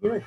Good.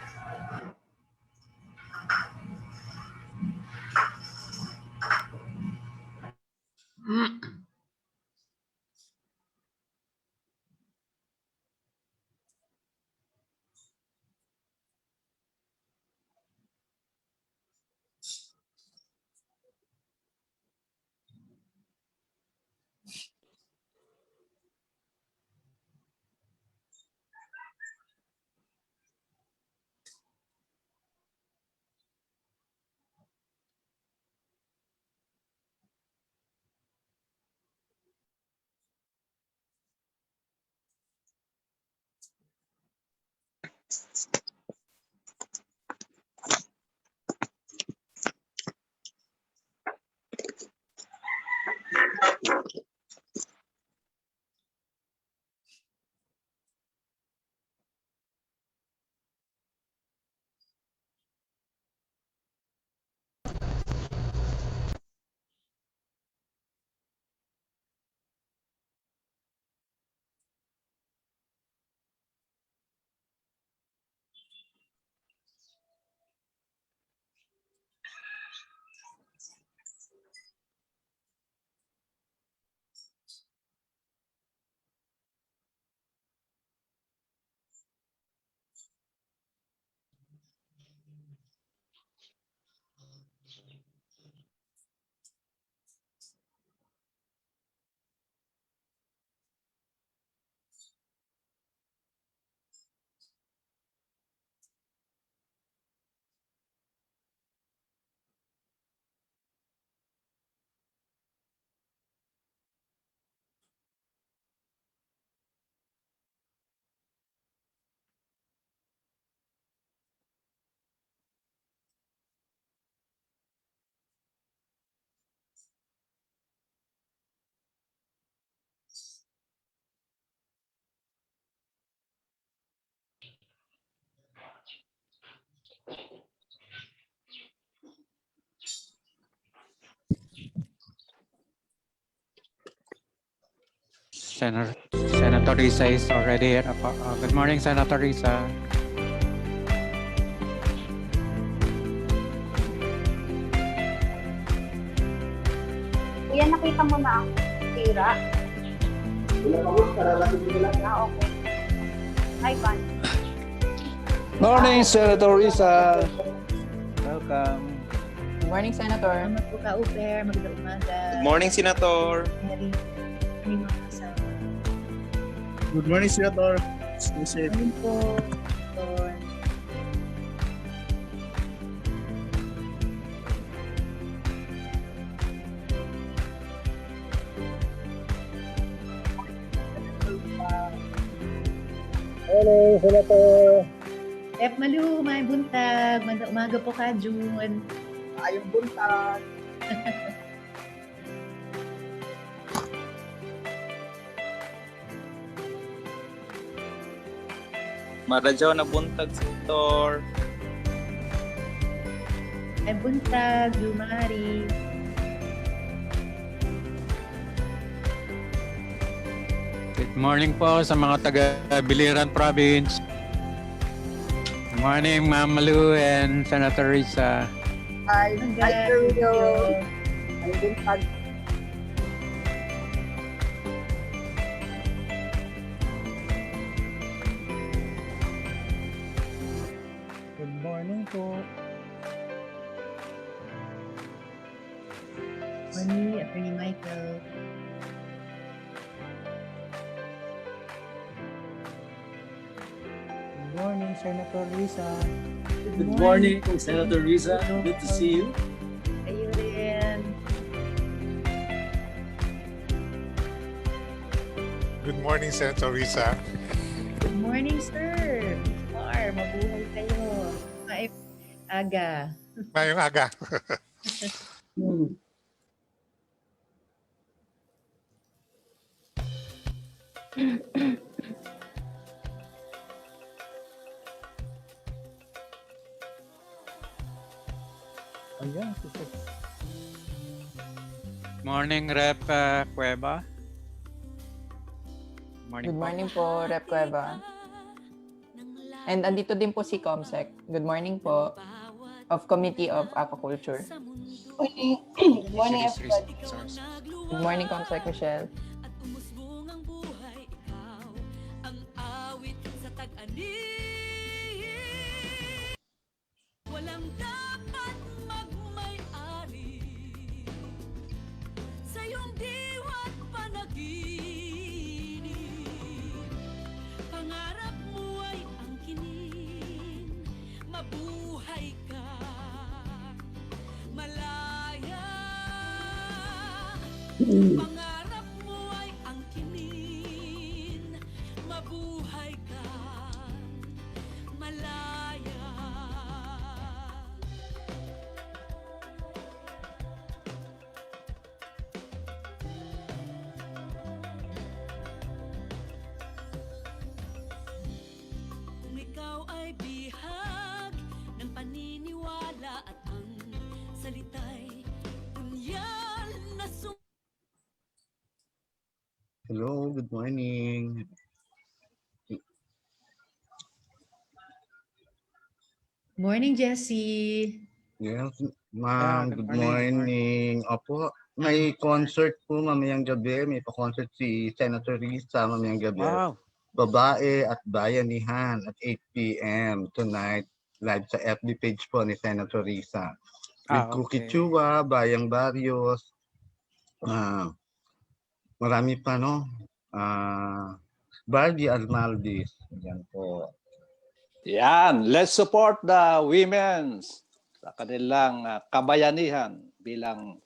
Senator Risa is already here. Good morning, Senator Risa. Kuya, nakita mo na ang tira? Wala pa mo, kararating mo lang. Okay. Hi, Pan. Morning, Senator Risa. Welcome. Good morning, Senator. Salamat po ka-Uper. Magandang umaga. Good morning, Senator. Mary. Ano mga kasama? Good morning, Senator. Stay safe. Ano po? Senator. Hello, Senator. F. Malu, may buntag. Magandang umaga po ka, June. Ayong buntag. Maradyaw na buntag, Senator. May buntag, Jumari. Good morning po sa mga taga Biliran Province. Good morning, Ma'am Malu and Senator Risa. Hi, Magandang Rio. umaga. Ayong buntag. Good morning po. Morning, Attorney Michael. Good morning, Senator Risa. Good morning, Senator Risa. Good to see you. Kayo rin. Good morning, Senator Risa. Good morning, sir. Mabuhay kayo. Ay, aga. Ngayong aga. Ayan, morning, Rep Cueva. Good morning po, Rep Cueva. And andito din po si Comsec. Good morning po. Of Committee of Aquaculture. Good morning, everybody. Good morning, Comsec Michelle. At umusbong ang buhay, ikaw ang awit sa tag-ani. Walang dapat magmay-ari sa iyong diwa't panaginip. Pangarap mo ay angkinin, mabuhay ka, malaya. Pangarap mo ay angkinin, mabuhay ka, malaya. Kung ikaw ay bihag ng paniniwala at ang salita'y unyal na Hello, good morning. Morning, Jessie. Yes, ma'am, good good morning. morning. Opo, may concert po mamayang gabi. May pa-concert si Senator Risa mamayang gabi. Wow. Babae at Bayanihan at 8 p.m. tonight. Live sa FB page po ni Senator Risa. With Cookie Okay. Chua, Bayang Barrios. Marami pa, no? Bardi Arnaldis. Yan po. Yan, let's support the women's sa kanilang kabayanihan bilang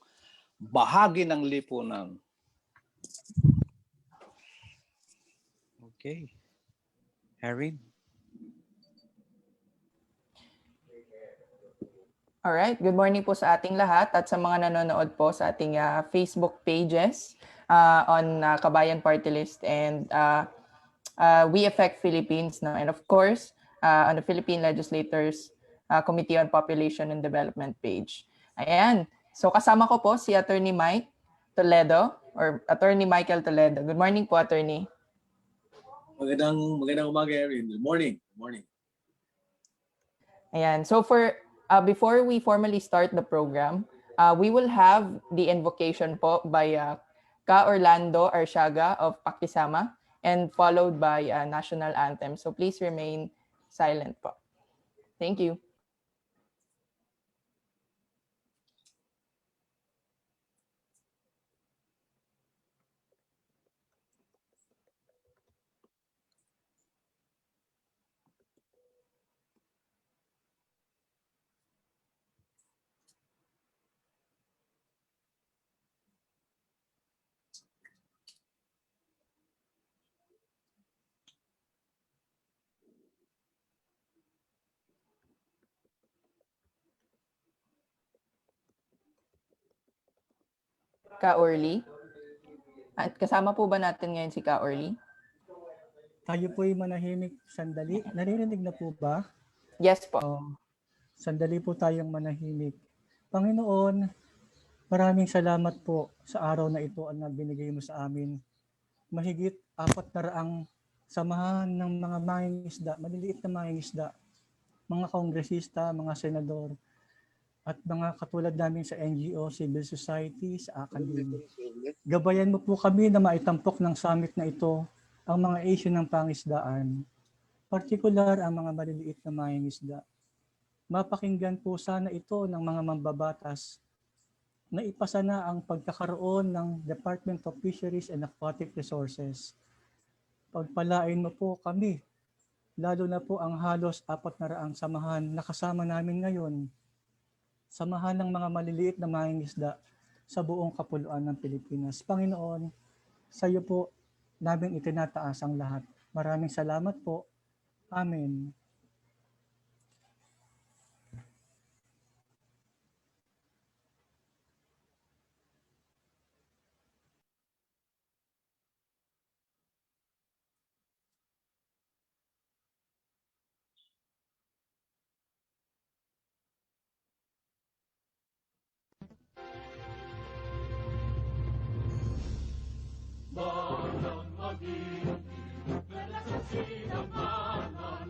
bahagi ng lipunan. Okay. Erin? Alright, good morning po sa ating lahat at sa mga nanonood po sa ating Facebook pages on Kabayan Party List and We Affect Philippines. No? And of course, on the Philippine Legislators Committee on Population and Development page. Ayan. So kasama ko po si Attorney Mike Toledo or Attorney Michael Toledo. Good morning po, Attorney. Magandang umaga, Erin. Good morning. Good morning. Ayan. So before we formally start the program, we will have the invocation po by Ka Orlando Arsiaga of Pakisama and followed by a national anthem. So please remain silent po. Thank you. Ka Orly. At kasama po ba natin ngayon si Ka Orly? Tayo po'y manahimik sandali. Naririnig na po ba? Yes po. Sandali po tayong manahimik. Panginoon, maraming salamat po sa araw na ito na binigay mo sa amin. Mahigit 400 samahan ng mga mangingisda, maliliit na mangingisda, mga kongresista, mga senador, at mga katulad namin sa NGO, civil society, sa academe. Gabayan mo po kami na maitampok ng summit na ito ang mga issue ng pangisdaan, partikular ang mga maliliit na mangingisda. Mapakinggan po sana ito ng mga mambabatas na ipasa na ang pagkakaroon ng Department of Fisheries and Aquatic Resources. Pagpalain mo po kami, lalo na po ang halos 400 samahan na kasama namin ngayon. Samahan ng mga maliliit na mangingisda sa buong kapuluan ng Pilipinas. Panginoon, sa iyo po namin itinataas ang lahat. Maraming salamat po. Amen. Balang magiging, belasang sinamanan,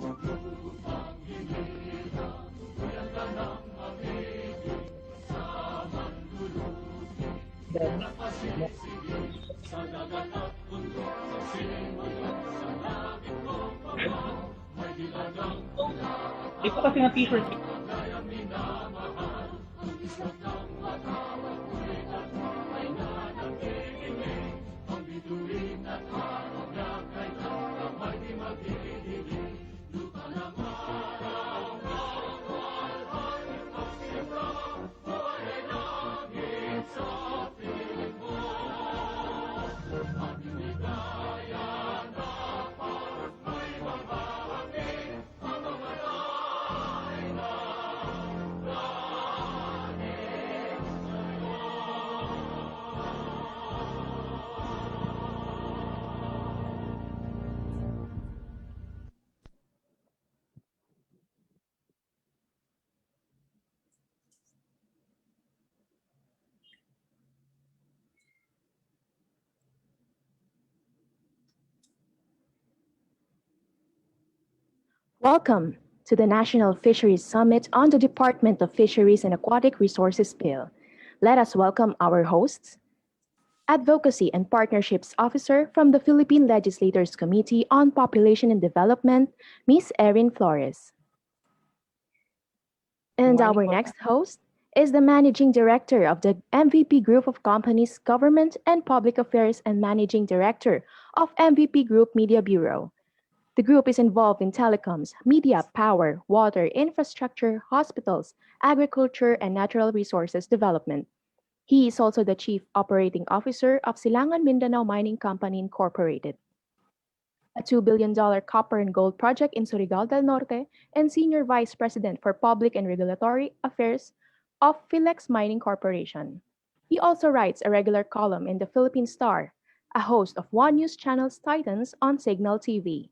Ito kasi na t-shirt. Welcome to the National Fisheries Summit on the Department of Fisheries and Aquatic Resources Bill. Let us welcome our hosts, Advocacy and Partnerships Officer from the Philippine Legislators Committee on Population and Development, Ms. Erin Flores. And our next host is the Managing Director of the MVP Group of Companies, Government and Public Affairs and Managing Director of MVP Group Media Bureau. The group is involved in telecoms, media, power, water, infrastructure, hospitals, agriculture, and natural resources development. He is also the Chief Operating Officer of Silangan Mindanao Mining Company Incorporated, a $2 billion copper and gold project in Surigao del Norte, and Senior Vice President for Public and Regulatory Affairs of Philex Mining Corporation. He also writes a regular column in the Philippine Star, a host of One News Channel's Titans on Signal TV.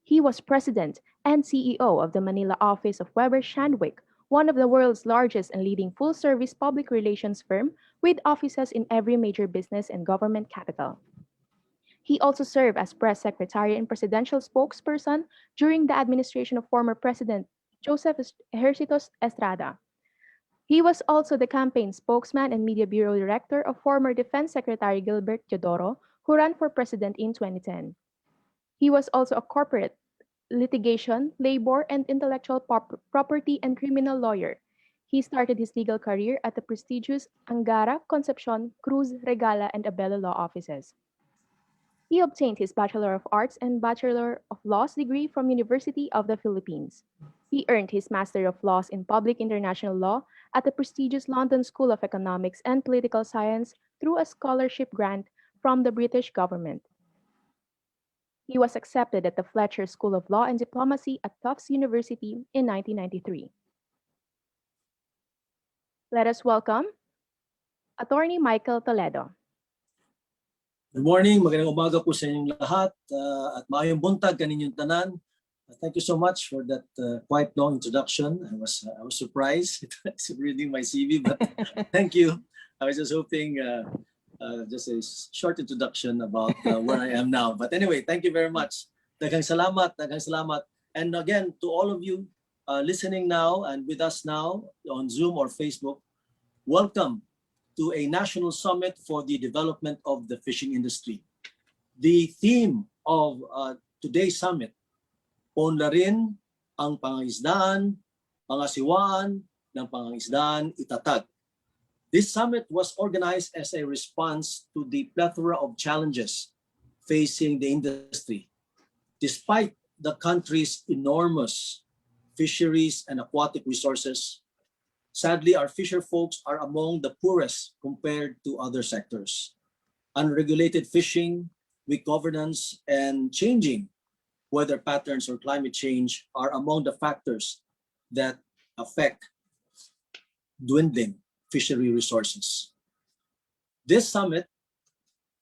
He was president and CEO of the Manila office of Weber Shandwick, one of the world's largest and leading full-service public relations firm with offices in every major business and government capital. He also served as press secretary and presidential spokesperson during the administration of former President Joseph Ejercitos Estrada. He was also the campaign spokesman and media bureau director of former Defense Secretary Gilbert Teodoro, who ran for president in 2010. He was also a corporate, litigation, labor, and intellectual property and criminal lawyer. He started his legal career at the prestigious Angara, Concepcion, Cruz, Regala, and Abella law offices. He obtained his Bachelor of Arts and Bachelor of Laws degree from University of the Philippines. He earned his Master of Laws in Public International Law at the prestigious London School of Economics and Political Science through a scholarship grant from the British government. He was accepted at the Fletcher School of Law and Diplomacy at Tufts University in 1993. Let us welcome Attorney Michael Toledo. Good morning, magandang umaga po sa inyong lahat at maayong buntag kaninyong tanan. Thank you so much for that quite long introduction. I was surprised reading my CV, but thank you. I was just hoping just a short introduction about where I am now. But anyway, thank you very much. Daghang salamat, daghang salamat. And again, to all of you listening now and with us now on Zoom or Facebook, welcome to a national summit for the development of the fishing industry. The theme of today's summit, Ponlarin ang pangangisdaan, pangasiwaan ng pangangisdaan itatag. This summit was organized as a response to the plethora of challenges facing the industry. Despite the country's enormous fisheries and aquatic resources, sadly, our fisher folks are among the poorest compared to other sectors. Unregulated fishing, weak governance, and changing weather patterns or climate change are among the factors that affect dwindling fishery resources. This summit,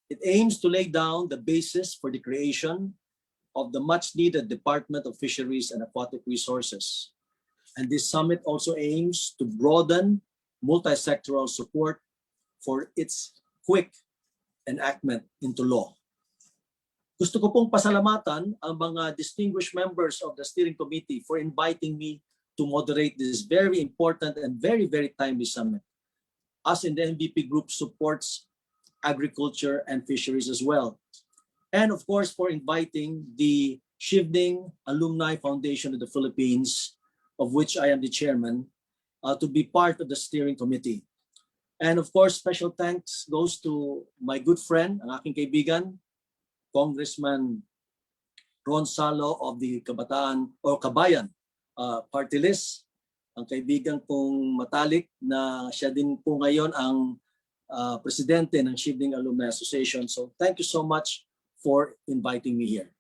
it aims to lay down the basis for the creation of the much-needed Department of Fisheries and Aquatic Resources. And this summit also aims to broaden multi-sectoral support for its quick enactment into law. Gusto ko pong pasalamatan ang mga distinguished members of the steering committee for inviting me to moderate this very important and very, very timely summit. Us in the MVP group supports agriculture and fisheries as well. And of course, for inviting the Shivding Alumni Foundation of the Philippines, of which I am the chairman, to be part of the steering committee. And of course, special thanks goes to my good friend, ang aking kaibigan, Congressman Ron Salo of the Kabataan or Kabayan Party List, ang kaibigan kong matalik na siya din po ngayon ang presidente ng Shivding Alumni Association. So thank you so much for inviting me here.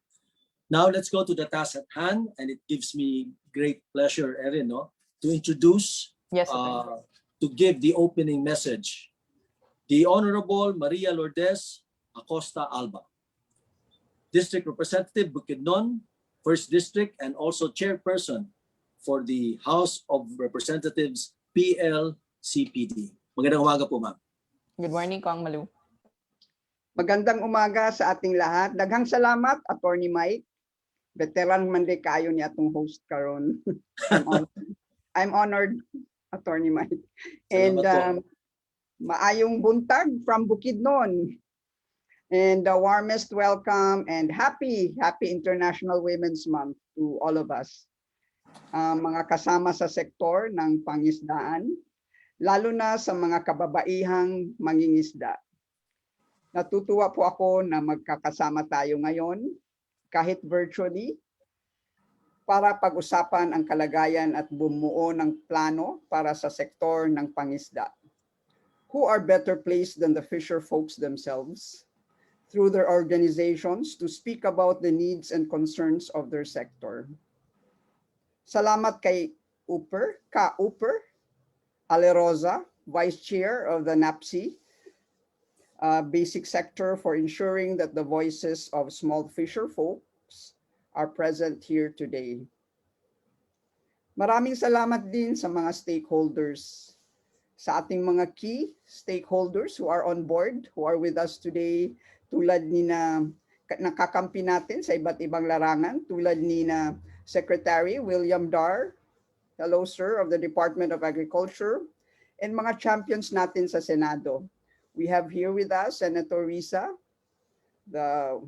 Now let's go to the task at hand, and it gives me great pleasure, Erin, to introduce, Yes, to give the opening message, the Honorable Maria Lourdes Acosta Alba, District Representative Bukidnon, 1st District, and also Chairperson for the House of Representatives PLCPD. Magandang umaga po, ma'am. Good morning, Kong Malu. Magandang umaga sa ating lahat. Daghang salamat, Attorney Mike. Veteran man di kayo ni atong host karon. I'm honored, Attorney Mike. And maayong buntag from Bukidnon. And the warmest welcome and happy International Women's Month to all of us. Mga kasama sa sektor ng pangisdaan, lalo na sa mga kababaihang mangingisda. Natutuwa po ako na magkakasama tayo ngayon, kahit virtually, para pag-usapan ang kalagayan at bumuo ng plano para sa sektor ng pangisda. Who are better placed than the fisher folks themselves, through their organizations, to speak about the needs and concerns of their sector. Salamat kay Uper Alerosa, Vice Chair of the NAPSI, Basic Sector, for ensuring that the voices of small fisher folks are present here today. Maraming salamat din sa mga stakeholders, sa ating mga key stakeholders who are on board, who are with us today, tulad ni na nakakampi natin sa iba't ibang larangan, tulad ni na Secretary William Dar, hello sir, of the Department of Agriculture, and mga champions natin sa Senado. We have here with us Senator Risa, the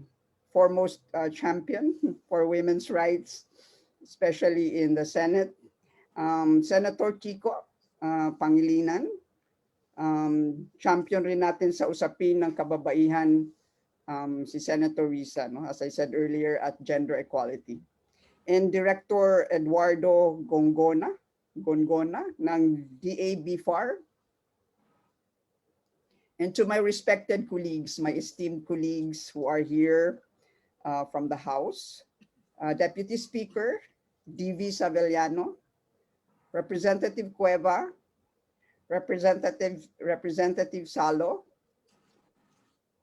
foremost champion for women's rights, especially in the Senate. Senator Kiko Pangilinan, champion rin natin sa usapin ng kababaihan, si Senator Risa, as I said earlier, at gender equality. And Director Eduardo Gongona ng DABFAR. And to my respected colleagues, my esteemed colleagues who are here from the House, Deputy Speaker D.V. Savellano, Representative Cueva, Representative Salo,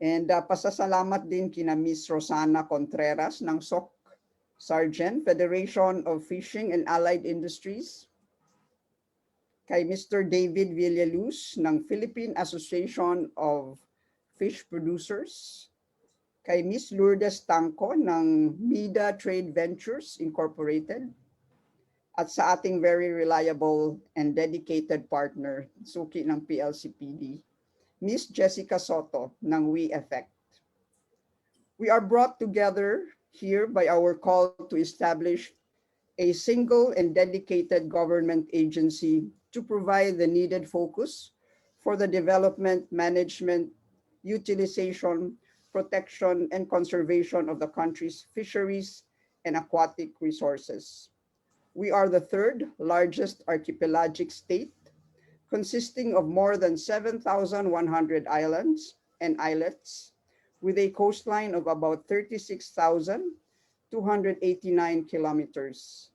and pasasalamat din kina Miss Rosana Contreras ng SOC Sergeant, Federation of Fishing and Allied Industries, kay Mr. David Villaluz ng Philippine Association of Fish Producers, kay Miss Lourdes Tangco ng MIDA Trade Ventures Incorporated, at sa ating very reliable and dedicated partner, suki ng PLCPD, Miss Jessica Soto ng We Effect. We are brought together here by our call to establish a single and dedicated government agency to provide the needed focus for the development, management, utilization, protection, and conservation of the country's fisheries and aquatic resources. We are the third largest archipelagic state, consisting of more than 7,100 islands and islets, with a coastline of about 36,289 kilometers.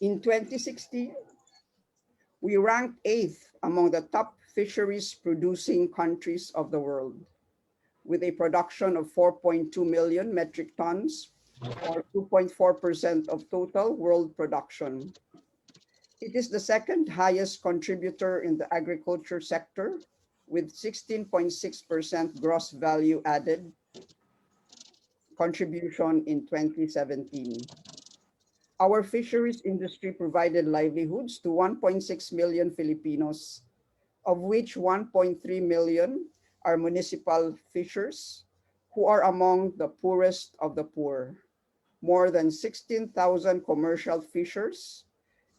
In 2016, we ranked 8th among the top fisheries producing countries of the world, with a production of 4.2 million metric tons, or 2.4% of total world production. It is the second highest contributor in the agriculture sector, with 16.6% gross value added contribution in 2017. Our fisheries industry provided livelihoods to 1.6 million Filipinos, of which 1.3 million are municipal fishers, who are among the poorest of the poor. More than 16,000 commercial fishers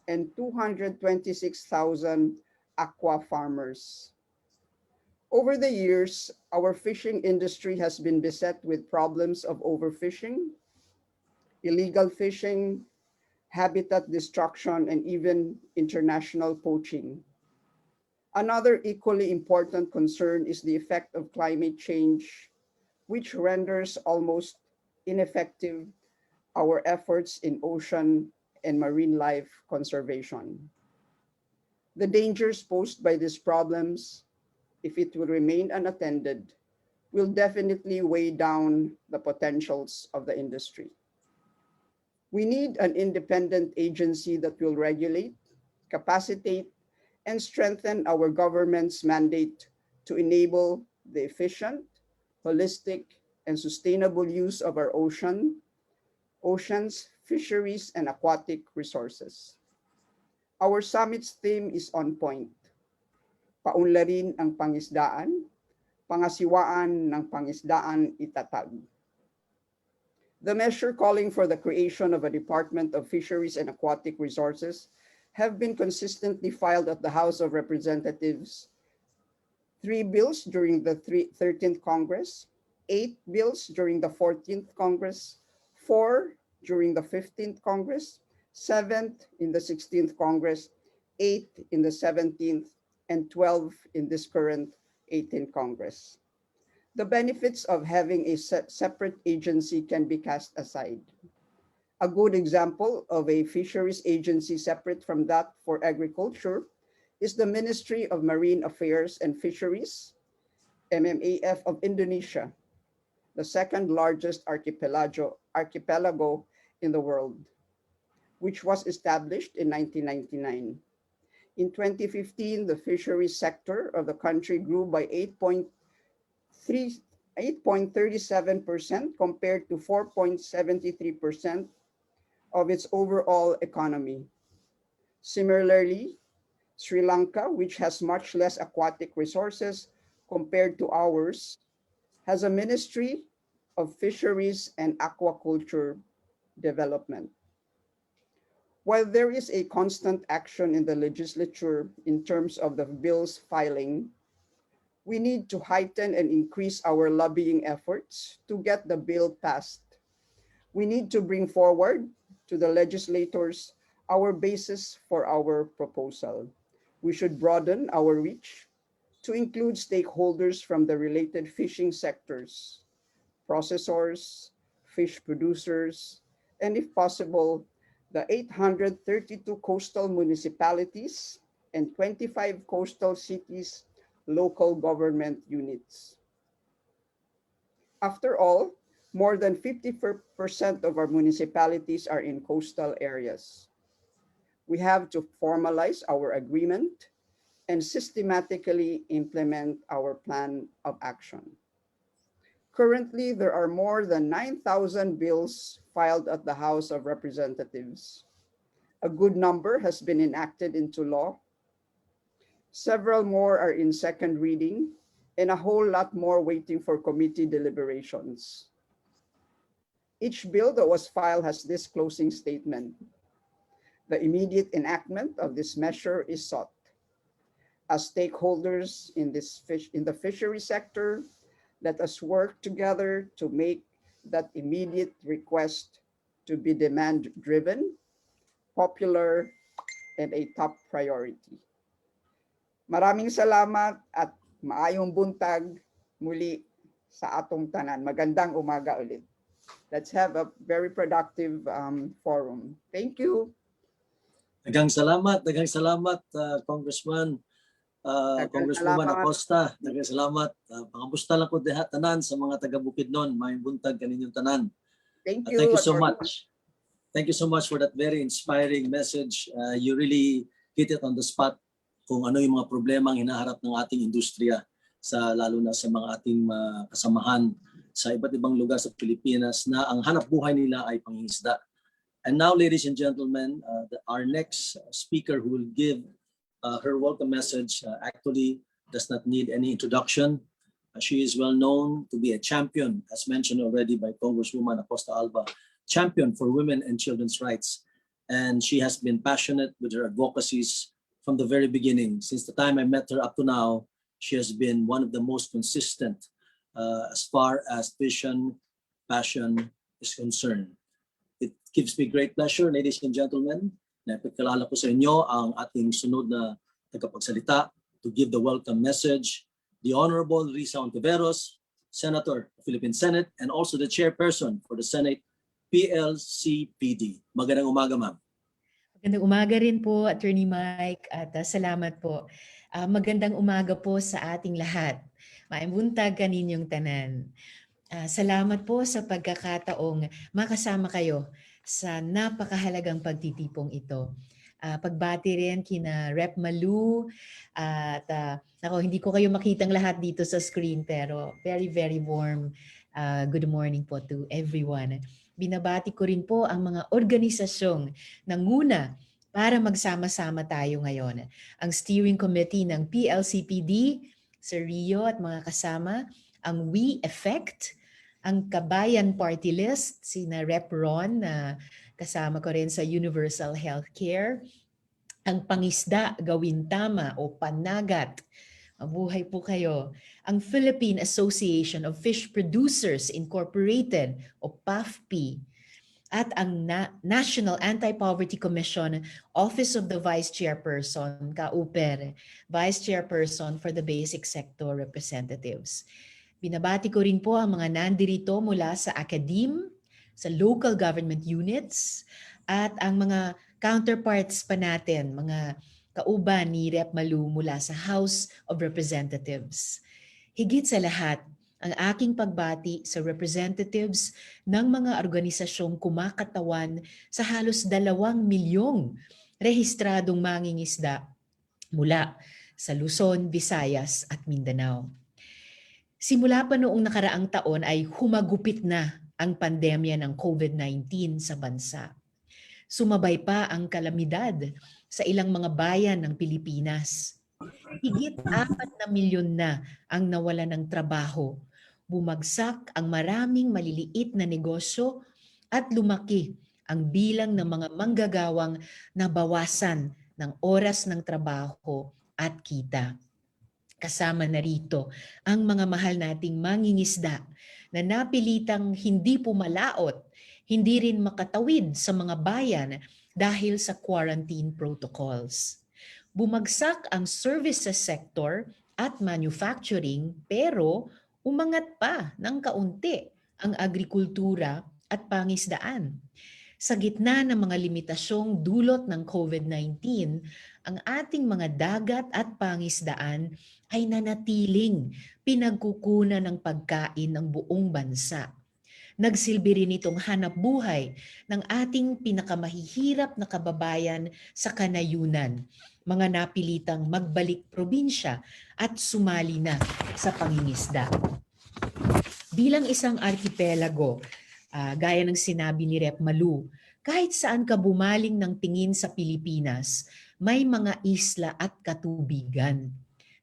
and 226,000 aqua farmers. Over the years, our fishing industry has been beset with problems of overfishing, illegal fishing, habitat destruction, and even international poaching. Another equally important concern is the effect of climate change, which renders almost ineffective our efforts in ocean and marine life conservation. The dangers posed by these problems, if it will remain unattended, will definitely weigh down the potentials of the industry. We need an independent agency that will regulate, capacitate, and strengthen our government's mandate to enable the efficient, holistic, and sustainable use of our oceans, fisheries, and aquatic resources. Our summit's theme is on point. Paunlarin ang pangisdaan, pangasiwaan ng pangisdaan itatag. The measure calling for the creation of a Department of Fisheries and Aquatic Resources have been consistently filed at the House of Representatives. 3 bills during the 13th Congress, 8 bills during the 14th Congress, 4 during the 15th Congress, 7th in the 16th Congress, 8 in the 17th, and 12 in this current 18th Congress. The benefits of having a separate agency can be cast aside. A good example of a fisheries agency separate from that for agriculture is the Ministry of Marine Affairs and Fisheries, MMAF of Indonesia, the second largest archipelago in the world, which was established in 1999. In 2015, the fisheries sector of the country grew by 8.37% compared to 4.73% of its overall economy. Similarly, Sri Lanka, which has much less aquatic resources compared to ours, has a Ministry of Fisheries and Aquaculture Development. While there is a constant action in the legislature in terms of the bill's filing, we need to heighten and increase our lobbying efforts to get the bill passed. We need to bring forward to the legislators our basis for our proposal. We should broaden our reach to include stakeholders from the related fishing sectors, processors, fish producers, and if possible, the 832 coastal municipalities and 25 coastal cities local government units. After all, more than 50% of our municipalities are in coastal areas. We have to formalize our agreement and systematically implement our plan of action. Currently, there are more than 9,000 bills filed at the House of Representatives. A good number has been enacted into law. Several more are in second reading, and a whole lot more waiting for committee deliberations. Each bill that was filed has this closing statement: the immediate enactment of this measure is sought. As stakeholders in the fishery sector, let us work together to make that immediate request to be demand-driven, popular, and a top priority. Maraming salamat at maayong buntag muli sa atong tanan. Magandang umaga ulit. Let's have a very productive forum. Thank you. Daghang salamat, Congressman. Congresswoman Acosta, daghang salamat. Pangamusta lang ko diha tanan sa mga taga Bukidnon, maayong buntag kaninyong tanan. Thank you. Thank you so much. Thank you so much for that very inspiring message. You really hit it on the spot kung ano yung mga problema ang hinaharap ng ating industriya. lalo na sa mga ating kasamahan sa iba't ibang lugar sa Pilipinas na ang hanap buhay nila ay pangingisda. And now, ladies and gentlemen, our next speaker who will give her welcome message actually does not need any introduction. She is well known to be a champion, as mentioned already by Congresswoman Acosta Alba, champion for women and children's rights. And she has been passionate with her advocacies from the very beginning. Since the time I met her up to now, she has been one of the most consistent as far as vision, passion is concerned. It gives me great pleasure, ladies and gentlemen, na ipagkalala ko sa inyo ang ating sunod na tagapagsalita to give the welcome message, the Honorable Risa Ontiveros, Senator of the Philippine Senate, and also the chairperson for the Senate PLCPD. Magandang umaga, ma'am. Magandang umaga rin po, Attorney Mike, at salamat po. Magandang umaga po sa ating lahat. Maimbuntag kaninyong tanan. Salamat po sa pagkakataong makasama kayo sa napakahalagang pagtitipong ito. Pagbati rin kina Rep. Malu at hindi ko kayo makitang lahat dito sa screen pero very, very warm good morning po to everyone. Binabati ko rin po ang mga organisasyong nanguna para magsama-sama tayo ngayon. Ang steering committee ng PLCPD, Sir Rio at mga kasama, ang We Effect, ang Kabayan Party List, sina Rep. Ron na kasama ko rin sa Universal Healthcare, ang Pangisda Gawin Tama o Panagat, mabuhay po kayo, ang Philippine Association of Fish Producers Incorporated o PAFP, at ang National Anti-Poverty Commission Office of the Vice Chairperson, KAUPER, Vice Chairperson for the Basic Sector Representatives. Binabati ko rin po ang mga nandirito mula sa academe, sa local government units, at ang mga counterparts pa natin, mga kauban ni Rep. Malu mula sa House of Representatives. Higit sa lahat, ang aking pagbati sa representatives ng mga organisasyong kumakatawan sa halos 2 milyong rehistradong mangingisda mula sa Luzon, Visayas at Mindanao. Simula pa noong nakaraang taon ay humagupit na ang pandemya ng COVID-19 sa bansa. Sumabay pa ang kalamidad sa ilang mga bayan ng Pilipinas. Higit 4 milyon na ang nawalan ng trabaho. Bumagsak ang maraming maliliit na negosyo at lumaki ang bilang ng mga manggagawang nabawasan ng oras ng trabaho at kita. Kasama na rito ang mga mahal nating mangingisda na napilitang hindi pumalaot, hindi rin makatawid sa mga bayan dahil sa quarantine protocols. Bumagsak ang services sector at manufacturing pero umangat pa ng kaunti ang agrikultura at pangisdaan. Sa gitna ng mga limitasyong dulot ng COVID-19, ang ating mga dagat at pangisdaan ay nanatiling pinagkukunan ng pagkain ng buong bansa. Nagsilbi rin itong hanap buhay ng ating pinakamahihirap na kababayan sa kanayunan, mga napilitang magbalik probinsya at sumali na sa pangingisda. Bilang isang archipelago, gaya ng sinabi ni Rep. Malu, kahit saan ka bumaling ng tingin sa Pilipinas, may mga isla at katubigan.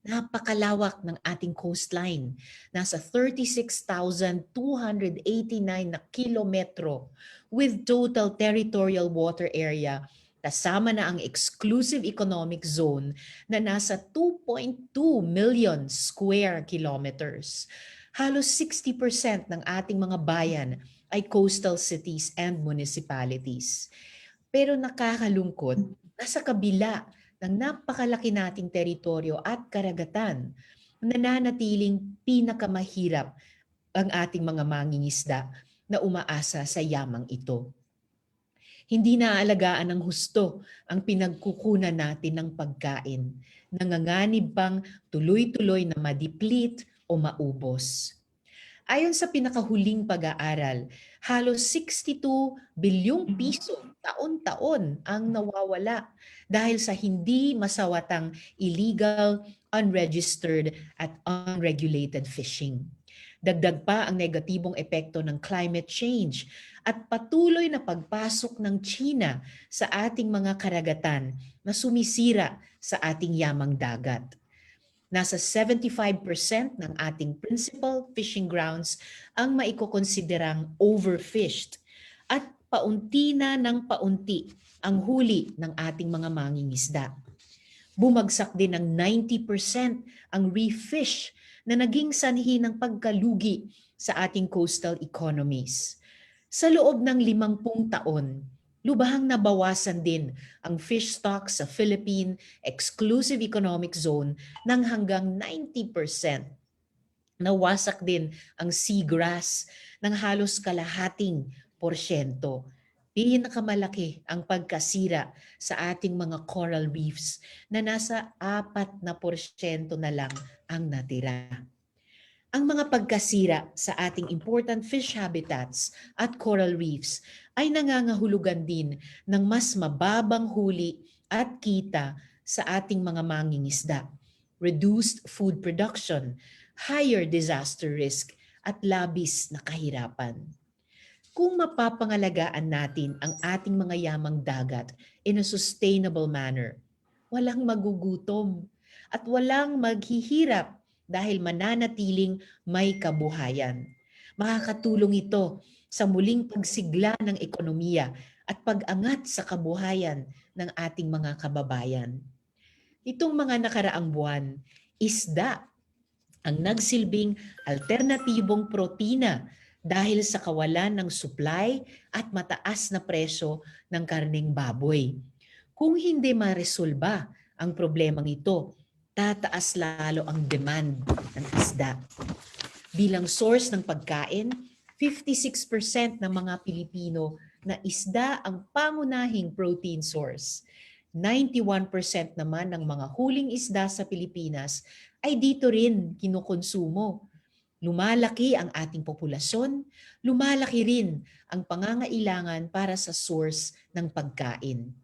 Napakalawak ng ating coastline. Nasa 36,289 na kilometro with total territorial water area kasama na ang exclusive economic zone na nasa 2.2 million square kilometers. Halos 60% ng ating mga bayan ay coastal cities and municipalities. Pero nakakalungkot, nasa kabila ng napakalaki nating teritoryo at karagatan, nananatiling pinakamahirap ang ating mga mangingisda na umaasa sa yamang ito. Hindi naaalagaan ng husto ang pinagkukunan natin ng pagkain. Nanganganib pang tuloy-tuloy na ma-deplete o maubos. Ayon sa pinakahuling pag-aaral, halos 62 bilyong piso taon-taon ang nawawala dahil sa hindi masawatang illegal, unregistered at unregulated fishing. Dagdag pa ang negatibong epekto ng climate change at patuloy na pagpasok ng China sa ating mga karagatan na sumisira sa ating yamang dagat. Nasa 75% ng ating principal fishing grounds ang maikokonsiderang overfished at paunti na ng paunti ang huli ng ating mga mangingisda. Bumagsak din ng 90% ang reef fish na naging sanhi ng pagkalugi sa ating coastal economies. Sa loob ng 50 taon, lubhang nabawasan din ang fish stock sa Philippine Exclusive Economic Zone ng hanggang 90%. Nawasak din ang seagrass ng halos kalahating porsyento. Pinakamalaki ang pagkasira sa ating mga coral reefs na nasa 4% na lang ang natira. Ang mga pagkasira sa ating important fish habitats at coral reefs ay nangangahulugan din ng mas mababang huli at kita sa ating mga mangingisda, reduced food production, higher disaster risk at labis na kahirapan. Kung mapapangalagaan natin ang ating mga yamang dagat in a sustainable manner, walang magugutom at walang maghihirap dahil mananatiling may kabuhayan. Makakatulong ito sa muling pagsigla ng ekonomiya at pag-angat sa kabuhayan ng ating mga kababayan. Itong mga nakaraang buwan, isda ang nagsilbing alternatibong protina dahil sa kawalan ng supply at mataas na presyo ng karneng baboy. Kung hindi maresolba ang problemang ito, tataas lalo ang demand ng isda. Bilang source ng pagkain, 56% ng mga Pilipino na isda ang pangunahing protein source. 91% naman ng mga huling isda sa Pilipinas ay dito rin kinukonsumo. Lumalaki ang ating populasyon, lumalaki rin ang pangangailangan para sa source ng pagkain.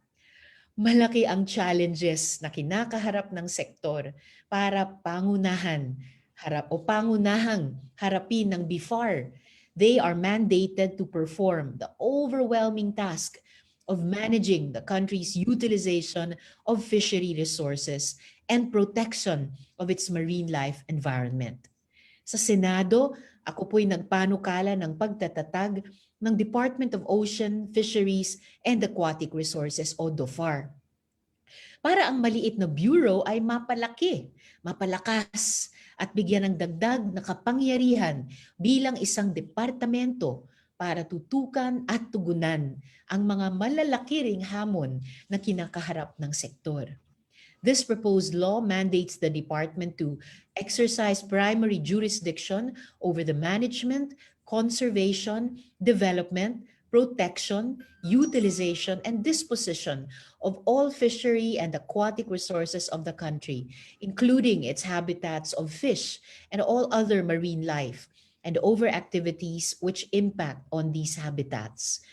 Malaki ang challenges na kinakaharap ng sektor para pangunahang harapin ng BIFAR. They are mandated to perform the overwhelming task of managing the country's utilization of fishery resources and protection of its marine life environment. Sa Senado, ako po'y nagpanukala ng pagtatatag ng Department of Ocean, Fisheries, and Aquatic Resources o DOFAR. Para ang maliit na bureau ay mapalaki, mapalakas at bigyan ng dagdag na kapangyarihan bilang isang departamento para tutukan at tugunan ang mga malalaki ring hamon na kinakaharap ng sektor. This proposed law mandates the department to exercise primary jurisdiction over the management, conservation, development, protection, utilization, and disposition of all fishery and aquatic resources of the country, including its habitats of fish and all other marine life, and over activities which impact on these habitats.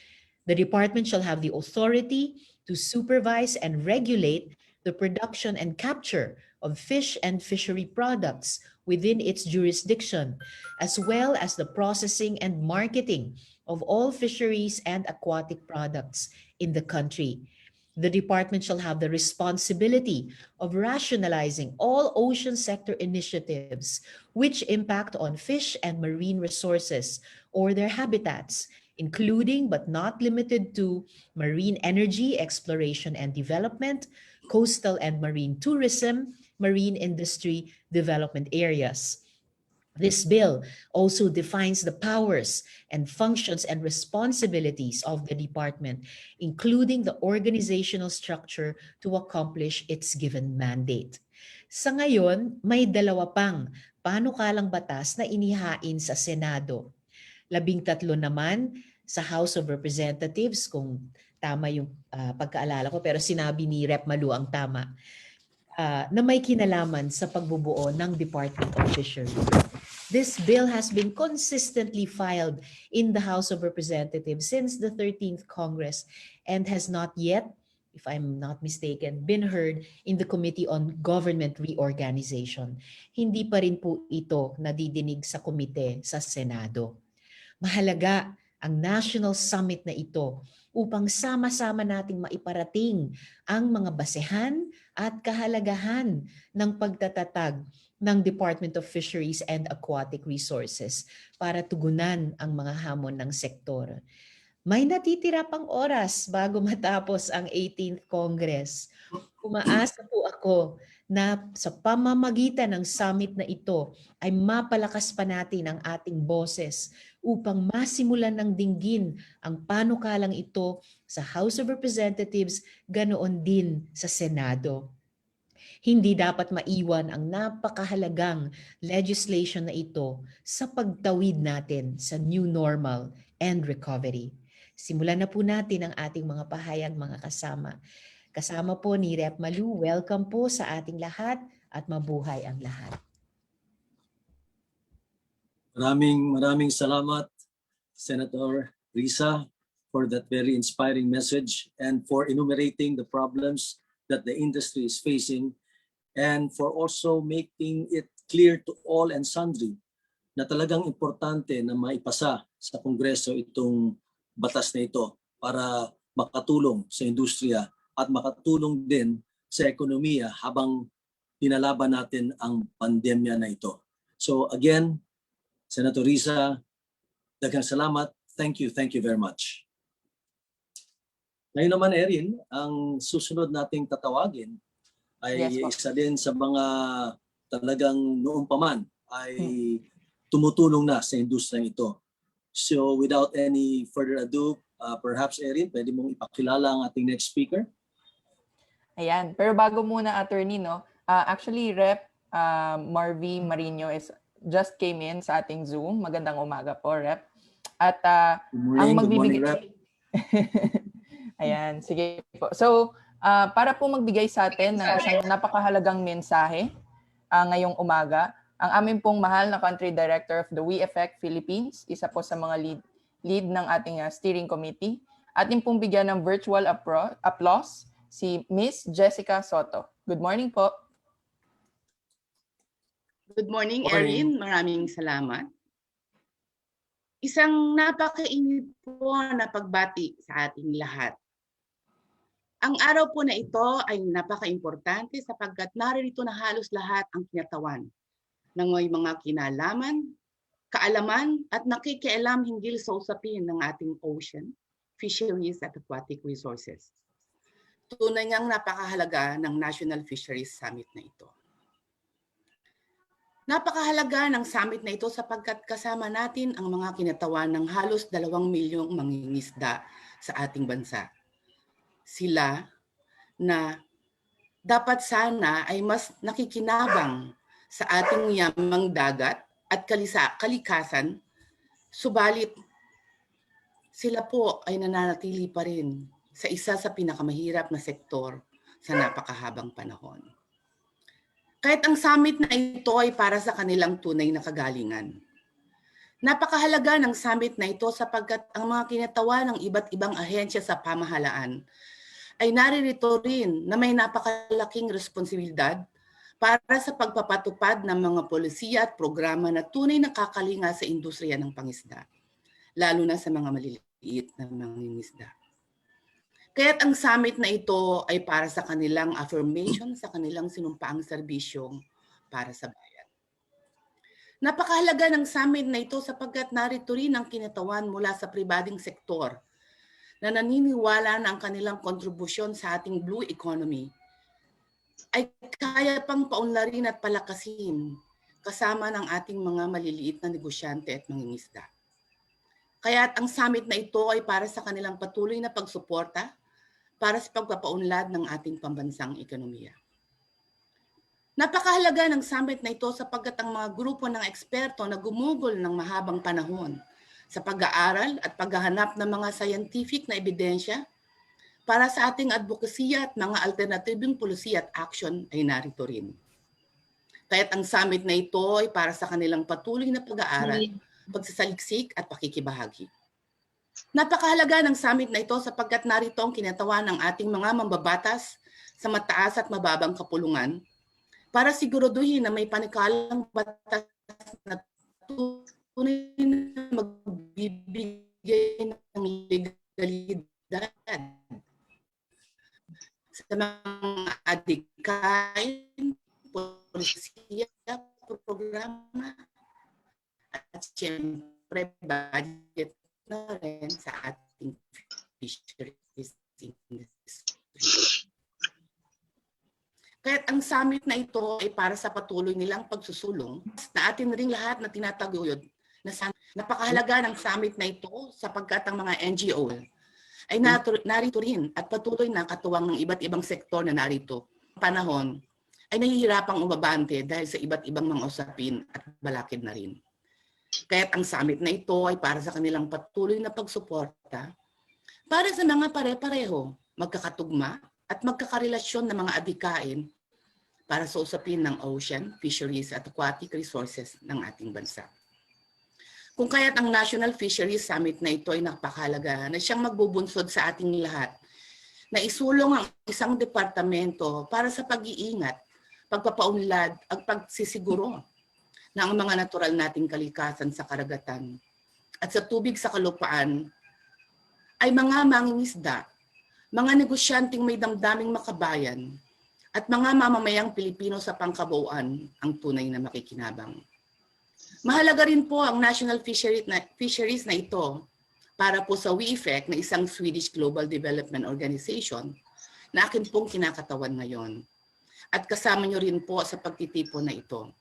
The department shall have the authority to supervise and regulate the production and capture of fish and fishery products within its jurisdiction, as well as the processing and marketing of all fisheries and aquatic products in the country. The department shall have the responsibility of rationalizing all ocean sector initiatives which impact on fish and marine resources or their habitats, including but not limited to marine energy exploration and development, coastal and marine tourism, marine industry development areas. This bill also defines the powers and functions and responsibilities of the department, including the organizational structure to accomplish its given mandate. Sa ngayon, may dalawa pang panukalang batas na inihain sa Senado. 13 naman sa House of Representatives, kung tama yung pagkaalala ko, pero sinabi ni Rep. Malu ang tama, na may kinalaman sa pagbubuo ng Department of Fisheries. This bill has been consistently filed in the House of Representatives since the 13th Congress and has not yet, if I'm not mistaken, been heard in the Committee on Government Reorganization. Hindi pa rin po ito nadidinig sa komite sa Senado. Mahalaga ang National Summit na ito upang sama-sama nating maiparating ang mga basehan at kahalagahan ng pagtatatag ng Department of Fisheries and Aquatic Resources para tugunan ang mga hamon ng sektor. May natitira pang oras bago matapos ang 18th Congress. Umaasa po ako na sa pamamagitan ng summit na ito ay mapalakas pa natin ang ating boses upang masimulan ng dinggin ang panukalang ito sa House of Representatives, ganoon din sa Senado. Hindi dapat maiwan ang napakahalagang legislation na ito sa pagtawid natin sa new normal and recovery. Simulan na po natin ang ating mga pahayag, mga kasama. Kasama po ni Rep. Malu, welcome po sa ating lahat at mabuhay ang lahat. Maraming salamat, Senator Risa, for that very inspiring message and for enumerating the problems that the industry is facing and for also making it clear to all and sundry na talagang importante na maipasa sa Kongreso itong batas na ito para makatulong sa industriya at makatulong din sa ekonomiya habang pinalaban natin ang pandemya na ito. So again, Senator Risa, daghang salamat. Thank you very much. Ngayon naman, Erin, ang susunod nating tatawagin ay isa din sa mga talagang noong paman ay tumutulong na sa industriyang ito. So without any further ado, perhaps Erin, pwede mong ipakilala ang ating next speaker? Ayan. Pero bago muna, attorney, no? Actually, Rep. Marvy Marino just came in sa ating Zoom. Magandang umaga po, Rep. At ang magbibigay... Good morning, Rep. Ayan, sige po. So, para po magbigay sa atin ng isang napakahalagang mensahe ngayong umaga, ang aming pong mahal na Country Director of the We Effect Philippines, isa po sa mga lead ng ating steering committee, ating pong bigyan ng virtual applause si Miss Jessica Soto. Good morning po. Good morning, Erin. Maraming salamat. Isang napakainit po na pagbati sa ating lahat. Ang araw po na ito ay napaka-importante sapagkat naririto na halos lahat ang kinatawan ng may mga kinalaman, kaalaman at nakikialam hinggil sa usapin ng ating ocean, fisheries at aquatic resources. Tunay ngang napakahalaga ng National Fisheries Summit na ito. Napakahalaga ng summit na ito sapagkat kasama natin ang mga kinatawan ng halos 2 milyong mangingisda sa ating bansa. Sila na dapat sana ay mas nakikinabang sa ating yamang dagat at kalikasan, subalit sila po ay nananatili pa rin sa isa sa pinakamahirap na sektor sa napakahabang panahon. Kahit ang summit na ito ay para sa kanilang tunay na kagalingan. Napakahalaga ng summit na ito sapagkat ang mga kinatawa ng iba't ibang ahensya sa pamahalaan ay naririto rin na may napakalaking responsibilidad para sa pagpapatupad ng mga polisiya at programa na tunay na kakalinga sa industriya ng pangisda, lalo na sa mga maliliit na mangingisda. Kaya't ang summit na ito ay para sa kanilang affirmation, sa kanilang sinumpaang serbisyong para sa bayan. Napakahalaga ng summit na ito sapagkat narito rin ang kinatawan mula sa pribadong sektor na naniniwala na ang kanilang kontribusyon sa ating blue economy ay kaya pang paunlarin at palakasin kasama ng ating mga maliliit na negosyante at mangingisda. Kaya't ang summit na ito ay para sa kanilang patuloy na pagsuporta para sa pagpapaunlad ng ating pambansang ekonomiya. Napakahalaga ng summit na ito sapagkat ang mga grupo ng eksperto na gumugol ng mahabang panahon sa pag-aaral at paghahanap ng mga scientific na ebidensya para sa ating advokasya at mga alternatibong policy at action ay narito rin. Kaya't ang summit na ito ay para sa kanilang patuloy na pag-aaral, pagsasaliksik at pakikibahagi. Napakahalaga ng summit na ito sapagkat narito ang kinatawan ng ating mga mambabatas sa mataas at mababang kapulungan para siguraduhin na may panikalang batas na tunay na magbibigay ng legalidad sa mga adikain, polisiya, programa, at siyempre budget na rin sa ating fisheries industry. Kaya ang summit na ito ay para sa patuloy nilang pagsusulong na atin ring lahat na tinataguyod na napakahalaga ng summit na ito sapagkat ang mga NGO ay narito rin at patuloy na katuwang ng iba't ibang sektor na narito. Panahon ay nahihirapang umabante dahil sa iba't ibang mga usapin at balakid na rin. Kaya't ang summit na ito ay para sa kanilang patuloy na pagsuporta para sa mga pare-pareho, magkakatugma at magkakarelasyon ng mga adikain para sa usapin ng ocean, fisheries at aquatic resources ng ating bansa. Kung kaya't ang National Fisheries Summit na ito ay napakahalaga na siyang magbubunsod sa ating lahat na isulong ang isang departamento para sa pag-iingat, pagpapaunlad at pagsisiguro na ang mga natural nating kalikasan sa karagatan at sa tubig sa kalupaan ay mga mangingisda, mga negosyanteng may damdaming makabayan at mga mamamayang Pilipino sa pangkabuuan ang tunay na makikinabang. Mahalaga rin po ang National Fisheries na ito para po sa WEFEC na isang Swedish Global Development Organization na akin pong kinakatawan ngayon. At kasama nyo rin po sa pagtitipon na ito.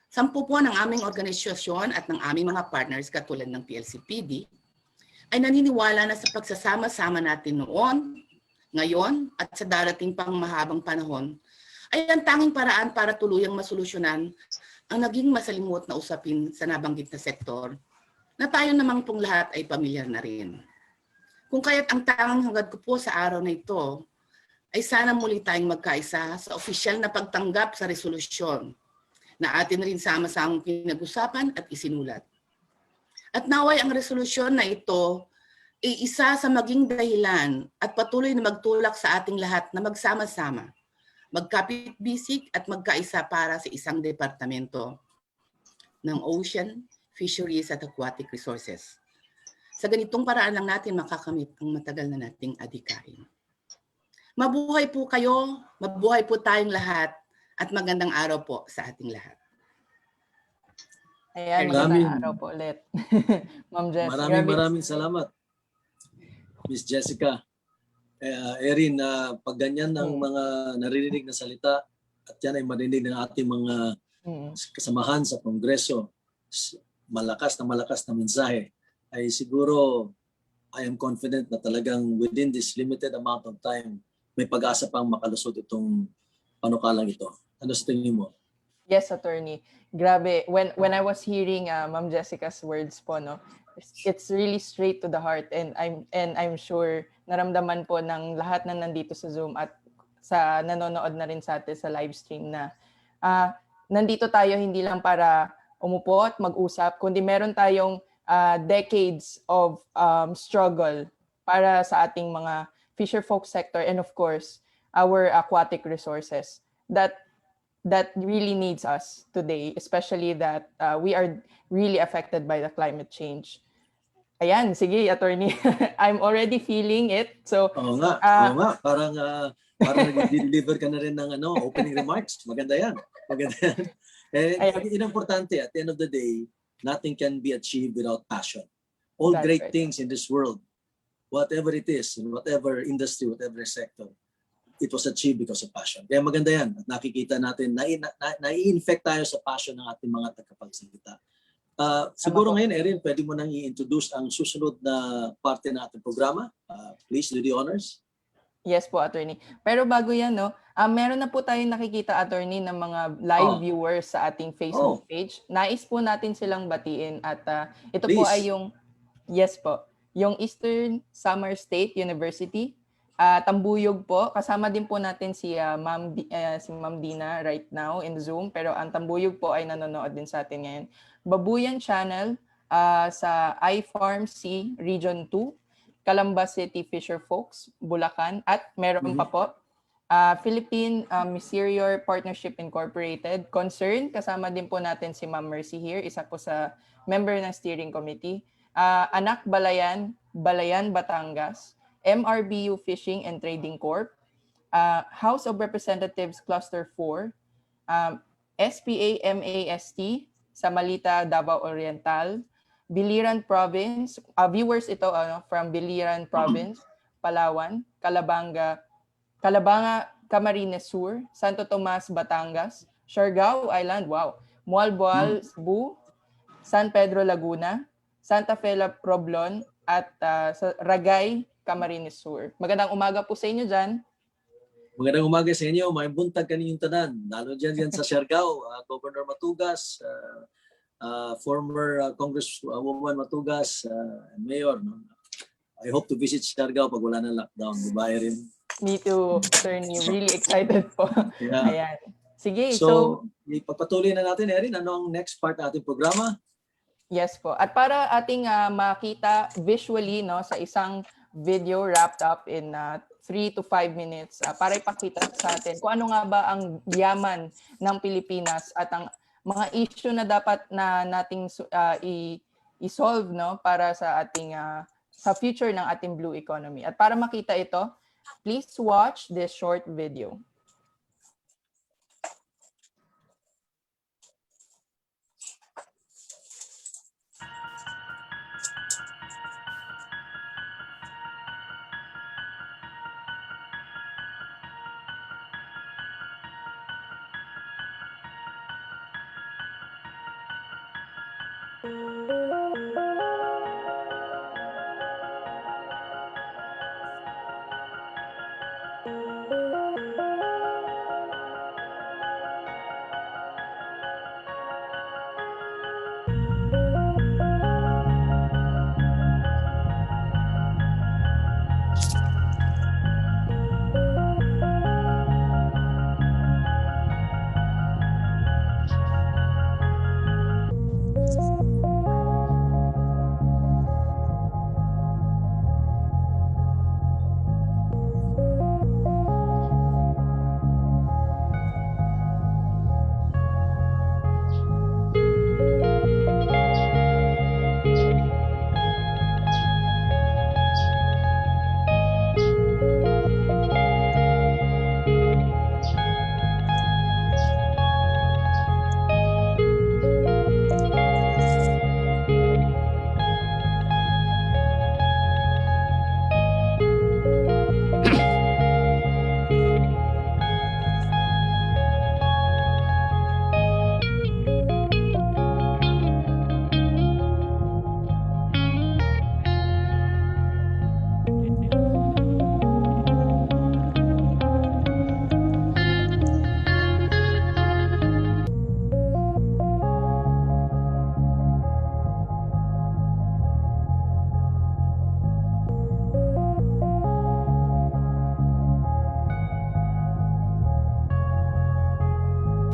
10 po ng aming organisasyon at ng aming mga partners katulad ng PLCPD ay naniniwala na sa pagsasama-sama natin noon, ngayon at sa darating pang mahabang panahon ay ang tanging paraan para tuluyang masolusyonan ang naging masalimuot na usapin sa nabanggit na sektor na tayo namang pong lahat ay pamilyar na rin. Kung kaya't ang tangang hangad ko po sa araw na ito ay sana muli tayong magkaisa sa opisyal na pagtanggap sa resolusyon na atin rin sama-samang pinag-usapan at isinulat. At naway ang resolusyon na ito ay isa sa maging dahilan at patuloy na magtulak sa ating lahat na magsama-sama, magkapit-bisig at magkaisa para sa isang departamento ng Ocean, Fisheries at Aquatic Resources. Sa ganitong paraan lang natin makakamit ang matagal na nating adikain. Mabuhay po kayo, mabuhay po tayong lahat, at magandang araw po sa ating lahat. Ayan, magandang araw po ulit. Ma'am Jess. Maraming salamat, Miss Jessica. Erin, pag ganyan ang mga naririnig na salita at yan ay marinig ng ating mga kasamahan sa Kongreso, malakas na mensahe, ay siguro I am confident na talagang within this limited amount of time, may pag-asa pang makalusot itong panukalang ito. Ano sa tingin mo? Yes, attorney. Grabe. When I was hearing Ma'am Jessica's words po, no, it's really straight to the heart, and I'm sure naramdaman po ng lahat na nandito sa Zoom at sa nanonood na rin sa atin sa live stream na nandito tayo hindi lang para umupo at mag-usap, kundi meron tayong decades of struggle para sa ating mga fisherfolk sector and of course our aquatic resources that really needs us today, especially that we are really affected by the climate change. Ayan, sige, attorney. I'm already feeling it. So, Oo nga. Parang nag-deliver ka na rin ng opening remarks. Maganda yan. Yun importante, at the end of the day, nothing can be achieved without passion. All That's great right. things in this world, whatever it is, in whatever industry, whatever sector, it was achieved because of passion. Kaya maganda yan. At nakikita natin, nai-infect tayo sa passion ng ating mga tagapagsalita. Siguro ngayon, Erin, pwede mo nang i-introduce ang susunod na parte ng ating programa. Please do the honors. Yes po, attorney. Pero bago yan, no, meron na po tayong nakikita, attorney, ng mga live viewers sa ating Facebook page. Nais po natin silang batiin at ito po ay yung, yes po, yung Eastern Summer State University, Tambuyog po. Kasama din po natin si si Ma'am Dina right now in Zoom. Pero ang Tambuyog po ay nanonood din sa atin ngayon. Babuyan Channel sa iFarm C Region 2, Calamba City Fisherfolks, Bulacan. At meron pa po, Philippine Miserior Partnership Incorporated, Concern. Kasama din po natin si Ma'am Mercy here, isa po sa member ng steering committee. Anak Balayan, Batangas. MRBU Fishing and Trading Corp, House of Representatives Cluster 4, SPA-MAST, Samalita, Davao Oriental, Biliran Province, viewers ito from Biliran Province, Palawan, Calabanga, Camarines Sur, Santo Tomas, Batangas, Siargao Island, wow, Mualboal, Cebu, San Pedro, Laguna, Santa Fe, Romblon, at sa Ragay, Camarines Sur. Magandang umaga po sa inyo dyan. Magandang umaga sa inyo. May buntag kaninyong tanan. Lalo dyan sa Siargao, Governor Matugas, former Congresswoman Matugas, Mayor. No? I hope to visit Siargao pag wala na lockdown. Dubai rin. Me too, attorney. Really excited po. Yeah. Ayan. Sige, so ipagpatuloy na natin, Erin. Ano ang next part ng ating programa? Yes po. At para ating makita visually sa isang video wrapped up in 3 to 5 minutes para ipakita sa atin kung ano nga ba ang yaman ng Pilipinas at ang mga issue na dapat na nating i-solve para sa ating sa future ng ating blue economy. At para makita ito, please watch this short video.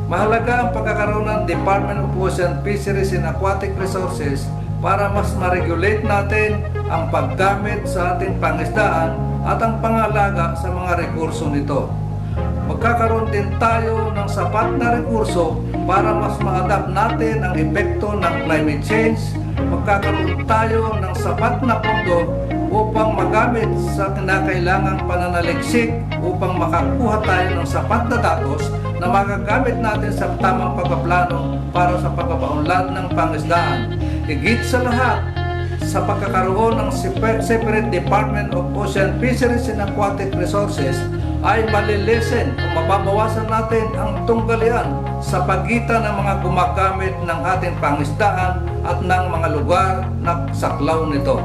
Mahalaga ang pagkakaroon ng Department of Ocean, Fisheries and Aquatic Resources para mas ma-regulate natin ang paggamit sa ating pangisdaan at ang pangalaga sa mga rekurso nito. Magkakaroon din tayo ng sapat na rekurso para mas ma-adapt natin ang epekto ng climate change. Magkakaroon tayo ng sapat na pondo upang magamit sa kinakailangang pananaliksik upang makakuha tayo ng sapat na datos na magagamit natin sa tamang pagpaplano para sa pagpapaunlad ng pangisdaan. Higit sa lahat, sa pagkakaroon ng separate Department of Ocean, Fisheries and Aquatic Resources ay malilesen o mababawasan natin ang tunggalian sa pagitan ng mga gumagamit ng ating pangisdaan at ng mga lugar na saklaw nito.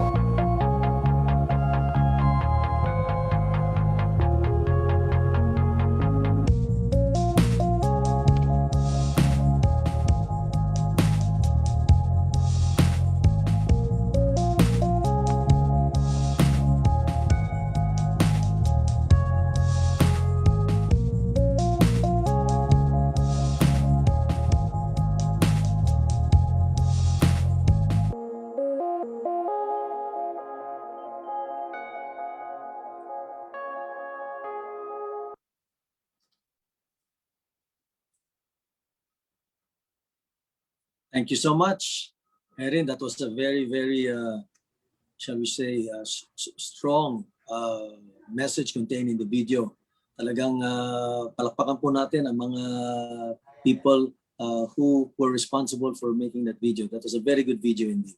Thank you so much, Erin. That was a very, very, shall we say, strong message contained in the video. Talagang palakpakan po natin ang mga people who were responsible for making that video. That was a very good video indeed.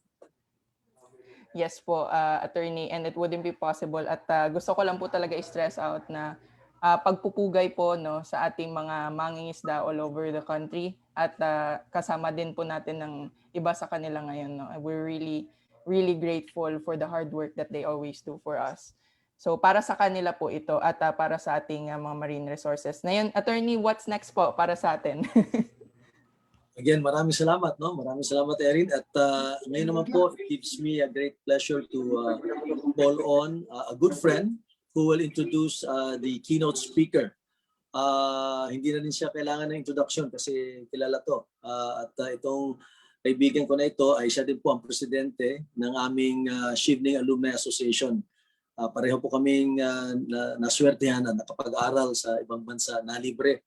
Yes po, attorney, and it wouldn't be possible at gusto ko lang po talaga i-stress out na pagpupugay po no sa ating mga mangingisda all over the country at kasama din po natin ng iba sa kanila ngayon no. We're really grateful for the hard work that they always do for us. So para sa kanila po ito at para sa ating mga marine resources. Ngayon, attorney, what's next po para sa atin? Again, maraming salamat, no? Maraming salamat, Erin. At ngayon naman po, it gives me a great pleasure to call on a good friend who will introduce the keynote speaker. Hindi na rin siya kailangan ng introduction kasi kilala to. At itong kaibigan ko na ito ay siya din po ang presidente ng aming Shivning Alumni Association. Pareho po kaming naswertehan at nakapag-aral sa ibang bansa na libre.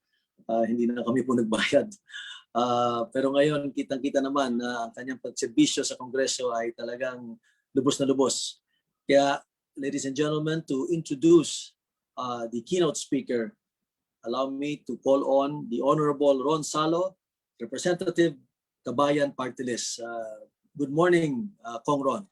Hindi na kami po nagbayad. Pero ngayon, kitang-kita naman na ang kanyang pagserbisyo sa Kongreso ay talagang lubos na lubos. Kaya, ladies and gentlemen, to introduce the keynote speaker, allow me to call on the Honorable Ron Salo, Representative Kabayan Party List. Good morning, Kong Ron.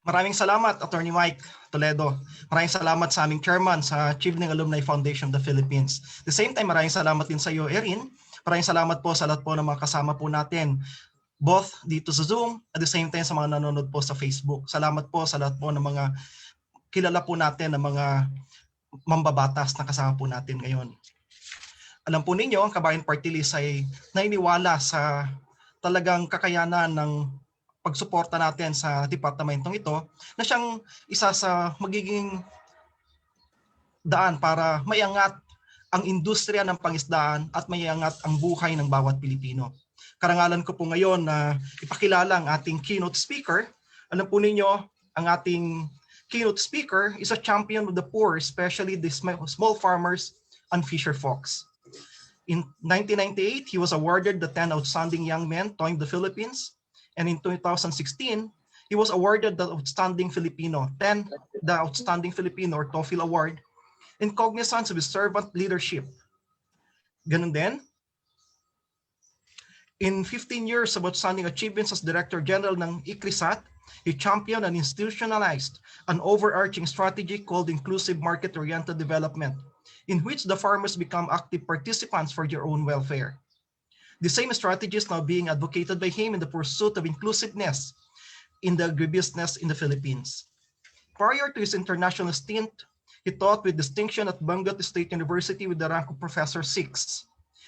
Maraming salamat, Attorney Mike Toledo. Maraming salamat sa aming chairman sa Shivning Alumni Foundation of the Philippines. At the same time, maraming salamat din sa iyo, Erin. Maraming salamat po sa lahat po ng mga kasama po natin, both dito sa Zoom at the same time sa mga nanonood po sa Facebook. Salamat po sa lahat po ng mga kilala po natin ng mga mambabatas na kasama po natin ngayon. Alam po ninyo, ang Kabayan Party List ay nainiwala sa talagang kakayanan ng pagsuporta natin sa departamentong ito na siyang isa sa magiging daan para maiangat ang industriya ng pangisdaan at maiangat ang buhay ng bawat Pilipino. Karangalan ko po ngayon na ipakilala ang ating keynote speaker. Alam po ninyo, ang ating keynote speaker is a champion of the poor, especially the small farmers and fisherfolks. In 1998, he was awarded the 10 Outstanding Young Men Toying the Philippines. And in 2016, he was awarded the Outstanding Filipino, the Outstanding Filipino or TOEFL Award in cognizance of his servant leadership. Ganun din, in 15 years of outstanding achievements as Director General ng ICRISAT, he championed and institutionalized an overarching strategy called Inclusive Market-Oriented Development, in which the farmers become active participants for their own welfare. The same strategy is now being advocated by him in the pursuit of inclusiveness in the agribusiness in the Philippines. Prior to his international stint, he taught with distinction at Benguet State University with the rank of Professor 6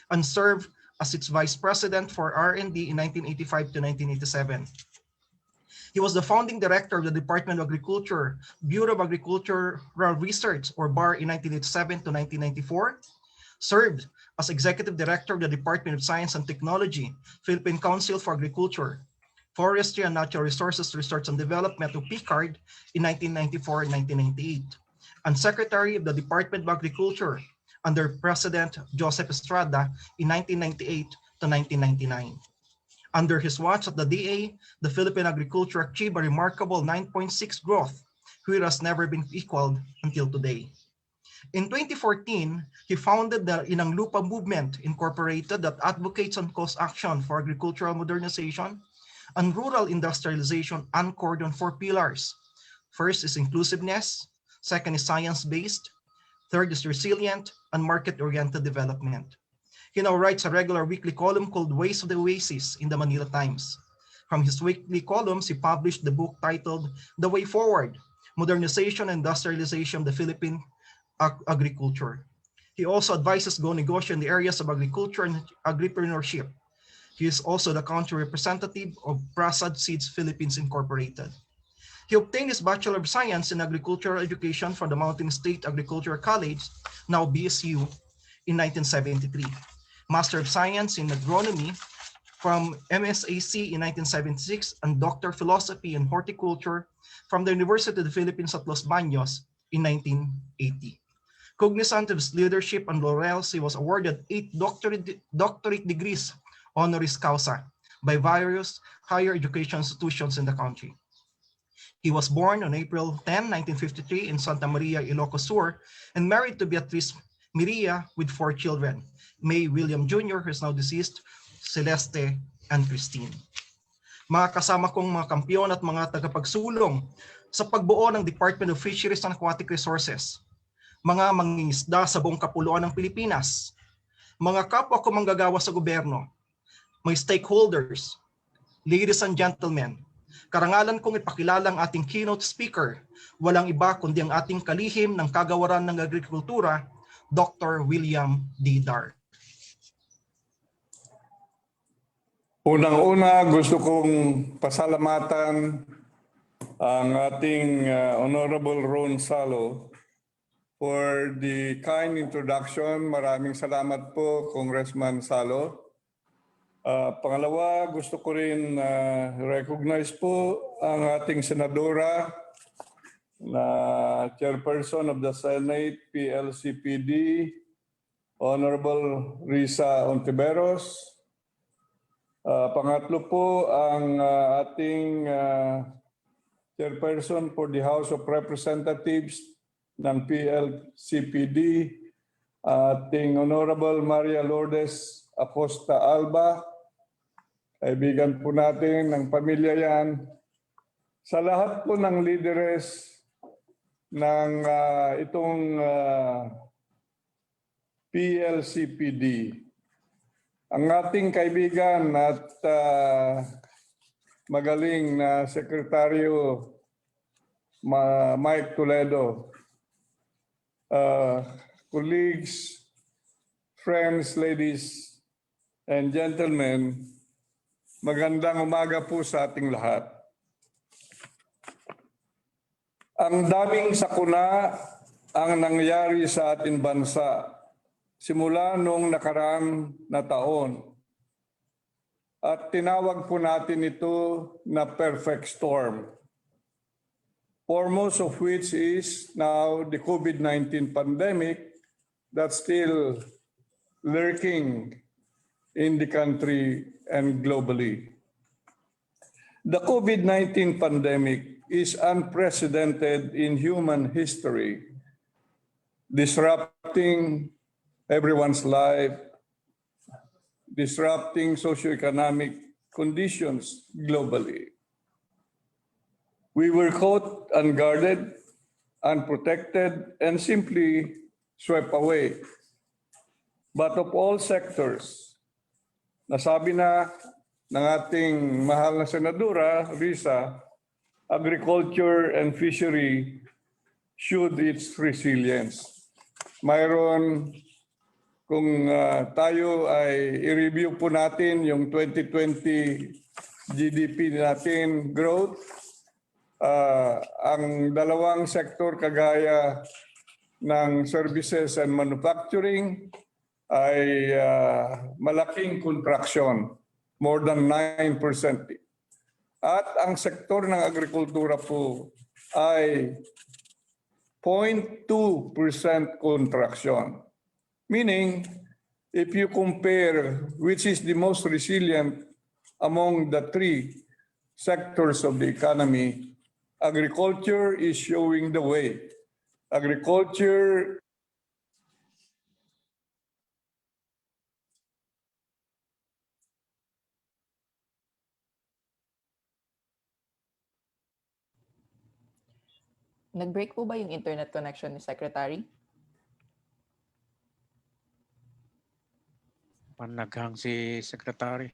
and served as its Vice President for R&D in 1985 to 1987. He was the founding director of the Department of Agriculture, Bureau of Agricultural Research, or BAR, in 1987 to 1994, served as Executive Director of the Department of Science and Technology, Philippine Council for Agriculture, Forestry and Natural Resources Research and Development, or PCARD, in 1994 and 1998, and Secretary of the Department of Agriculture under President Joseph Estrada in 1998 to 1999. Under his watch at the DA, the Philippine agriculture achieved a remarkable 9.6 growth, which has never been equaled until today. In 2014, he founded the Inang Lupa Movement Incorporated that advocates on cost action for agricultural modernization and rural industrialization anchored on 4 pillars. First is inclusiveness, second is science-based, third is resilient and market-oriented development. He now writes a regular weekly column called Ways of the Oasis in the Manila Times. From his weekly columns, he published the book titled The Way Forward, Modernization and Industrialization of the Philippine Agriculture. He also advises Go Negosyo in the areas of agriculture and agripreneurship. He is also the country representative of Prasad Seeds Philippines Incorporated. He obtained his Bachelor of Science in Agricultural Education from the Mountain State Agricultural College, now BSU, in 1973. Master of Science in Agronomy from MSAC in 1976 and Doctor of Philosophy in Horticulture from the University of the Philippines at Los Baños in 1980. Cognizant of his leadership and laurels, he was awarded 8 doctorate degrees honoris causa by various higher education institutions in the country. He was born on April 10, 1953 in Santa Maria, Ilocos Sur, and married to Beatriz Miria with 4 children, May William Jr., who is now deceased, Celeste, and Christine. Mga kasama kong mga kampiyon at mga tagapagsulong sa pagbuo ng Department of Fisheries and Aquatic Resources, mga mangingisda sa buong kapuluan ng Pilipinas, mga kapwa ko manggagawa sa gobyerno, mga stakeholders, ladies and gentlemen, karangalan kong ipakilala ang ating keynote speaker, walang iba kundi ang ating kalihim ng kagawaran ng agrikultura, Dr. William D. Dar. Unang-una, gusto kong pasalamatan ang ating Honorable Ron Salo for the kind introduction. Maraming salamat po, Congressman Salo. Pangalawa, gusto ko rin recognize po ang ating senadora na chairperson of the Senate PLCPD, Honorable Risa Ontiveros. Pangatlo po ang ating chairperson for the House of Representatives ng PLCPD, ating Honorable Maria Lourdes Acosta Alba. Kaibigan po natin ng pamilya yan. Sa lahat po ng leaders ng itong PLCPD, ang ating kaibigan at magaling na Sekretaryo Mike Toledo, colleagues, friends, ladies and gentlemen, magandang umaga po sa ating lahat. Ang daming sakuna ang nangyari sa ating bansa simula noong nakaraang na taon. At tinawag po natin ito na perfect storm. Foremost of which is now the COVID-19 pandemic that's still lurking in the country and globally. The COVID-19 pandemic is unprecedented in human history, disrupting everyone's life, disrupting socioeconomic conditions globally. We were caught unguarded, unprotected, and simply swept away. But of all sectors, nasabi na ng ating mahal na Senadora, Risa, agriculture and fishery showed its resilience. Mayroon, kung tayo ay i-review po natin yung 2020 GDP natin growth, ang dalawang sektor kagaya ng services and manufacturing ay malaking contraction, more than 9%. At ang sektor ng agrikultura po ay 0.2% contraction. Meaning, if you compare which is the most resilient among the 3 sectors of the economy, agriculture is showing the way. Agriculture Nag-break po ba yung internet connection ni Secretary? Panaghang si Secretary.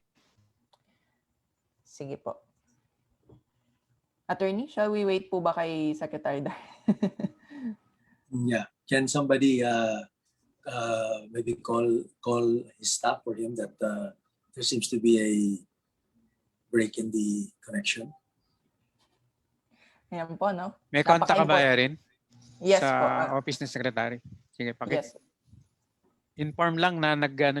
Sige po. Attorney, shall we wait po ba kay Secretary Dar? Yeah, can somebody maybe call his staff for him that there seems to be a break in the connection? Ayan po, no? May contact ka ba, Erin? Yes sa po. office ni Secretary. Sige, Yes. inform lang na naghang.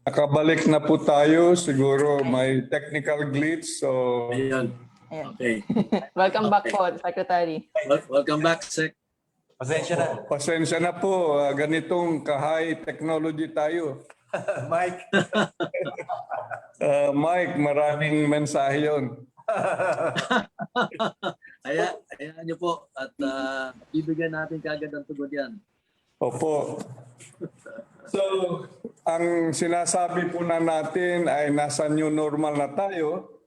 Nakabalik na po tayo. Siguro may technical glitch. So, Ayan. Ayan. Okay. Welcome back po, Secretary. Welcome back, Sec. Pasensya na po. Ganitong ka-high technology tayo. Mike. Mike, maraming mensahe yun. Ayan niyo po. At bibigyan natin kagad ang tugon yan. Opo. So, ang sinasabi po na natin ay nasa new normal na tayo.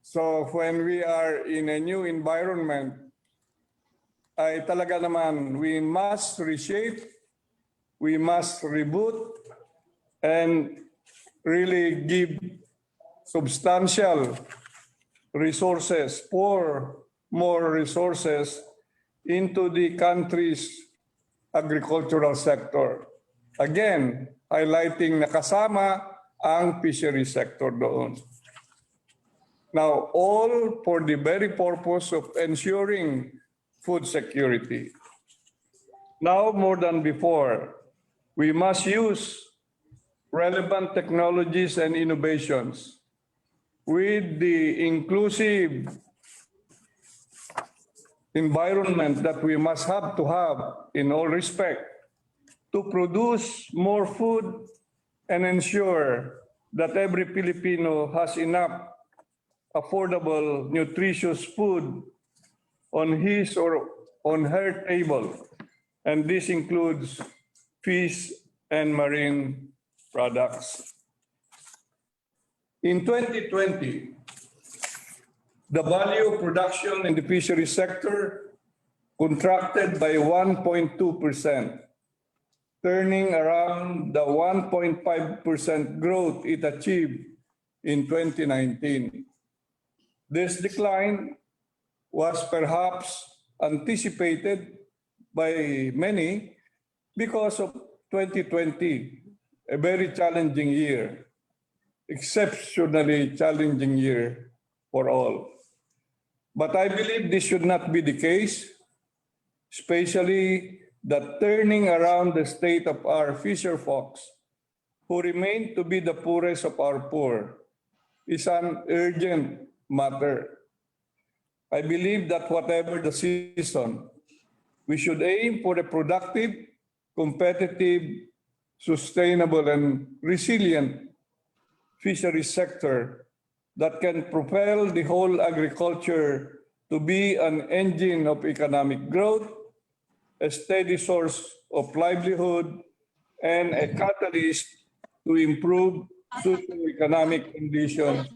So, when we are in a new environment, ay talaga naman we must reshape, we must reboot, and really give substantial resources, pour more resources into the country's agricultural sector. Again, highlighting na kasama ang fishery sector doon. Now, all for the very purpose of ensuring food security. Now, more than before, we must use relevant technologies and innovations with the inclusive environment that we must have to have in all respect to produce more food and ensure that every Filipino has enough affordable, nutritious food on his or on her table. And this includes fish and marine products. In 2020, the value of production in the fishery sector contracted by 1.2%, turning around the 1.5% growth it achieved in 2019. This decline was perhaps anticipated by many because of 2020, a very challenging year, exceptionally challenging year for all. But I believe this should not be the case, especially that turning around the state of our fisherfolks, who remain to be the poorest of our poor, is an urgent matter. I believe that whatever the season, we should aim for a productive, competitive, sustainable, and resilient fishery sector that can propel the whole agriculture to be an engine of economic growth, a steady source of livelihood, and a catalyst to improve socio-economic conditions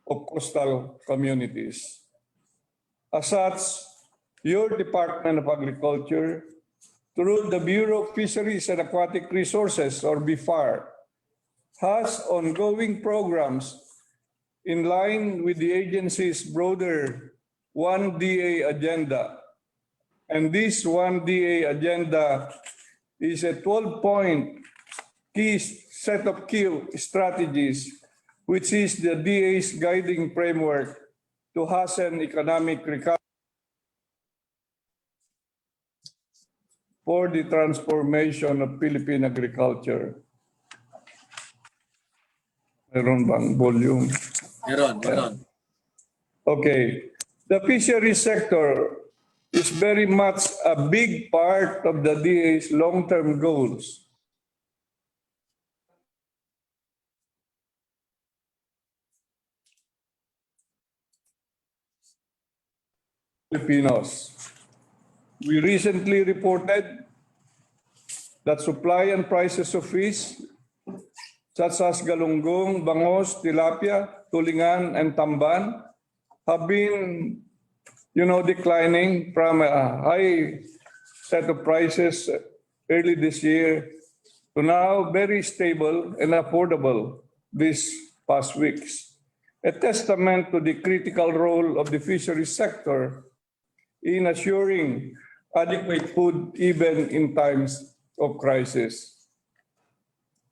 of coastal communities. As such, your Department of Agriculture, through the Bureau of Fisheries and Aquatic Resources, or BFAR, has ongoing programs in line with the agency's broader 1DA agenda. And this 1DA agenda is a 12-point set of key strategies, which is the DA's guiding framework to hasten economic recovery for the transformation of Philippine agriculture. Meron bang volume? Meron. Okay. The fishery sector is very much a big part of the DA's long-term goals. Filipinos. We recently reported that supply and prices of fish, such as galunggong, bangos, tilapia, tulingan, and tamban, have been, declining from a high set of prices early this year to now very stable and affordable these past weeks. A testament to the critical role of the fisheries sector in assuring adequate food even in times of crisis.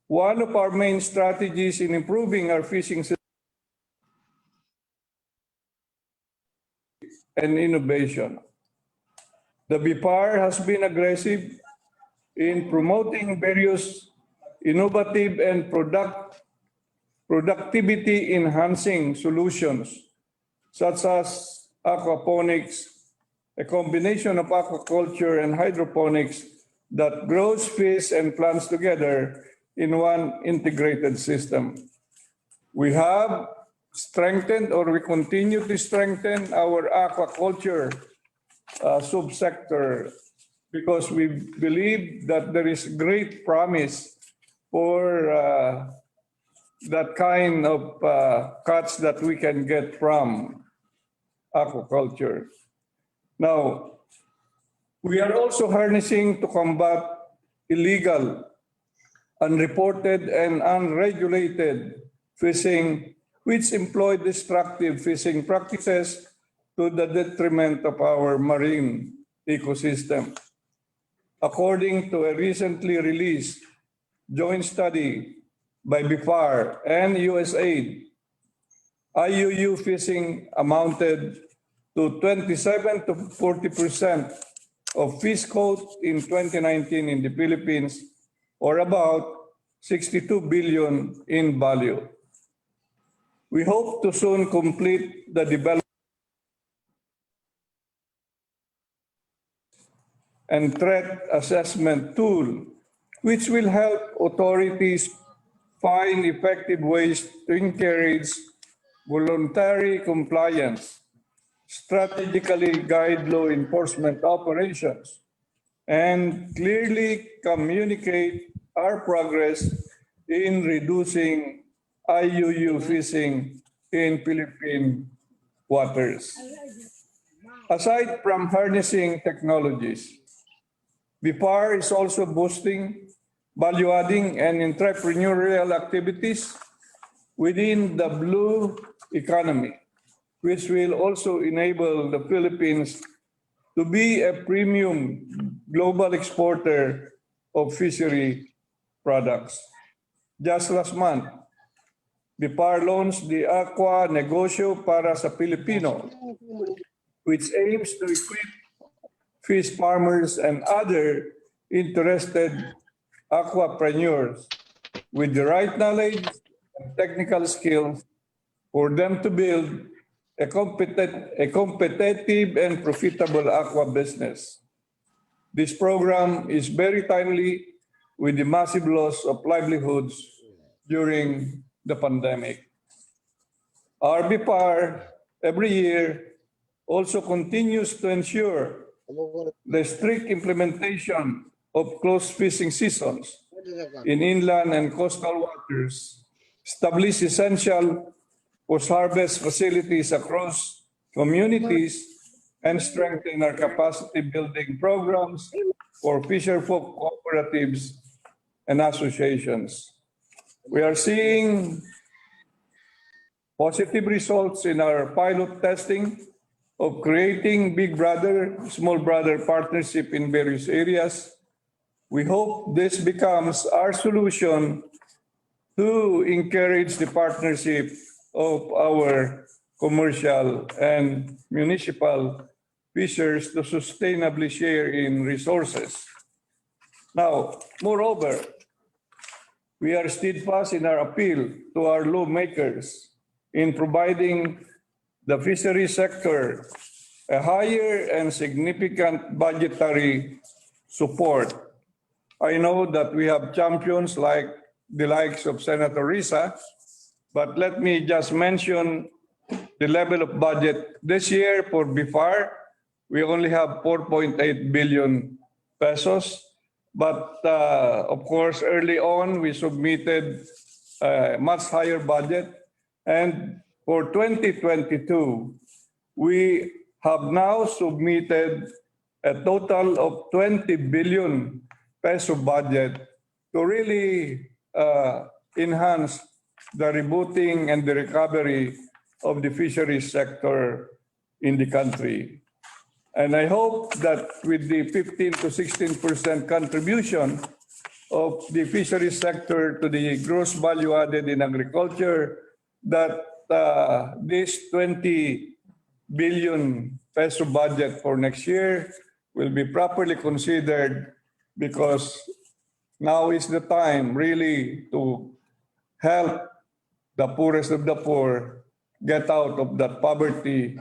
One of our main strategies in improving our fishing system and innovation. The BIPAR has been aggressive in promoting various innovative and productivity-enhancing solutions, such as aquaponics, a combination of aquaculture and hydroponics that grows fish and plants together in one integrated system. We have strengthened, or we continue to strengthen, our aquaculture subsector because we believe that there is great promise for that kind of cuts that we can get from aquaculture. Now, we are also harnessing to combat illegal, unreported, and unregulated fishing, which employ destructive fishing practices to the detriment of our marine ecosystem. According to a recently released joint study by BIFAR and USAID, IUU fishing amounted to 27 to 40% of fish caught in 2019 in the Philippines, or about 62 billion in value. We hope to soon complete the development and threat assessment tool, which will help authorities find effective ways to encourage voluntary compliance, strategically guide law enforcement operations, and clearly communicate our progress in reducing IUU fishing in Philippine waters. Aside from harnessing technologies, BIFAR is also boosting value-adding and entrepreneurial activities within the blue economy, which will also enable the Philippines to be a premium global exporter of fishery products. Just last month, BIFAR launched the Aqua Negosyo para sa Pilipino, which aims to equip fish farmers and other interested aquapreneurs with the right knowledge and technical skills for them to build a competitive and profitable aqua business. This program is very timely with the massive loss of livelihoods during the pandemic. Our BIFAR every year also continues to ensure the strict implementation of closed fishing seasons in inland and coastal waters, establish essential post-harvest facilities across communities, and strengthen our capacity building programs for fisherfolk cooperatives and associations. We are seeing positive results in our pilot testing of creating Big Brother, Small Brother partnership in various areas. We hope this becomes our solution to encourage the partnership of our commercial and municipal fishers to sustainably share in resources. Now, moreover, we are steadfast in our appeal to our lawmakers in providing the fishery sector a higher and significant budgetary support. I know that we have champions like the likes of Senator Risa, but let me just mention the level of budget. This year for BIFAR, we only have 4.8 billion pesos. But of course, early on, we submitted a much higher budget. And for 2022, we have now submitted a total of 20 billion peso budget to really enhance the rebooting and the recovery of the fisheries sector in the country. And I hope that with the 15 to 16% contribution of the fisheries sector to the gross value added in agriculture, that this 20 billion peso budget for next year will be properly considered, because Now is the time really to help the poorest of the poor get out of that poverty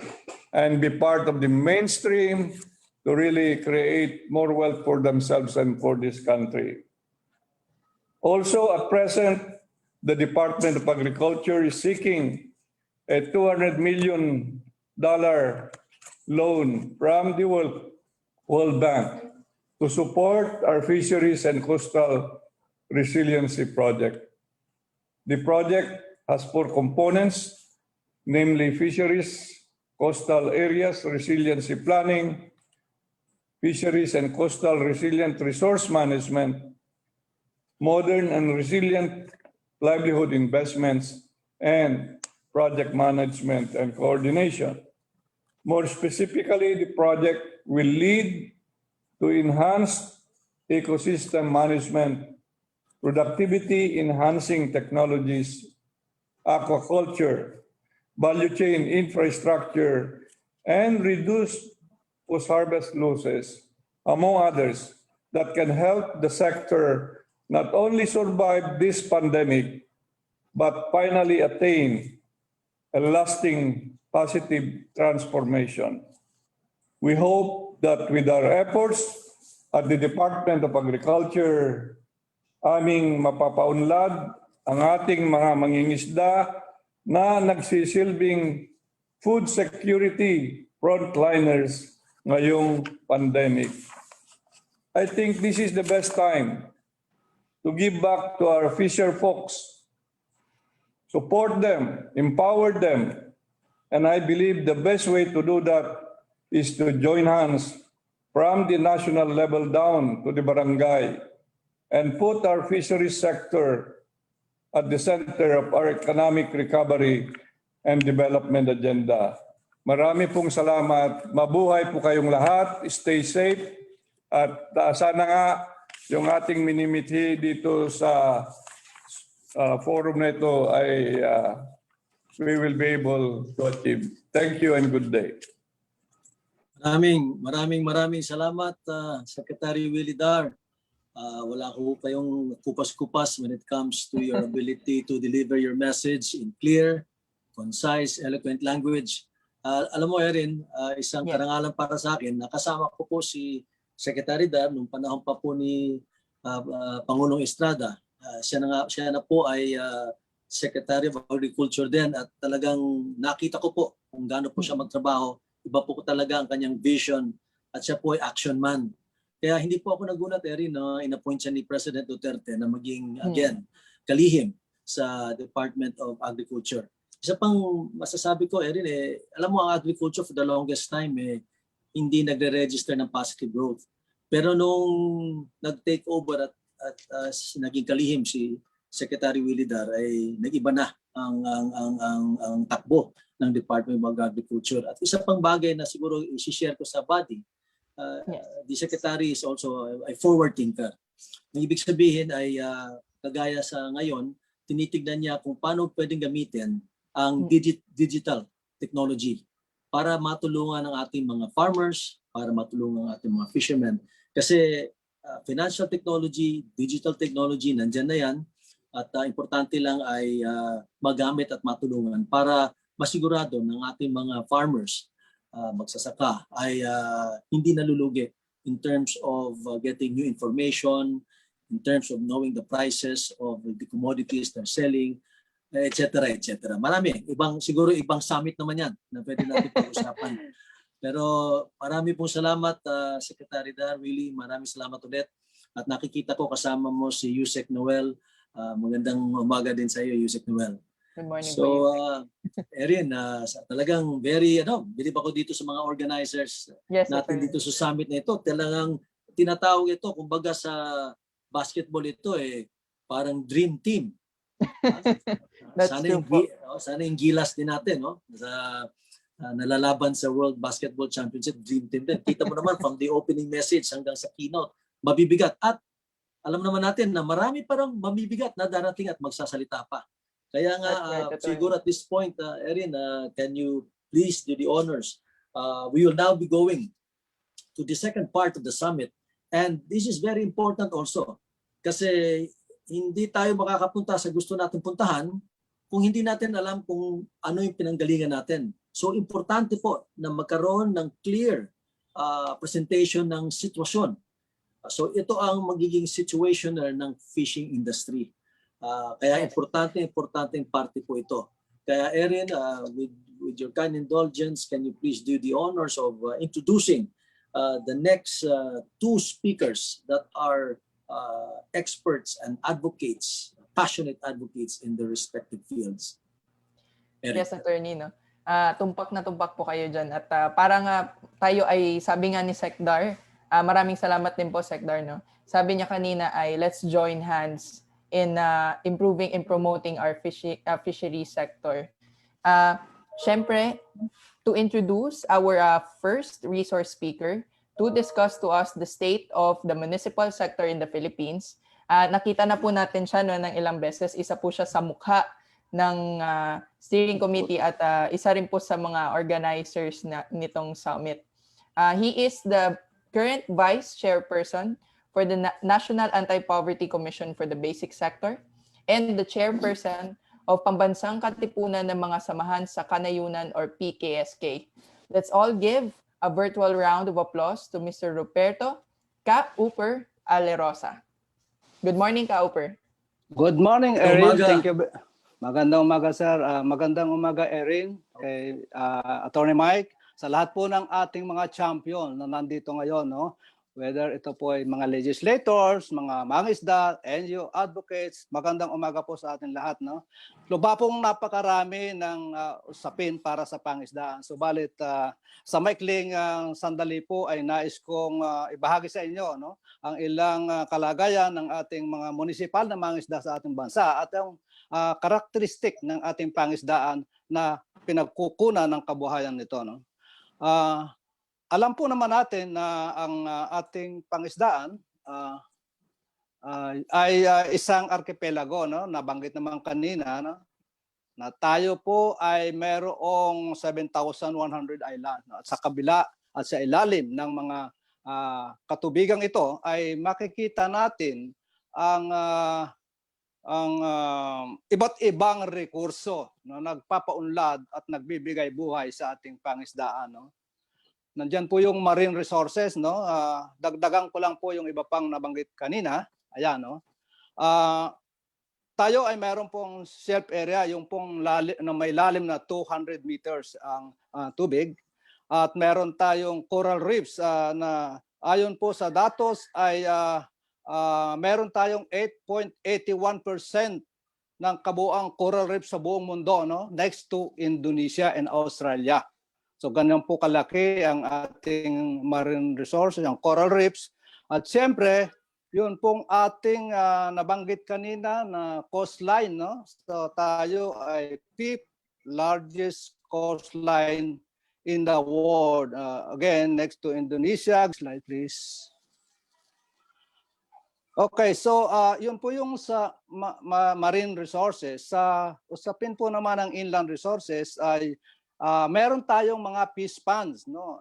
and be part of the mainstream to really create more wealth for themselves and for this country. Also, at present, the Department of Agriculture is seeking a $200 million loan from the World Bank to support our fisheries and coastal resiliency project. The project has 4 components, namely fisheries, coastal areas, resiliency planning, fisheries and coastal resilient resource management, modern and resilient livelihood investments, and project management and coordination. More specifically, the project will lead to enhanced ecosystem management, productivity-enhancing technologies, aquaculture, value chain infrastructure, and reduced post-harvest losses, among others, that can help the sector not only survive this pandemic, but finally attain a lasting positive transformation. We hope that with our efforts at the Department of Agriculture, aming mapapaunlad ang ating mga mangingisda na nagsisilbing food security frontliners ngayong pandemic. I think this is the best time to give back to our fisher folks, support them, empower them, and I believe the best way to do that is to join hands from the national level down to the barangay and put our fisheries sector at the center of our economic recovery and development agenda. Marami pong salamat. Mabuhay po kayong lahat. Stay safe. At sana nga yung ating minimithi dito sa forum na ito ay we will be able to achieve. Thank you and good day. Maraming salamat, Secretary Willie Dar. Wala ko pa yung kupas-kupas when it comes to your ability to deliver your message in clear, concise, eloquent language. Alam mo, Erin, isang karangalan para sa akin, nakasama ko po si Secretary Dar nung panahon pa po ni Pangulong Estrada. Siya na po ay Secretary of Agriculture din at talagang nakita ko po kung gaano po siya magtrabaho. Iba po talaga ang kanyang vision at siya po ay action man. Kaya hindi po ako nagulat, Erin, na in-appoint siya ni President Duterte na maging, again, kalihim sa Department of Agriculture. Isa pang masasabi ko, Erin, alam mo ang agriculture for the longest time, hindi nagre-register ng positive growth. Pero nung nag-take over at naging kalihim si Secretary Willie Dar, ay nag-iba na ang takbo ng Department of Agriculture. At isa pang bagay na siguro i-share ko sa body, the Secretary is also a forward thinker. Ang ibig sabihin ay kagaya sa ngayon, tinitignan niya kung paano pwedeng gamitin ang digital technology para matulungan ang ating mga farmers, para matulungan ang ating mga fishermen. Kasi financial technology, digital technology, nandyan na yan. At importante lang ay magamit at matulungan para masigurado ng ating mga farmers, magsasaka, ay hindi nalulugi in terms of getting new information, in terms of knowing the prices of the commodities they're selling, etc. etc. Marami. Siguro ibang summit naman yan na pwede natin pag-usapan. Pero marami pong salamat, Secretary Dar, Willie. Maraming salamat ulit. At nakikita ko kasama mo si Yusek Noel. Magandang umaga din sa iyo, Yusek Noel. Good morning. So, Erin, talagang bilib ako dito sa mga organizers natin dito sa summit na ito. Talagang tinatawag ito, kumbaga sa basketball ito, parang dream team. Sana yung gilas din natin, no? Nalalaban sa World Basketball Championship, dream team din. Kita mo naman from the opening message hanggang sa keynote, mabibigat. At alam naman natin na marami parang mabibigat na darating at magsasalita pa. Kaya nga, siguro at this point, Erin, can you please do the honors? We will now be going to the second part of the summit. And this is very important also. Kasi hindi tayo makakapunta sa gusto natin puntahan kung hindi natin alam kung ano yung pinanggalingan natin. So importante po na magkaroon ng clear presentation ng sitwasyon. So ito ang magiging situational ng fishing industry. Kaya importante parte po ito. Kaya Erin, with your kind indulgence, can you please do the honors of introducing the next two speakers that are experts and advocates, passionate advocates in their respective fields. Erin. Yes, attorney, no? Tumpak na tumpak po kayo dyan. At parang tayo ay, sabi nga ni Secdar, maraming salamat din po, Secdar, no? Sabi niya kanina ay, let's join hands in improving and promoting our fishery sector. Syempre, to introduce our first resource speaker to discuss to us the state of the municipal sector in the Philippines. Nakita na po natin siya no, ng ilang beses. Isa po siya sa mukha ng steering committee at isa rin po sa mga organizers nitong summit. He is the current vice chairperson for the National Anti-Poverty Commission for the Basic Sector and the chairperson of Pambansang Katipunan ng mga Samahan sa Kanayunan or PKSK. Let's all give a virtual round of applause to Mr. Ruperto Ka Uper Alerosa. Good morning, Ka Uper. Good morning, Erin. Umaga. Thank you. Magandang umaga, sir. Magandang umaga, Erin, kay Attorney Mike, sa lahat po ng ating mga champion na nandito ngayon, no? Whether ito po ay mga legislators, mga mangisda, NGO advocates, magandang umaga po sa ating lahat, no? Luba pong napakarami ng usapin para sa pangisdaan. Subalit sa maikling sandali po ay nais kong ibahagi sa inyo, no, ang ilang kalagayan ng ating mga munisipal na mangisda sa ating bansa at ang karakteristik ng ating pangisdaan na pinagkukunan ng kabuhayan nito, no? Alam po naman natin na ang ating pangisdaan ay isang arkipelago, no? Nabanggit naman kanina, no? Na tayo po ay mayroong 7,100 island, no? At sa kabila at sa ilalim ng mga katubigang ito ay makikita natin ang iba't ibang rekurso na nagpapaunlad at nagbibigay buhay sa ating pangisdaan, no? Nandiyan po yung marine resources, no? Dagdagan ko lang po yung iba pang nabanggit kanina. Ayan, no? Tayo ay mayroon pong shelf area, yung pong na may lalim na 200 meters ang tubig. At meron tayong coral reefs na ayon po sa datos ay meron tayong 8.81% ng kabuuang coral reefs sa buong mundo, no? Next to Indonesia and Australia. So ganyan po kalaki ang ating marine resources, ang coral reefs. At siyempre, yun pong ating nabanggit kanina na coastline, no? So tayo ay 5th largest coastline in the world. Again, next to Indonesia. Slide please. Okay, so yun po yung sa marine resources. Sa usapin po naman ng inland resources ay meron tayong mga fish ponds, no?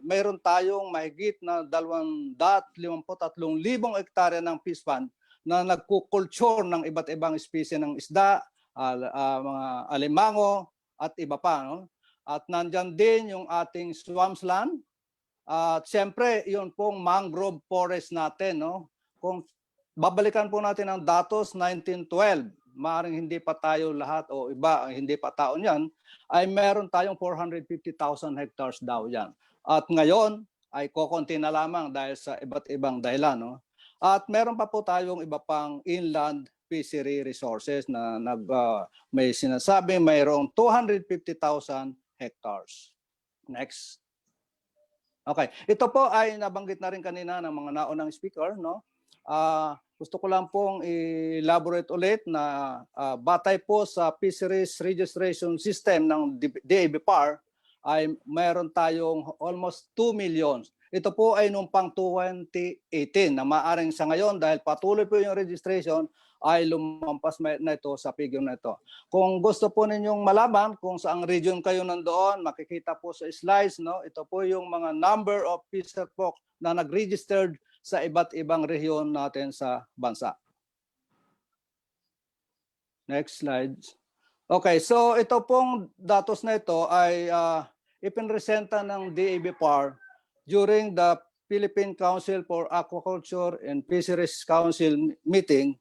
Meron tayong mahigit na 253,000 hektarya ng fish pond na nagkukulture ng iba't ibang espesye ng isda, mga alimango at iba pa, no? At nandyan din yung ating swampland. At siyempre, yun pong mangrove forest natin, no? Kung babalikan po natin ang datos 1912, maaaring hindi pa tayo lahat o iba hindi pa taon yan, ay meron tayong 450,000 hectares daw yan. At ngayon ay kokonti na lamang dahil sa iba't ibang dahilan, no? At meron pa po tayong iba pang inland fishery resources na may sinasabi mayroong 250,000 hectares. Next. Okay, ito po ay nabanggit na rin kanina ng mga naunang speaker, no? Gusto ko lang pong elaborate ulit na batay po sa Fisheries Registration System ng DABPAR ay mayroon tayong almost 2 million. Ito po ay nung pang 2018 na maaring sa ngayon dahil patuloy po yung registration ay lumampas na ito sa figure na ito. Kung gusto po ninyong malaman kung saang region kayo nandoon, makikita po sa slides, no? Ito po yung mga number of fisherfolk na nag-registered sa iba't ibang rehiyon natin sa bansa. Next slide. Okay, so ito pong datos na ito ay ipinresenta ng DABPAR during the Philippine Council for Aquaculture and Fisheries Council meeting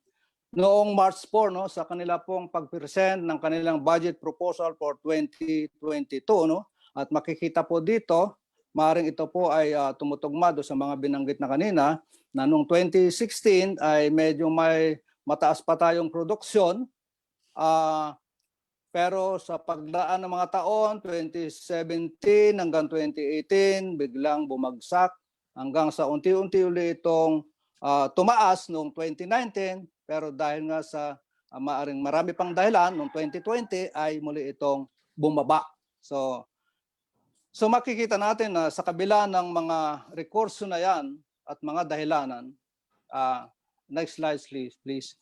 noong March 4, no, sa kanila pong pag-present ng kanilang budget proposal for 2022, no. At makikita po dito, maaaring ito po ay tumutugma do sa mga binanggit na kanina na noong 2016 ay medyo may mataas pa tayong produksyon. Pero sa pagdaan ng mga taon, 2017 hanggang 2018, biglang bumagsak hanggang sa unti-unti ulit itong tumaas noong 2019. Pero dahil nga sa maaring marami pang dahilan, noong 2020 ay muli itong bumaba. So makikita natin na sa kabila ng mga rekurso na yan at mga dahilanan, next slide please,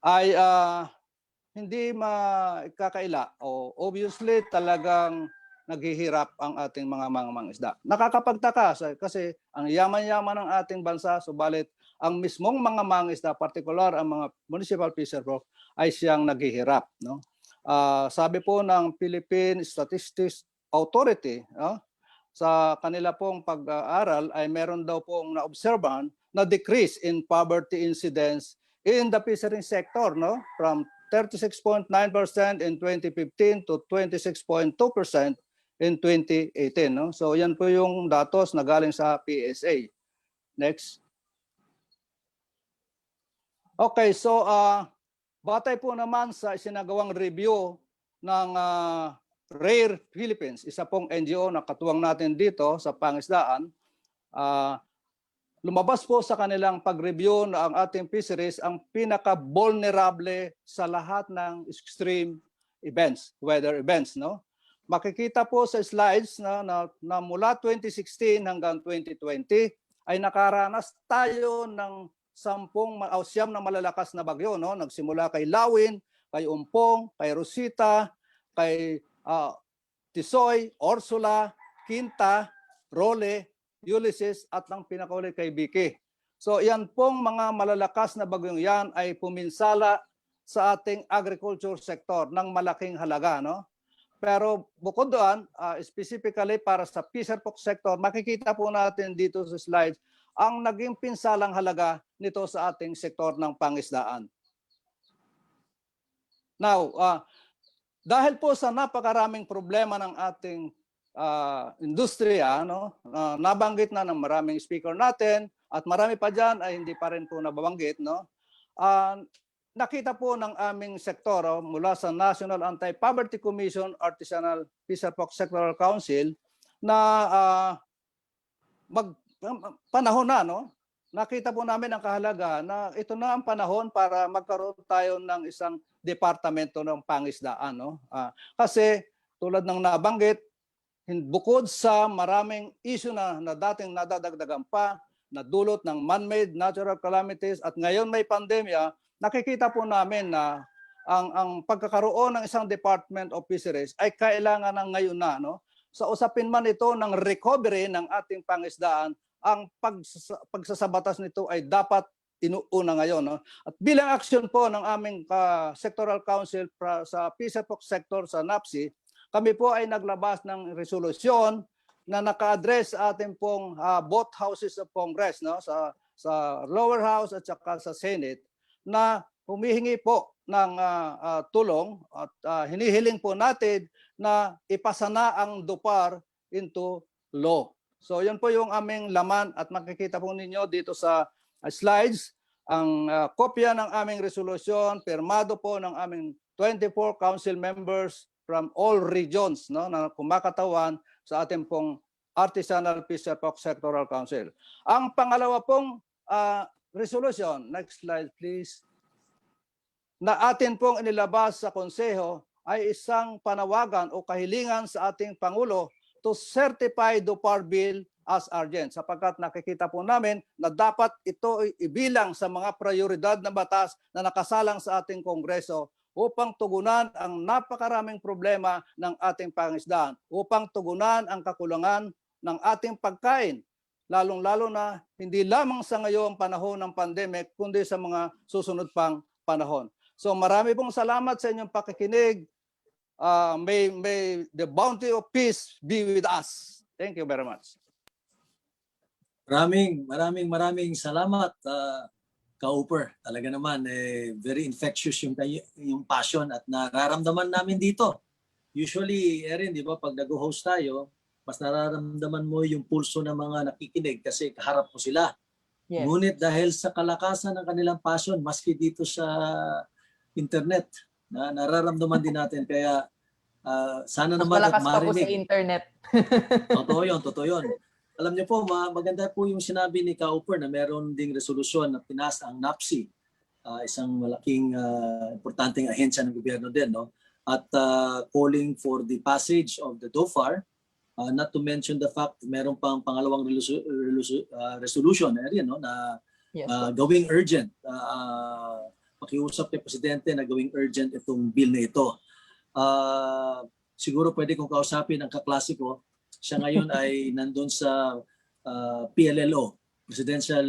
ay hindi makakaila o obviously talagang naghihirap ang ating mga mangisda. Nakakapagtaka kasi ang yaman-yaman ng ating bansa, subalit ang mismong mga mangisda, particular ang mga municipal fisherfolk, ay siyang naghihirap. No? Sabi po ng Philippine Statistics Authority, sa kanila pong pag-aaral ay meron daw pong na-obserban na decrease in poverty incidence in the fishery sector, no? From 36.9% in 2015 to 26.2% in 2018. No? So yan po yung datos na galing sa PSA. Next. Okay, so batay po naman sa isinagawang review ng Rare Philippines, isa pong NGO na katuwang natin dito sa pangisdaan, lumabas po sa kanilang pag-review na ang ating fisheries ang pinaka-vulnerable sa lahat ng extreme events, weather events. No? Makikita po sa slides na mula 2016 hanggang 2020 ay nakaranas tayo ng 9 na malalakas na bagyo. No? Nagsimula kay Lawin, kay Umpong, kay Rosita, kay Tisoy, Ursula, Quinta, Role, Ulysses at ang pinakauli kay Vicky. So yan pong mga malalakas na bagyong yan ay puminsala sa ating agriculture sector ng malaking halaga. No? Pero bukod doon, specifically para sa fisherfolk sector, makikita po natin dito sa slides ang naging pinsalang halaga nito sa ating sektor ng pangisdaan. Now, dahil po sa napakaraming problema ng ating industriya, no? Nabanggit na ng maraming speaker natin at marami pa dyan ay hindi pa rin po nababanggit. No? Nakita po ng aming sektor mula sa National Anti-Poverty Commission, Artisanal Fisherfolk Sectoral Council na panahon na, no? Nakita po namin ang kahalaga na ito na ang panahon para magkaroon tayo ng isang departamento ng pangisdaan. No? Kasi tulad ng nabanggit, bukod sa maraming issue na dating nadadagdagan pa, na dulot ng man-made natural calamities at ngayon may pandemya, nakikita po namin na ang pagkakaroon ng isang Department of Fisheries ay kailangan ng ngayon na. No? Sa usapin man ito ng recovery ng ating pangisdaan, ang pagsasabatas nito ay dapat inuuna ngayon. No? At bilang action po ng aming sectoral council sa fisherfolk sector sa NAPSI, kami po ay naglabas ng resolusyon na naka-address sa ating pong both houses of Congress, no? sa lower house at saka sa Senate, na humihingi po ng tulong at hinihiling po natin na ipasa na ang DOPAR into law. So yan po yung aming laman at makikita po ninyo dito sa slides ang kopya ng aming resolusyon, pirmado po ng aming 24 council members from all regions, no, na kumakatawan sa ating pong Artisanal Fisherfolk Sectoral Council. Ang pangalawa pong resolution, next slide please, na atin pong inilabas sa Konseho ay isang panawagan o kahilingan sa ating Pangulo to certify DOPAR bill as urgent, sapagkat nakikita po namin na dapat ito ibilang sa mga prioridad na batas na nakasalang sa ating Kongreso upang tugunan ang napakaraming problema ng ating pangisdaan, upang tugunan ang kakulangan ng ating pagkain, lalong-lalo na hindi lamang sa ngayong panahon ng pandemic, kundi sa mga susunod pang panahon. So marami pong salamat sa inyong pakikinig. May the bounty of peace be with us. Thank you very much. Maraming salamat, Ka-Uper. Talaga naman, very infectious yung passion at nararamdaman namin dito. Usually, Erin, di ba, pag nag-host tayo, mas nararamdaman mo yung pulso ng mga nakikinig kasi kaharap mo sila. Yes. Ngunit dahil sa kalakasan ng kanilang passion, maski dito sa internet, nararamdaman din natin. Kaya sana Mas naman at malakas pa po sa marinig. internet. Totoo yun. Alam niyo po, maganda po yung sinabi ni Ka-Uper na meron ding resolusyon na pinasa ang NAPSI, isang malaking importanteng ahensya ng gobyerno din, no? At calling for the passage of the DOFAR, not to mention the fact meron pang pangalawang resolution no, na gawing urgent. Pakiusap kay Presidente na gawing urgent itong bill na ito. Siguro pwede kong kausapin ang kaklase ko. Siya ngayon ay nandun sa PLLO, Presidential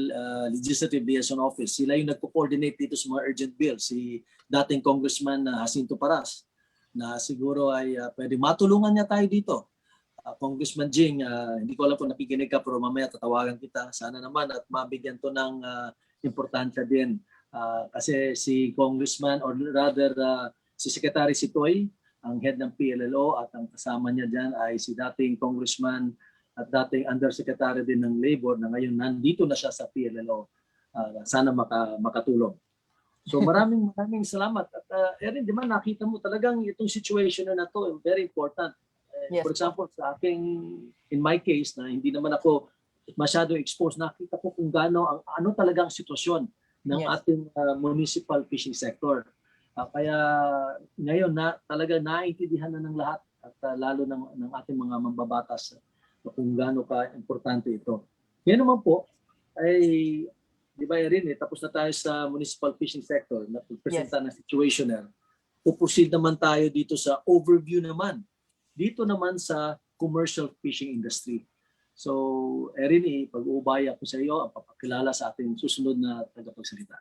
Legislative Liaison Office. Sila yung nagko-coordinate dito sa mga urgent bills. Si dating Congressman Jacinto Paras, na siguro ay pwede matulungan niya tayo dito. Congressman Jing, hindi ko alam kung nakikinig ka pero mamaya tatawagan kita. Sana naman at mabigyan to ng importansya din. Kasi si Congressman or rather si Secretary Sitoy, ang head ng PLLO at ang kasama niya dyan ay si dating Congressman at dating Undersecretary din ng Labor na ngayon nandito na siya sa PLLO. Sana makatulong. So maraming salamat. At Erin, di ba nakita mo talagang itong situation na to very important. Yes. For example, sa aking, in my case, na hindi naman ako masyado exposed, nakita ko kung ano talagang sitwasyon ng ating municipal fishing sector. Kaya ngayon talaga naiintindihan na ng lahat at lalo ng ating mga mambabatas kung gaano ka-importante ito. Ngayon naman po, ay di ba Erin, tapos na tayo sa municipal fishing sector na presenta ng situational. Puproceed naman tayo dito sa overview naman. Dito naman sa commercial fishing industry. So Erin, pag-uubaya ko sa iyo ang papakilala sa ating susunod na tagapagsalita.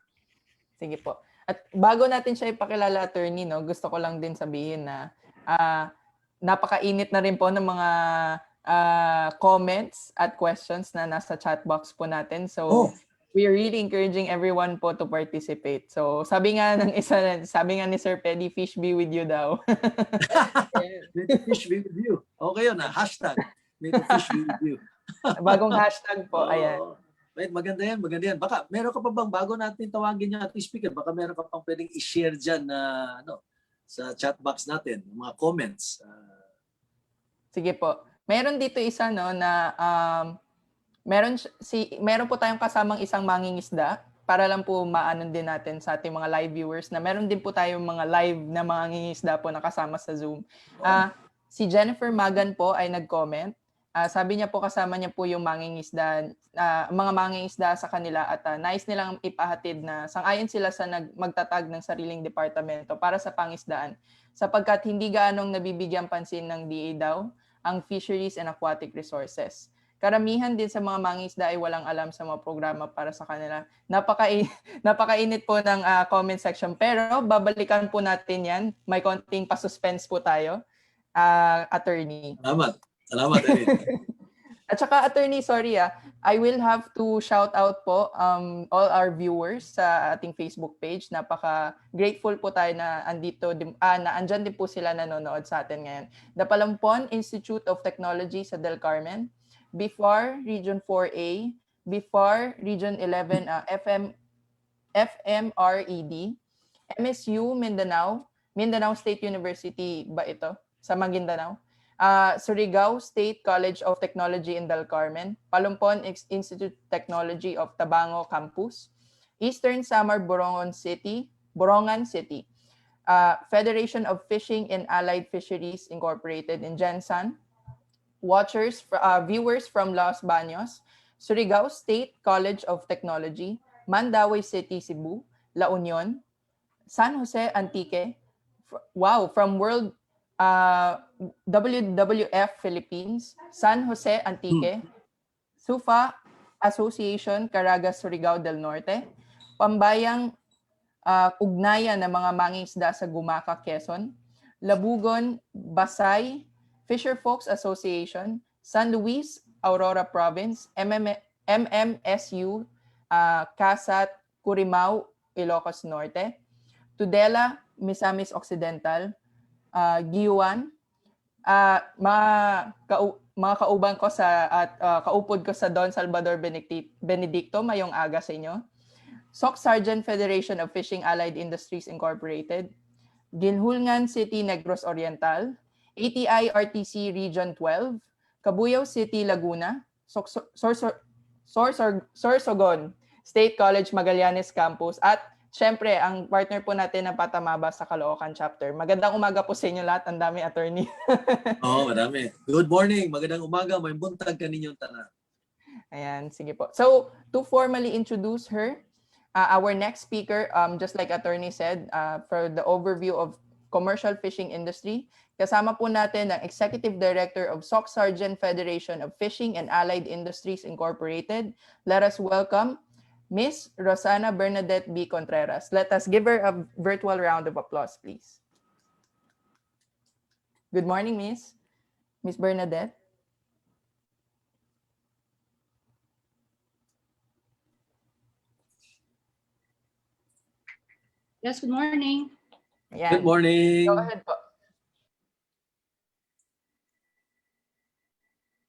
Sige po. At bago natin siya ipakilala, attorney, no, gusto ko lang din sabihin na napakainit na rin po ng mga comments at questions na nasa chat box po natin. So, we are really encouraging everyone po to participate. So, sabi nga ni Sir Peddy, fish be with you daw. May the fish be with you. Okay yun, hashtag. May the fish be with you. Bagong hashtag po, ayan. Right, maganda yan. Baka meron ka pa bang bago natin tawagin yung ating speaker, baka meron ka pang pwedeng i-share dyan na sa chat box natin, mga comments. Sige po. Meron dito isa na meron po tayong kasamang isang mangingisda para lang po maanon din natin sa ating mga live viewers na meron din po tayong mga live na mangingisda po na kasama sa Zoom. Si Jennifer Magan po ay nag-comment. Sabi niya po kasama niya po yung mangingisda, mga mangingisda sa kanila at nais nilang ipahatid na sang-ayon sila sa magtatag ng sariling departamento para sa pangisdaan sapagkat hindi gaanong nabibigyan pansin ng DA daw ang Fisheries and Aquatic Resources. Karamihan din sa mga mangingisda ay walang alam sa mga programa para sa kanila. Napakainit po ng comment section pero babalikan po natin yan. May konting pa-suspense po tayo, attorney. Salamat, Erin. At saka, attorney, sorry I will have to shout out po all our viewers sa ating Facebook page. Napaka-grateful po tayo na andyan din po sila nanonood sa atin ngayon. The Palampon Institute of Technology sa Del Carmen, BIFAR Region 4A, BIFAR Region 11 FMRED, MSU Mindanao State University ba ito? Sa Maguindanao. Surigao State College of Technology in Del Carmen, Palampon Institute of Technology of Tabango Campus, Eastern Samar Borongan City, Federation of Fishing and Allied Fisheries Incorporated in Jensan, viewers from Los Baños, Surigao State College of Technology, Mandaue City, Cebu, La Union, San Jose Antique, from World WWF Philippines, San Jose Antique, SUFA Association Caraga Surigao del Norte, Pambayang ugnayan ng mga mangingisda sa Gumaca, Quezon, Labugon, Basay, Fisherfolks Association, San Luis, Aurora Province, MMSU, Casat, Curimao, Ilocos Norte, Tudela, Misamis Occidental, Giuan, mga kauban ko sa at kaupod ko sa Don Salvador Benedicto, mayong aga sa inyo. SOC Sergeant Federation of Fishing Allied Industries Incorporated, Ginhulngan City, Negros Oriental, ATI RTC Region 12, Cabuyao City, Laguna, Sorsogon State College Magallanes Campus, at syempre ang partner po natin ng Patamaba sa Caloocan Chapter. Magandang umaga po sa inyo lahat. Ang dami, attorney. Oo, marami. Good morning. Magandang umaga. May buntag kaninyong tanan. Ayan, sige po. So, to formally introduce her, our next speaker, just like attorney said, for the overview of commercial fishing industry, kasama po natin ang Executive Director of SOC Sergeant Federation of Fishing and Allied Industries Incorporated. Let us welcome Miss Rosana Bernadette B. Contreras. Let us give her a virtual round of applause, please. Good morning, Miss Bernadette. Yes, good morning. Ayan. Good morning. Go ahead po.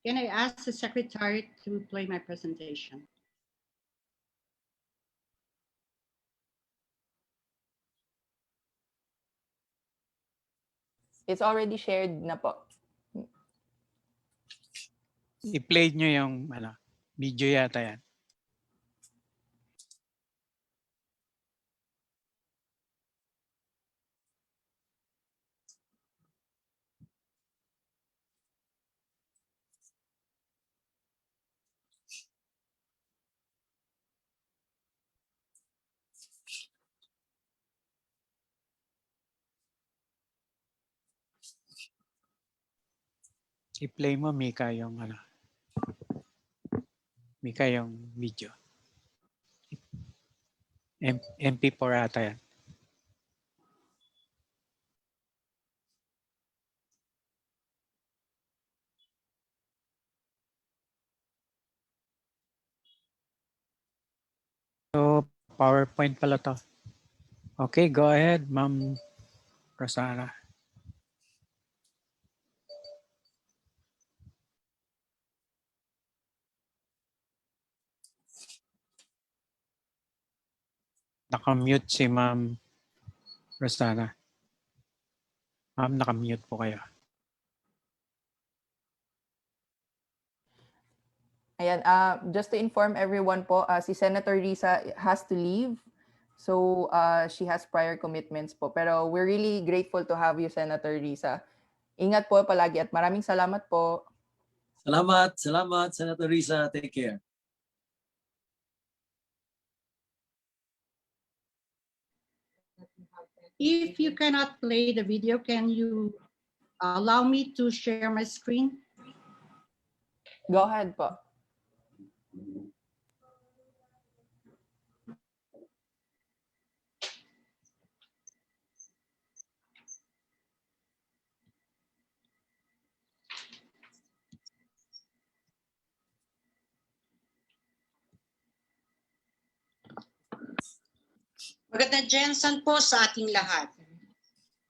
Can I ask the secretary to play my presentation? It's already shared na po. I-play nyo yung video yata yan. I-play mo, Mika, yung Mika, yung video. MP4 ata yan. So, PowerPoint pala to. Okay, go ahead, Ma'am Rosana. Nakamute si Ma'am Rosana. Ma'am, nakamute po kayo. Ayan, just to inform everyone po, si Senator Risa has to leave. So, she has prior commitments po. Pero we're really grateful to have you, Senator Risa. Ingat po palagi at maraming salamat po. Salamat, Senator Risa. Take care. If you cannot play the video, can you allow me to share my screen? Go ahead po. Magandang Jensen po sa ating lahat.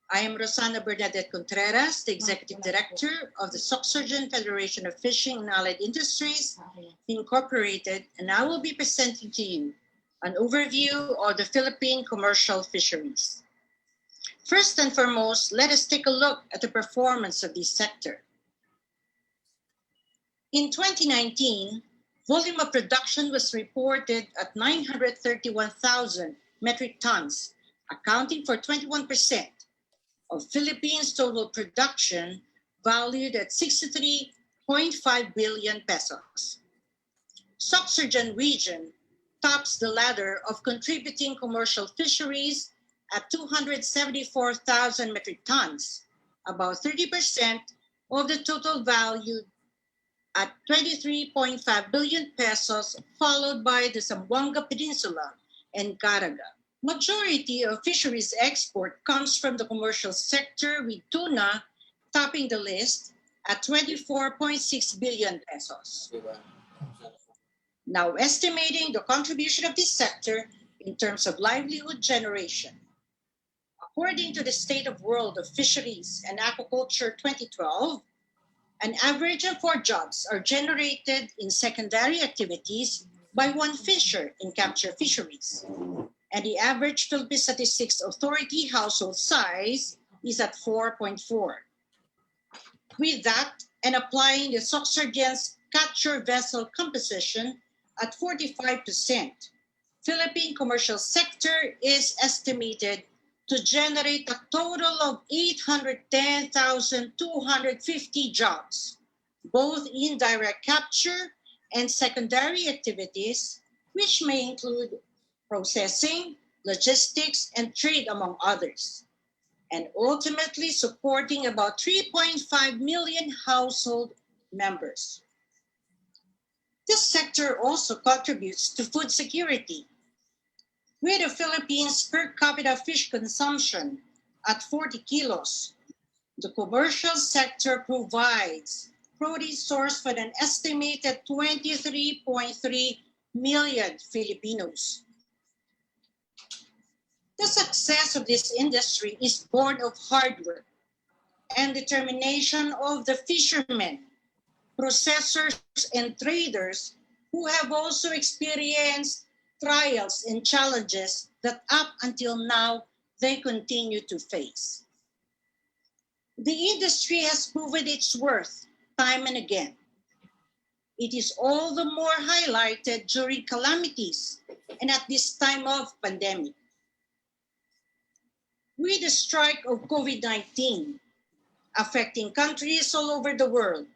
I am Rosana Bernadette Contreras, the Executive Director of the SOC Sergeant Federation of Fishing and Allied Industries, Incorporated, and I will be presenting to you an overview of the Philippine commercial fisheries. First and foremost, let us take a look at the performance of this sector. In 2019, volume of production was reported at 931,000 metric tons, accounting for 21% of Philippines' total production, valued at 63.5 billion pesos. SOC Sergeant region tops the ladder of contributing commercial fisheries at 274,000 metric tons, about 30% of the total value at 23.5 billion pesos, followed by the Zamboanga Peninsula and Caraga. Majority of fisheries export comes from the commercial sector, with tuna topping the list at 24.6 billion pesos. Now estimating the contribution of this sector in terms of livelihood generation. According to the State of World of Fisheries and Aquaculture 2012, an average of 4 jobs are generated in secondary activities by one fisher in capture fisheries. And the average Philippine Statistics Authority household size is at 4.4. With that, and applying the Soxurgen's capture vessel composition at 45%, Philippine commercial sector is estimated to generate a total of 810,250 jobs, both in direct capture and secondary activities, which may include processing, logistics, and trade, among others, and ultimately supporting about 3.5 million household members. This sector also contributes to food security, with the Philippines per capita fish consumption at 40 kilos. The commercial sector provides produce source for an estimated 23.3 million Filipinos. The success of this industry is born of hard work and determination of the fishermen, processors, and traders who have also experienced trials and challenges that up until now they continue to face. The industry has proven its worth time and again. It is all the more highlighted during calamities and at this time of pandemic. With the strike of COVID-19 affecting countries all over the world,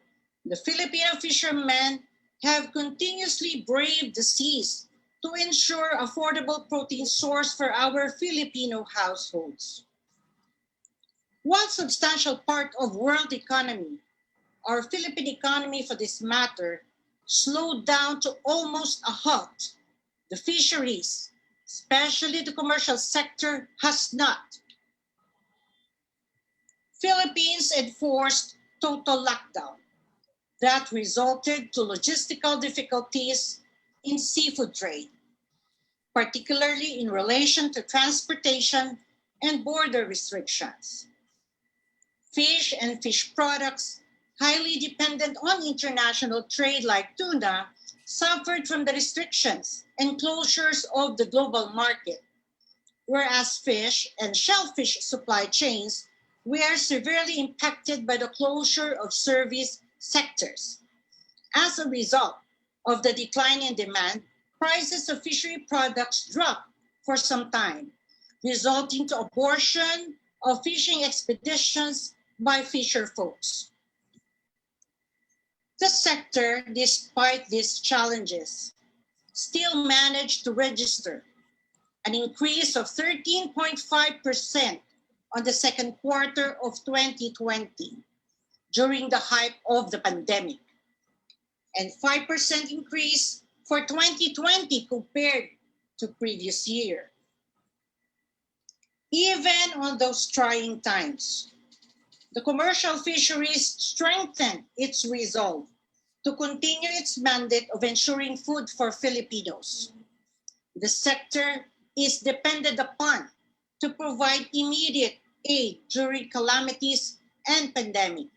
the Filipino fishermen have continuously braved the seas to ensure affordable protein source for our Filipino households. One substantial part of world economy, our Philippine economy for this matter, slowed down to almost a halt. The fisheries, especially the commercial sector, has not. Philippines enforced total lockdown that resulted to logistical difficulties in seafood trade, particularly in relation to transportation and border restrictions. Fish and fish products highly dependent on international trade like tuna suffered from the restrictions and closures of the global market, whereas fish and shellfish supply chains were severely impacted by the closure of service sectors. As a result of the decline in demand, prices of fishery products dropped for some time, resulting to abortion of fishing expeditions by fisherfolks. The sector, despite these challenges, still managed to register an increase of 13.5% on the second quarter of 2020 during the height of the pandemic, and 5% increase for 2020 compared to previous year. Even on those trying times, the commercial fisheries strengthened its resolve to continue its mandate of ensuring food for Filipinos. The sector is depended upon to provide immediate aid during calamities and pandemic.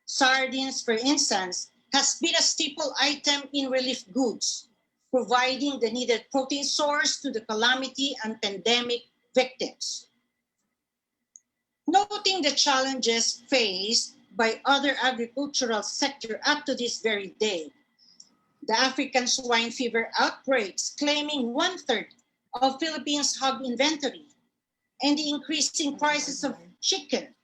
Sardines, for instance, has been a staple item in relief goods, providing the needed protein source to the calamity and pandemic victims. Noting the challenges faced by other agricultural sector up to this very day, the African swine fever outbreaks claiming 1/3 of Philippines' hog inventory, and the increasing prices of chicken,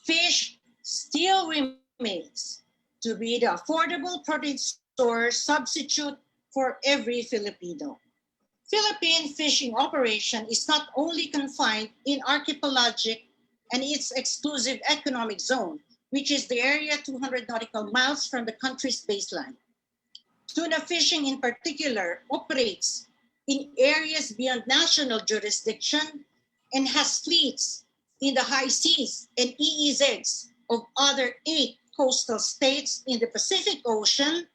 fish still remains to be the affordable protein source substitute for every Filipino. Philippine fishing operation is not only confined in archipelagic and its exclusive economic zone, which is the area 200 nautical miles from the country's baseline. Tuna fishing in particular operates in areas beyond national jurisdiction and has fleets in the high seas and EEZs of other 8 coastal states in the Pacific Ocean,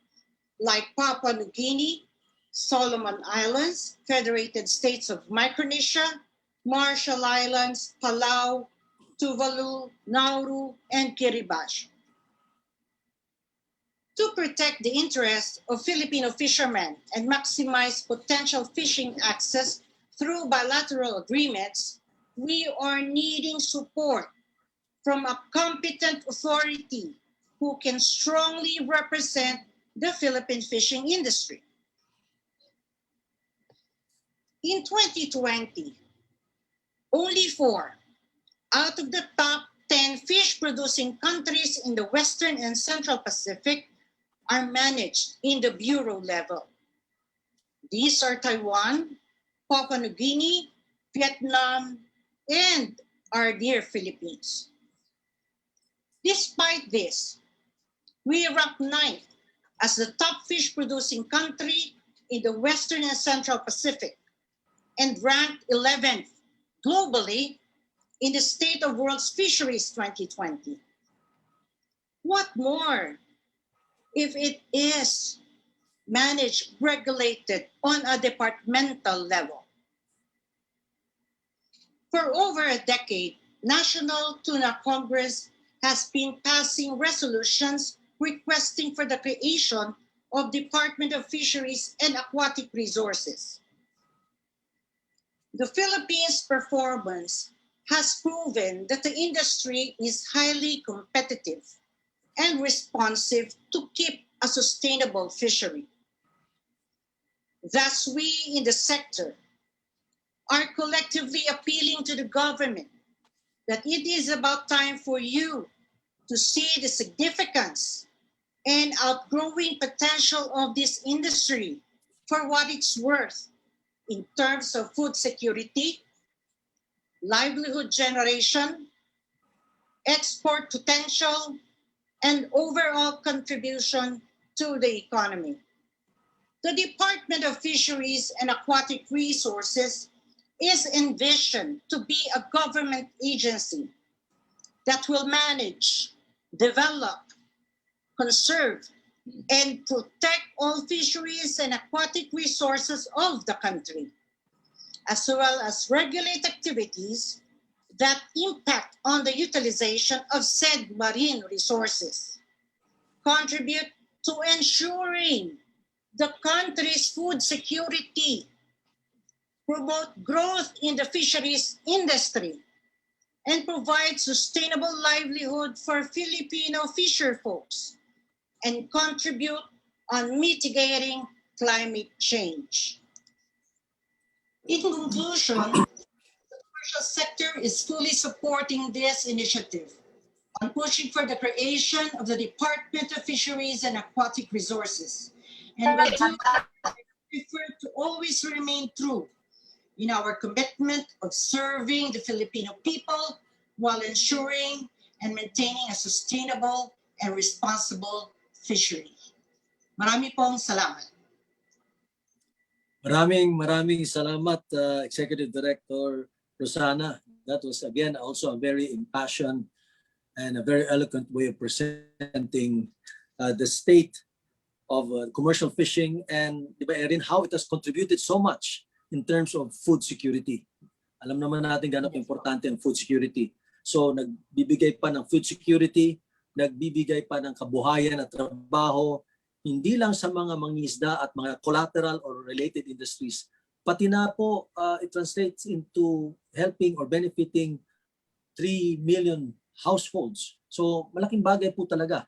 like Papua New Guinea, Solomon Islands, Federated States of Micronesia, Marshall Islands, Palau, Tuvalu, Nauru, and Kiribati. To protect the interests of Filipino fishermen and maximize potential fishing access through bilateral agreements, we are needing support from a competent authority who can strongly represent the Philippine fishing industry. In 2020, only 4 out of the top 10 fish-producing countries in the Western and Central Pacific are managed in the bureau level. These are Taiwan, Papua New Guinea, Vietnam, and our dear Philippines. Despite this, we rank 9th as the top fish-producing country in the Western and Central Pacific and ranked 11th globally in the State of World's Fisheries 2020. What more if it is managed, regulated on a departmental level? For over a decade, National Tuna Congress has been passing resolutions requesting for the creation of Department of Fisheries and Aquatic Resources. The Philippines' performance has proven that the industry is highly competitive and responsive to keep a sustainable fishery. Thus, we in the sector are collectively appealing to the government that it is about time for you to see the significance and outgrowing potential of this industry for what it's worth in terms of food security, livelihood generation, export potential, and overall contribution to the economy. The Department of Fisheries and Aquatic Resources is envisioned to be a government agency that will manage, develop, conserve, and protect all fisheries and aquatic resources of the country, as well as regulate activities that impact on the utilization of said marine resources, contribute to ensuring the country's food security, promote growth in the fisheries industry, and provide sustainable livelihood for Filipino fisherfolks, and contribute on mitigating climate change. In conclusion, the commercial sector is fully supporting this initiative on pushing for the creation of the Department of Fisheries and Aquatic Resources, and will do prefer to always remain true in our commitment of serving the Filipino people while ensuring and maintaining a sustainable and responsible fishery. Marami pong salamat. Maraming salamat, Executive Director Rosana. That was again also a very impassioned and a very eloquent way of presenting the state of commercial fishing and, di ba, Erin, how it has contributed so much in terms of food security. Alam naman natin gano'ng importante ang food security. So nagbibigay pa ng food security, nagbibigay pa ng kabuhayan at trabaho, hindi lang sa mga mangingisda at mga collateral or related industries, pati na po it translates into helping or benefiting 3 million households. So malaking bagay po talaga.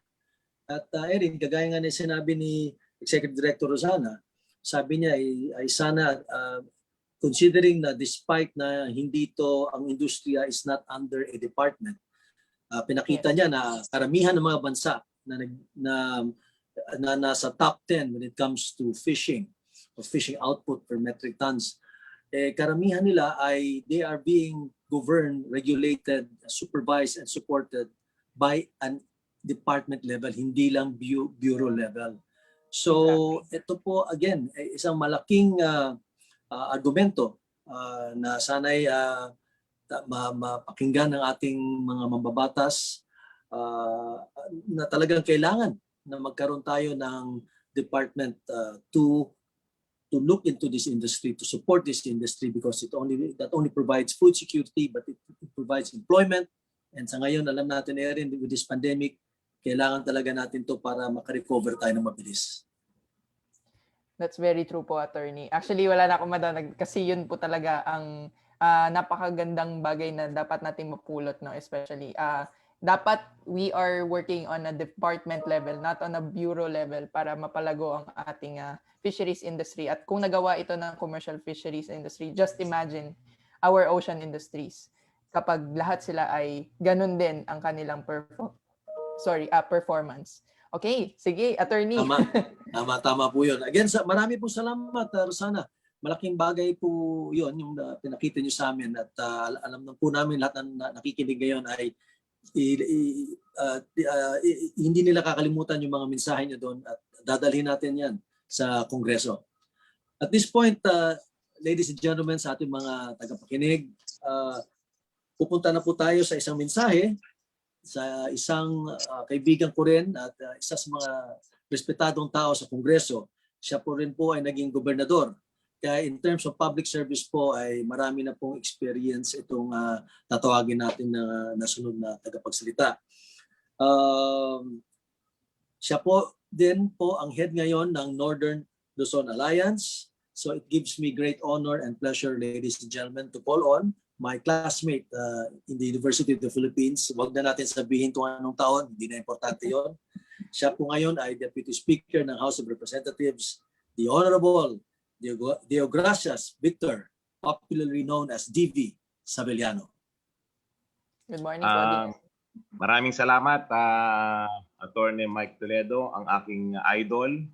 At Erin, kagaya nga na sinabi ni Executive Director Rosana, sabi niya ay sana considering na despite na hindi to ang industriya is not under a department, pinakita niya na karamihan ng mga bansa na nasa top 10 when it comes to fishing or fishing output per metric tons, karamihan nila ay they are being governed, regulated, supervised, and supported by an department level, hindi lang bureau level. So ito po again, isang malaking argumento na sana'y mapakinggan ng ating mga mambabatas na talagang kailangan na magkaroon tayo ng department to look into this industry, to support this industry, because it only provides food security, but it provides employment. And sa ngayon, alam natin Erin, with this pandemic, kailangan talaga natin to para makarecover tayo ng mabilis. That's very true po, attorney. Actually, wala na akong madanag kasi yun po talaga ang napakagandang bagay na dapat nating mapulot, no? Especially, dapat we are working on a department level, not on a bureau level, para mapalago ang ating fisheries industry. At kung nagawa ito ng commercial fisheries industry, just imagine our ocean industries. Kapag lahat sila ay ganun din ang kanilang performance. Okay, sige, attorney. Tama po yun. Again, marami po salamat, Rosana. Malaking bagay po yun, yung pinakita nyo sa amin. At alam na po namin lahat na nakikinig ngayon ay hindi nila kakalimutan yung mga mensahe nyo doon at dadalhin natin yan sa Kongreso. At this point, ladies and gentlemen, sa ating mga tagapakinig, pupunta na po tayo sa isang mensahe sa isang kaibigan ko rin at isa sa mga respetadong tao sa Kongreso. Siya po rin po ay naging gobernador. Kaya in terms of public service po ay marami na pong experience itong tatawagin natin na nasunod na tagapagsalita. Siya po din po ang head ngayon ng Northern Luzon Alliance. So it gives me great honor and pleasure, ladies and gentlemen, to call on my classmate in the University of the Philippines. Huwag na natin sabihin kung anong taon, hindi na importante yon. Siya po ngayon ay Deputy Speaker ng House of Representatives, the Honorable Deogracias Victor, popularly known as DV Sabeliano. Good morning po. Maraming salamat, Attorney Mike Toledo, ang aking idol,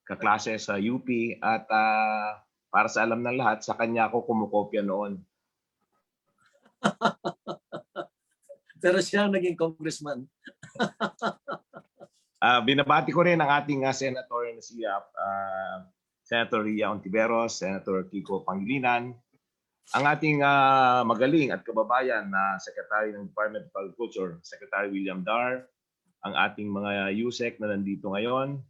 kaklase sa UP, at para sa alam ng lahat, sa kanya ako kumukopya noon. Pero siya ang naging congressman. Binabati ko rin ang ating senator na si Senator Ria Ontiveros, Senator Kiko Pangilinan, ang ating magaling at kababayan na Secretary ng Department of Agriculture, Secretary William Dar, ang ating mga USEC na nandito ngayon,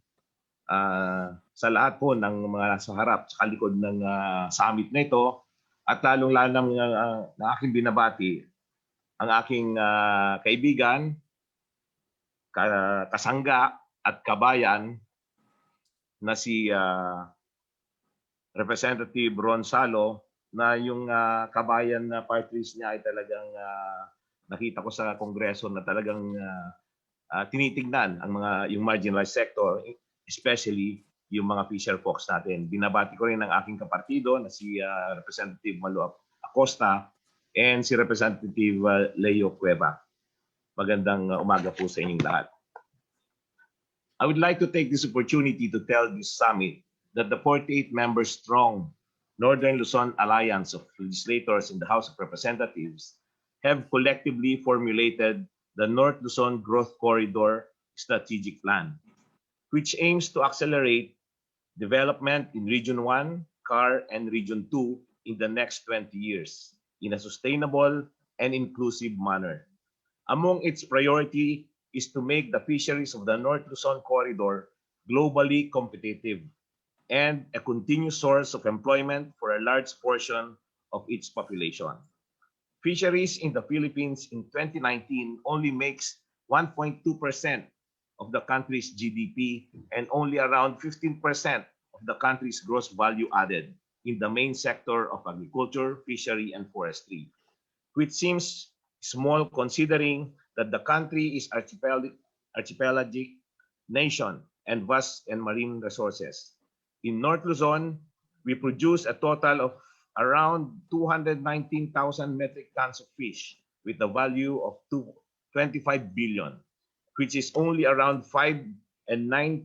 sa lahat po ng mga nasa harap, sa kalikod ng summit na ito, at lalong-lalo ng aking binabati, ang aking kaibigan, kasangga at kabayan na si Representative Ron Salo, na yung kabayan na party list niya ay talagang nakita ko sa Kongreso na talagang tinitignan ang yung marginalized sector, especially yung mga fisherfolks natin. Binabati ko rin ang aking kapartido na si Representative Malu Acosta and si Representative Leo Cueva. Magandang umaga po sa inyong lahat. I would like to take this opportunity to tell this summit that the 48-member strong Northern Luzon Alliance of Legislators in the House of Representatives have collectively formulated the North Luzon Growth Corridor Strategic Plan, which aims to accelerate development in Region 1, CAR, and Region 2 in the next 20 years in a sustainable and inclusive manner. Among its priority is to make the fisheries of the North Luzon Corridor globally competitive and a continuous source of employment for a large portion of its population. Fisheries in the Philippines in 2019 only makes 1.2% of the country's GDP and only around 15% of the country's gross value added in the main sector of agriculture, fishery, and forestry, which seems small considering that the country is archipelagic nation and vast and marine resources. In North Luzon, we produce a total of around 219,000 metric tons of fish with a value of 25 billion, which is only around 5 and 9%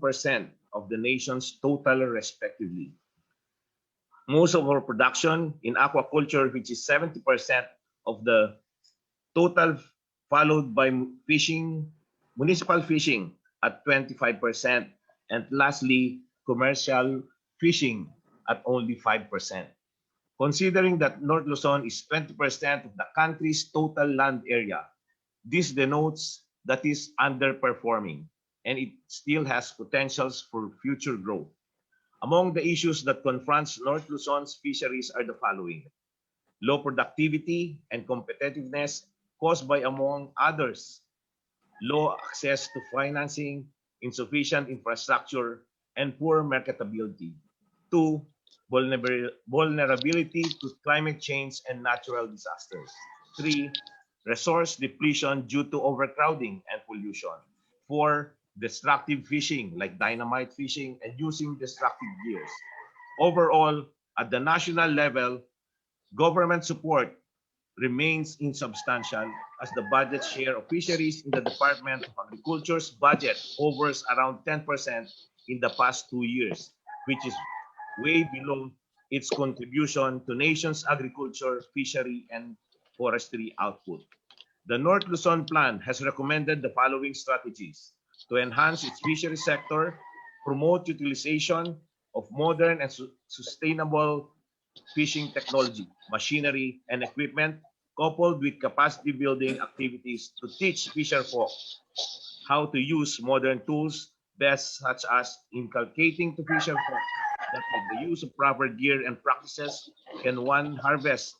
of the nation's total respectively. Most of our production in aquaculture, which is 70% of the total, followed by fishing, municipal fishing at 25%, and lastly, commercial fishing at only 5%. Considering that North Luzon is 20% of the country's total land area, this denotes that is underperforming and it still has potentials for future growth. Among the issues that confronts North Luzon's fisheries are the following: low productivity and competitiveness caused by, among others, low access to financing, insufficient infrastructure, and poor marketability. 2, vulnerability to climate change and natural disasters. 3, resource depletion due to overcrowding and pollution. 4, destructive fishing like dynamite fishing and using destructive gears. Overall, at the national level, government support remains insubstantial as the budget share of fisheries in the Department of Agriculture's budget hovers around 10% in the past 2 years, which is way below its contribution to nation's agriculture, fishery, and forestry output. The North Luzon Plan has recommended the following strategies to enhance its fishery sector, promote utilization of modern and sustainable fishing technology, machinery, and equipment, coupled with capacity building activities to teach fisherfolk how to use modern tools, best such as inculcating to fisherfolk that with the use of proper gear and practices can one harvest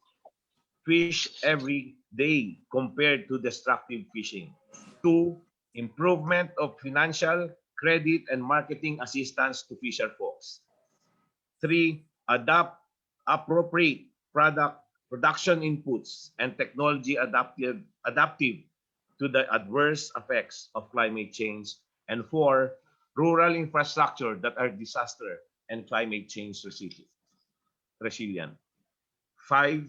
fish every day compared to destructive fishing. 2, improvement of financial, credit, and marketing assistance to fisherfolks. 3, adopt appropriate production inputs and technology adaptive to the adverse effects of climate change. And 4, rural infrastructure that are disaster and climate change resilient. 5,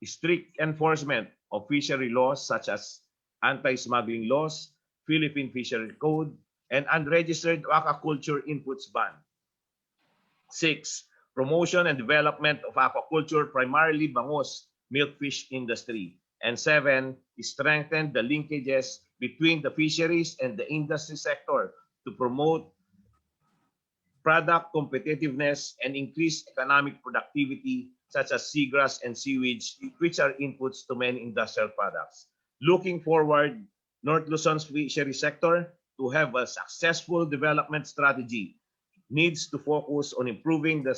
strict enforcement of fishery laws such as anti-smuggling laws, Philippine Fishery Code, and unregistered aquaculture inputs ban. 6, promotion and development of aquaculture, primarily bangus milkfish industry. And 7, strengthen the linkages between the fisheries and the industry sector to promote product competitiveness and increase economic productivity such as seagrass and seaweeds, which are inputs to many industrial products. Looking forward, North Luzon's fishery sector to have a successful development strategy needs to focus on improving the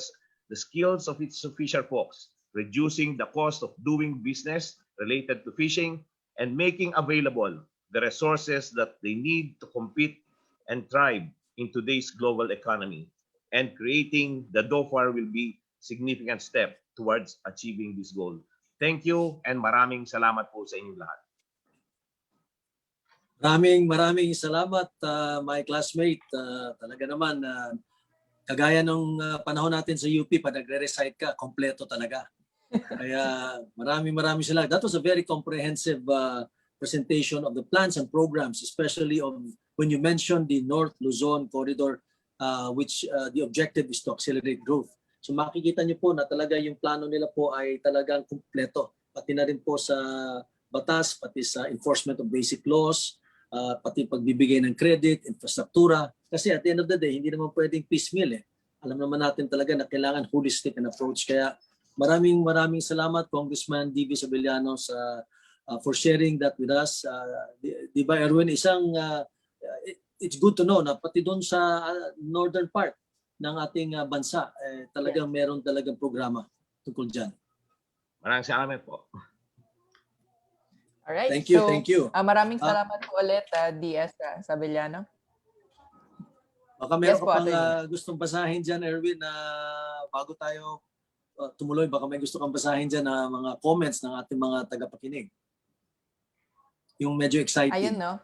skills of its fisherfolks, reducing the cost of doing business related to fishing, and making available the resources that they need to compete and thrive in today's global economy. And creating the DOFAR will be a significant step towards achieving this goal. Thank you and maraming salamat po sa inyong lahat. Maraming salamat, my classmate. Talaga naman, kagaya nung panahon natin sa UP, pag nagre-recite ka, kompleto talaga. Kaya maraming salamat. That was a very comprehensive presentation of the plans and programs, especially when you mentioned the North Luzon Corridor, which the objective is to accelerate growth. So makikita niyo po na talaga yung plano nila po ay talagang kumpleto. Pati na rin po sa batas, pati sa enforcement of basic laws, pati pagbibigay ng credit, infrastruktura. Kasi at the end of the day, hindi naman pwedeng piecemeal eh. Alam naman natin talaga na kailangan holistic an approach. Kaya maraming salamat Congressman D.V. Sabeliano for sharing that with us. Di ba Erwin, it's good to know na pati doon sa northern part ng ating bansa, talagang meron talagang programa tungkol dyan. Maraming salamat po. Alright, thank you. Maraming salamat po ulit, DS Sabeliano. Baka meron ka pang gustong basahin dyan, Erwin, na bago tayo tumuloy, baka may gusto kang basahin dyan na mga comments ng ating mga tagapakinig. Yung medyo exciting. Ayun, no?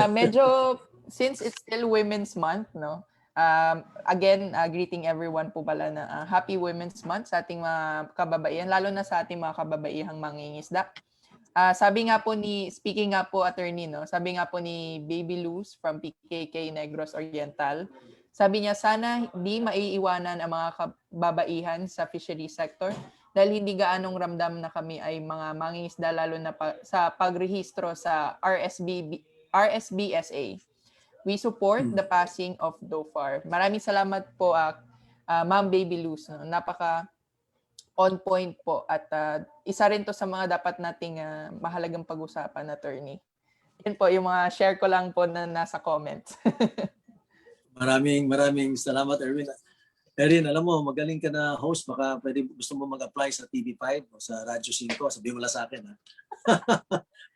Medyo, since it's still Women's Month, no? Again, greeting everyone po pala na Happy Women's Month sa ating mga kababaihan, lalo na sa ating mga kababaihang mangingisda. Sabi nga po speaking nga po attorney, no? Sabi nga po ni Baby Luz from PKK Negros Oriental, sabi niya sana hindi maiiwanan ang mga kababaihan sa fishery sector dahil hindi gaanong ramdam na kami ay mga mangingisda lalo na sa pagrehistro sa RSBSA. We support the passing of DOFAR. Maraming salamat po, Ma'am Baby Luz. No? Napaka on point po at isa rin to sa mga dapat nating mahalagang pag-usapan, attorney. Yan po yung mga share ko lang po na nasa comments. Maraming salamat, Erwin. Erin, alam mo, magaling ka na host. Baka pwede gusto mo mag-apply sa TV5 o sa Radyo 5. Sabihin mo lang sa akin, ha?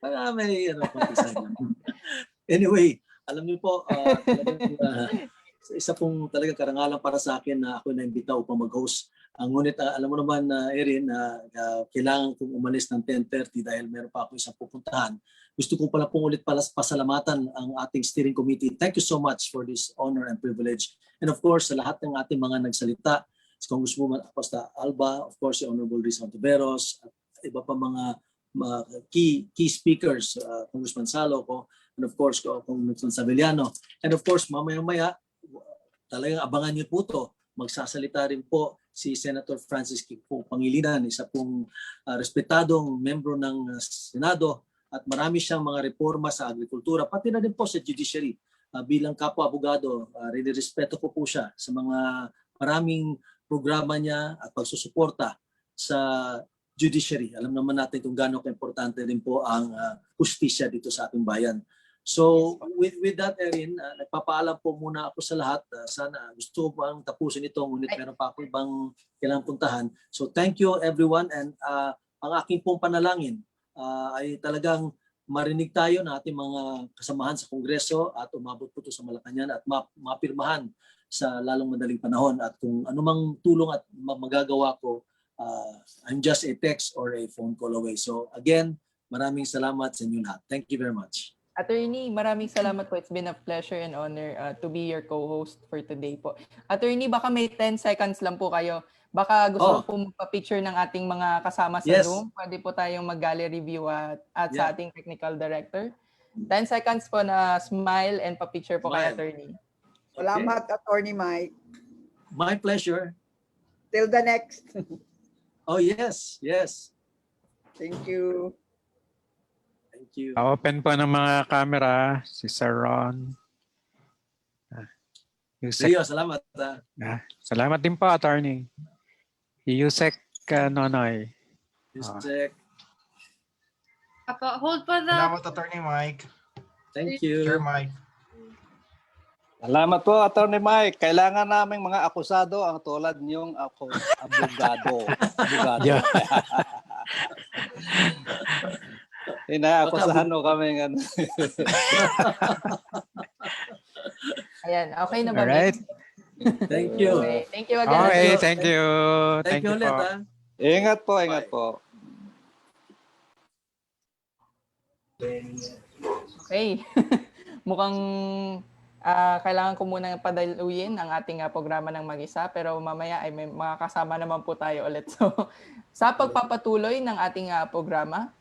Para may konti sa akin. Anyway, alam niyo po, isa pong talaga karangalan para sa akin na ako na-imbita upang mag-host. Ngunit alam mo naman, Erin, kailangan kong umalis ng 10:30 dahil meron pa ako isang pupuntahan. Gusto ko pala pong ulit pasalamatan ang ating steering committee. Thank you so much for this honor and privilege. And of course, sa lahat ng ating mga nagsalita, si Congresswoman Acosta Alba, of course, si Honorable Rizal Tiveros, at iba pa mga key speakers, Congressman Saloco, and of course, Congressman Savillano. And of course, mamaya-maya, talagang abangan niyo po ito. Magsasalita rin po si Senator Francis Kiko Pangilinan, isa pong respetadong membro ng Senado, at marami siyang mga reforma sa agrikultura, pati na din po sa judiciary. Bilang kapwa-abogado, respeto ko po siya sa mga maraming programa niya at pagsusuporta sa judiciary. Alam naman natin kung gaano ka-importante din po ang justisya dito sa ating bayan. So with that, Erin, nagpapaalam po muna ako sa lahat. Sana gusto ko pang tapusin ito, ngunit meron pa ako ibang kailangang puntahan. So thank you everyone, and ang aking pong panalangin ay talagang marinig tayo na ating mga kasamahan sa Kongreso at umabot po ito sa Malacanang at mapirmahan sa lalong madaling panahon. At kung anumang tulong at magagawa ko, I'm just a text or a phone call away. So again, maraming salamat sa inyo lahat. Thank you very much. Attorney, maraming salamat po. It's been a pleasure and honor to be your co-host for today po. Attorney, baka may 10 seconds lang po kayo. Baka gusto po magpa-picture ng ating mga kasama sa Zoom. Pwede po tayong mag-gallery view at sa ating technical director. 10 seconds po na smile and pa-picture po kay Attorney. Salamat, Attorney Mike. My pleasure. Till the next. Oh, yes. Thank you. Thank you. Open po ng mga camera, si Sir Ron. Rio, salamat. Salamat din po, Attorney. Yusek Nonoy. Yusek. Hold for the... Salamat, Attorney Mike. Thank you. Sir Mike. Salamat po, Attorney Mike. Kailangan naming mga akusado ang tulad niyong abogado. Yeah. Inaakusahan mo kami. Ayan, okay na ba? Alright. Thank you. Okay. Thank you again. Okay, thank you. Thank you ulit. Ingat po. Okay. Mukhang kailangan ko muna padaluyin ang ating programa ng mag-isa, pero mamaya ay may mga kasama naman po tayo ulit. So, sa pagpapatuloy ng ating programa,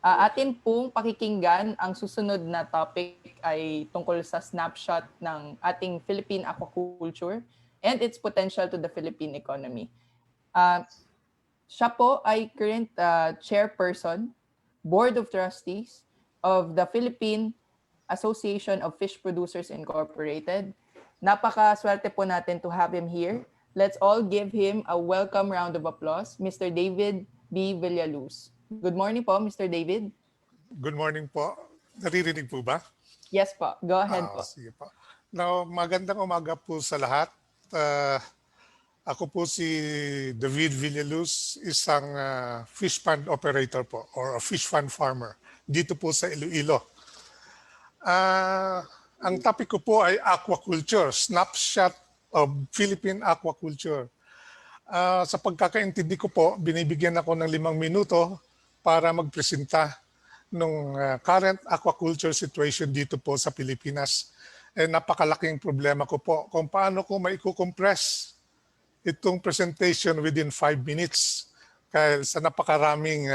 atin pong pakikinggan ang susunod na topic ay tungkol sa snapshot ng ating Philippine aquaculture and its potential to the Philippine economy. Siya po ay current chairperson, Board of Trustees of the Philippine Association of Fish Producers Incorporated. Napakaswerte po natin to have him here. Let's all give him a welcome round of applause, Mr. David B. Villaluz. Good morning po, Mr. David. Good morning po. Naririnig po ba? Yes po. Go ahead po. Sige po. Now, magandang umaga po sa lahat. Ako po si David Villaluz, isang fish pond operator po or a fish pond farmer dito po sa Iloilo. Ang topic ko po ay aquaculture, snapshot of Philippine aquaculture. Sa pagkakaintindi ko po, binibigyan ako ng 5 minuto para magpresenta ng current aquaculture situation dito po sa Pilipinas. Napakalaking problema ko po kung paano ko maikukompress itong presentation within 5 minutes dahil sa napakaraming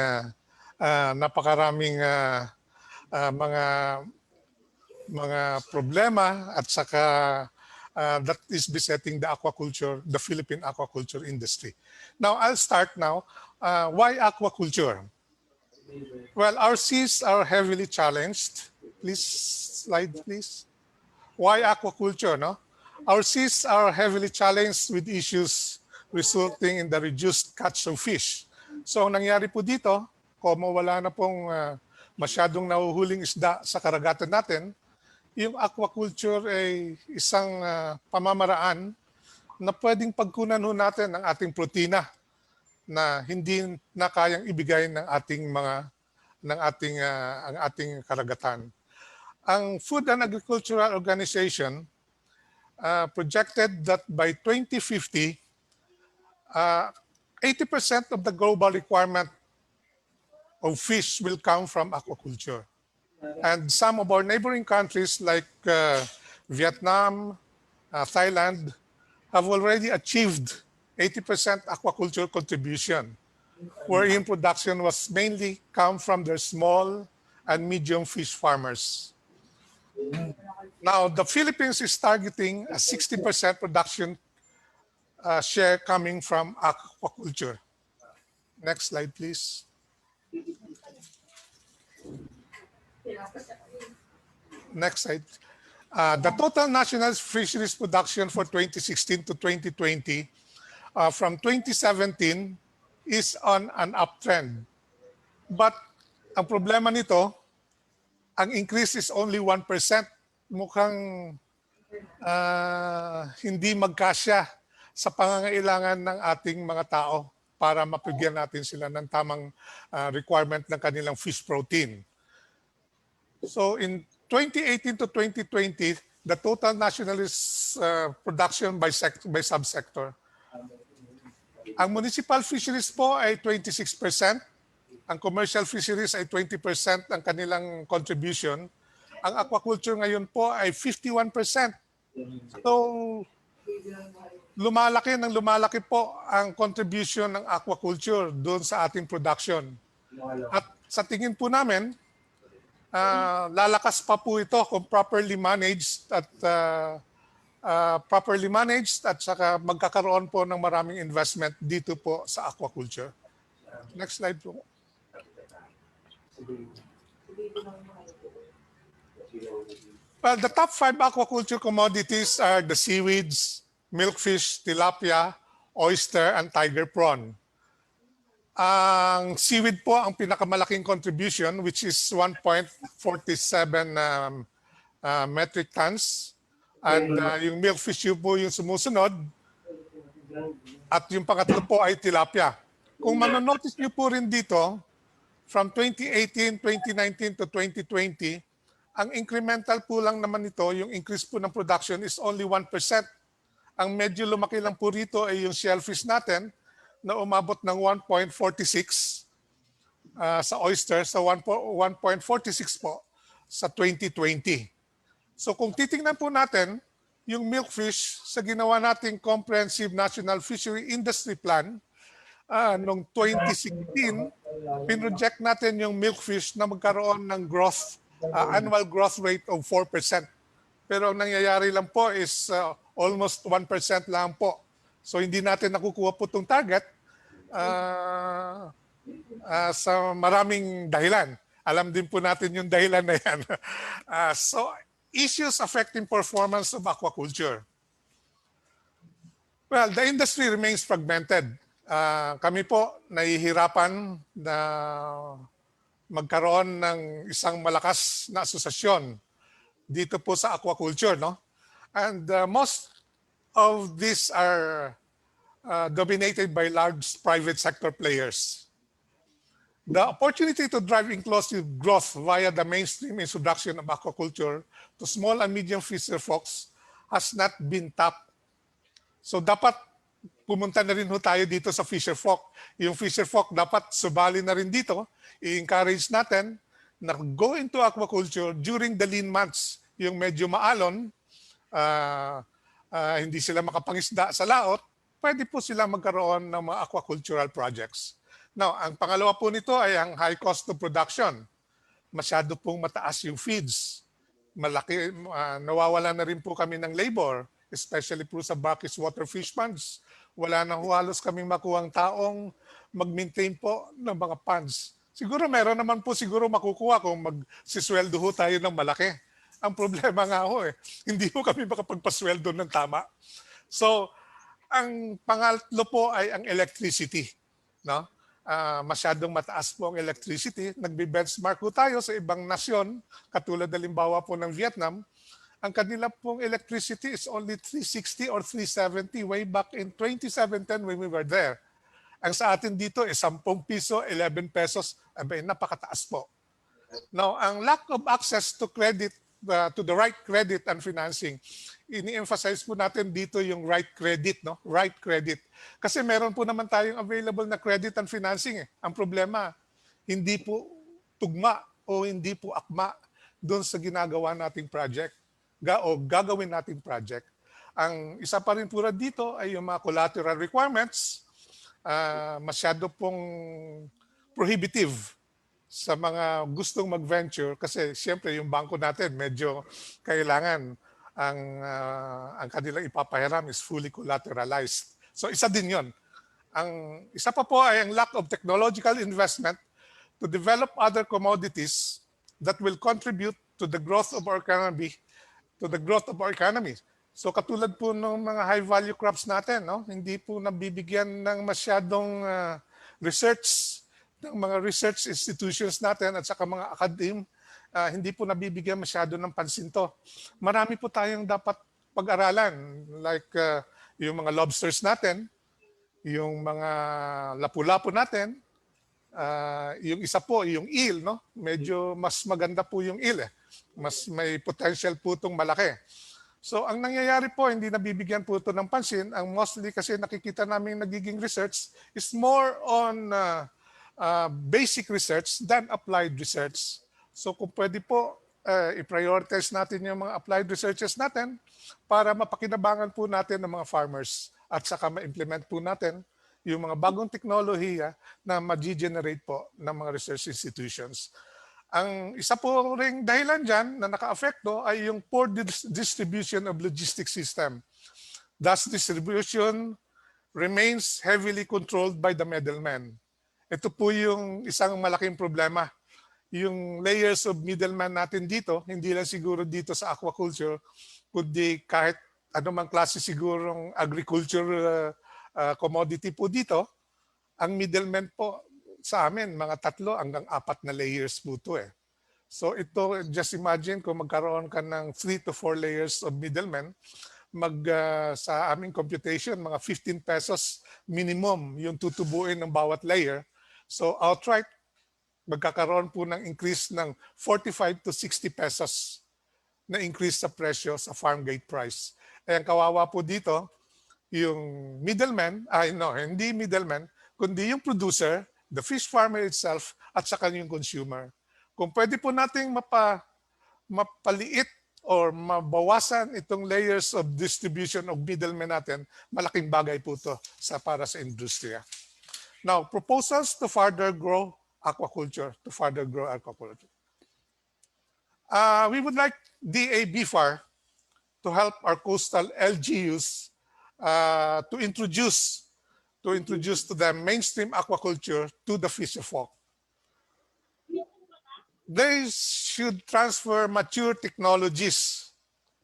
mga problema at saka that is besetting the aquaculture, the Philippine aquaculture industry. Now, I'll start now. Why aquaculture? Well, our seas are heavily challenged. Please, slide please. Why aquaculture? No? Our seas are heavily challenged with issues resulting in the reduced catch of fish. So ang nangyari po dito, kung wala na pong masyadong nahuhuling isda sa karagatan natin, yung aquaculture ay isang pamamaraan na pwedeng pagkunan ho natin ang ating protina na hindi na kayang ibigay ng ating ang ating karagatan. Ang Food and Agricultural Organization projected that by 2050, 80% of the global requirement of fish will come from aquaculture. And some of our neighboring countries like Vietnam, Thailand, have already achieved 80% aquaculture contribution, wherein production was mainly come from their small and medium fish farmers. Now, the Philippines is targeting a 60% production share coming from aquaculture. Next slide, please. Next slide. The total national fisheries production for 2016 to 2020 from 2017 is on an uptrend. But ang problema nito, ang increase is only 1%. Mukhang hindi magkasya sa pangangailangan ng ating mga tao para mapigyan natin sila ng tamang requirement ng kanilang fish protein. So in 2018 to 2020, the total national production by subsector. Ang municipal fisheries po ay 26%, ang commercial fisheries ay 20% ang kanilang contribution. Ang aquaculture ngayon po ay 51%. So lumalaki po ang contribution ng aquaculture doon sa ating production. At sa tingin po namin, lalakas pa po ito kung properly managed at saka magkakaroon po ng maraming investment dito po sa aquaculture. Next slide po. Well, the top 5 aquaculture commodities are the seaweeds, milkfish, tilapia, oyster, and tiger prawn. Ang seaweed po ang pinakamalaking contribution, which is 1.47 metric tons. And yung milkfish po yung sumusunod. At yung pangatlo po ay tilapia. Kung manonotice nyo po rin dito, from 2018, 2019 to 2020, ang incremental po lang naman ito, yung increase po ng production is only 1%. Ang medyo lumaki lang po rito ay yung shellfish natin na umabot ng 1.46 sa oyster, sa 1.46 po sa 2020. So kung titingnan po natin, yung milkfish sa ginawa nating Comprehensive National Fishery Industry Plan, noong 2016, pinroject natin yung milkfish na magkaroon ng growth, annual growth rate of 4%. Pero ang nangyayari lang po is almost 1% lang po. So hindi natin nakukuha po itong target sa maraming dahilan. Alam din po natin yung dahilan na yan. So issues affecting performance of aquaculture. Well, the industry remains fragmented. Kami po nahihirapan na magkaroon ng isang malakas na asosasyon dito po sa aquaculture, no? And most of these are dominated by large private sector players. The opportunity to drive inclusive growth via the mainstream introduction of aquaculture to small and medium fisherfolks has not been tapped. So dapat pumunta na rin ho tayo dito sa fisherfolk. Yung fisherfolk dapat subali na rin dito. I-encourage natin na go into aquaculture during the lean months. Yung medyo maalon, hindi sila makapangisda sa laot, pwede po sila magkaroon ng mga aquacultural projects. Now, ang pangalawa po nito ay ang high cost of production. Masyado pong mataas yung feeds. Malaki, nawawala na rin po kami ng labor, especially po sa brackish water fish ponds. Wala na halos kaming makuhang taong mag-maintain po ng mga ponds. Siguro meron naman po siguro makukuha kung magsisweldo ho tayo ng malaki. Ang problema nga ho hindi po kami makapagpasweldo ng tama. So, ang pangatlo po ay ang electricity. No? Masyadong mataas po ang electricity. Nagbe-benchmark po tayo sa ibang nasyon, katulad halimbawa po ng Vietnam. Ang kanila pong electricity is only 360 or 370 way back in 2017 when we were there. Ang sa atin dito is 10 piso, 11 pesos. Abay, napakataas po. Now, ang lack of access to credit, to the right credit and financing, ini-emphasize po natin dito yung right credit, no? Right credit. Kasi meron po naman tayong available na credit and financing. Ang problema, hindi po tugma o hindi po akma doon sa ginagawa nating project o gagawin nating project. Ang isa pa rin po dito ay yung mga collateral requirements, masyado pong prohibitive sa mga gustong mag-venture kasi siyempre yung bangko natin medyo kailangan ang kanilang ipapahiram is fully collateralized. So isa din yon. Ang isa pa po ay ang lack of technological investment to develop other commodities that will contribute to the growth of our economy, So katulad po ng mga high value crops natin, no? Hindi po nabibigyan ng masyadong research ng mga research institutions natin at saka mga academe, hindi po nabibigyan masyado ng pansin to. Marami po tayong dapat pag-aralan like yung mga lobsters natin, yung mga lapu-lapu natin, yung isa po, yung eel, no? Medyo mas maganda po yung eel Mas may potential po itong malaki. So ang nangyayari po, hindi nabibigyan po ito ng pansin. Ang mostly kasi nakikita namin nagiging research is more on basic research than applied research. So kung pwede po, i-prioritize natin yung mga applied researches natin para mapakinabangan po natin ng mga farmers at saka ma-implement po natin yung mga bagong teknolohiya na ma-generate po ng mga research institutions. Ang isa po ring dahilan dyan na naka-affecto ay yung poor distribution of logistics system. Thus, distribution remains heavily controlled by the middlemen. Ito po yung isang malaking problema. Yung layers of middleman natin dito, hindi lang siguro dito sa aquaculture, kundi kahit anumang klase sigurong agriculture commodity po dito, ang middleman po sa amin, mga 3 hanggang 4 na layers po ito So ito, just imagine kung magkaroon ka ng 3 to 4 layers of middlemen, sa aming computation, mga 15 pesos minimum yung tutubuin ng bawat layer. So outright, magkakaroon po ng increase ng 45 to 60 pesos na increase sa presyo sa farm gate price. Ang kawawa po dito, yung middleman, hindi middleman, kundi yung producer, the fish farmer itself, at saka yung consumer. Kung pwede po nating mapaliit or mabawasan itong layers of distribution of middlemen natin, malaking bagay po ito para sa industriya. Now, proposals to further grow aquaculture, We would like DA-BFAR to help our coastal LGUs to introduce to them mainstream aquaculture to the fisherfolk. They should transfer mature technologies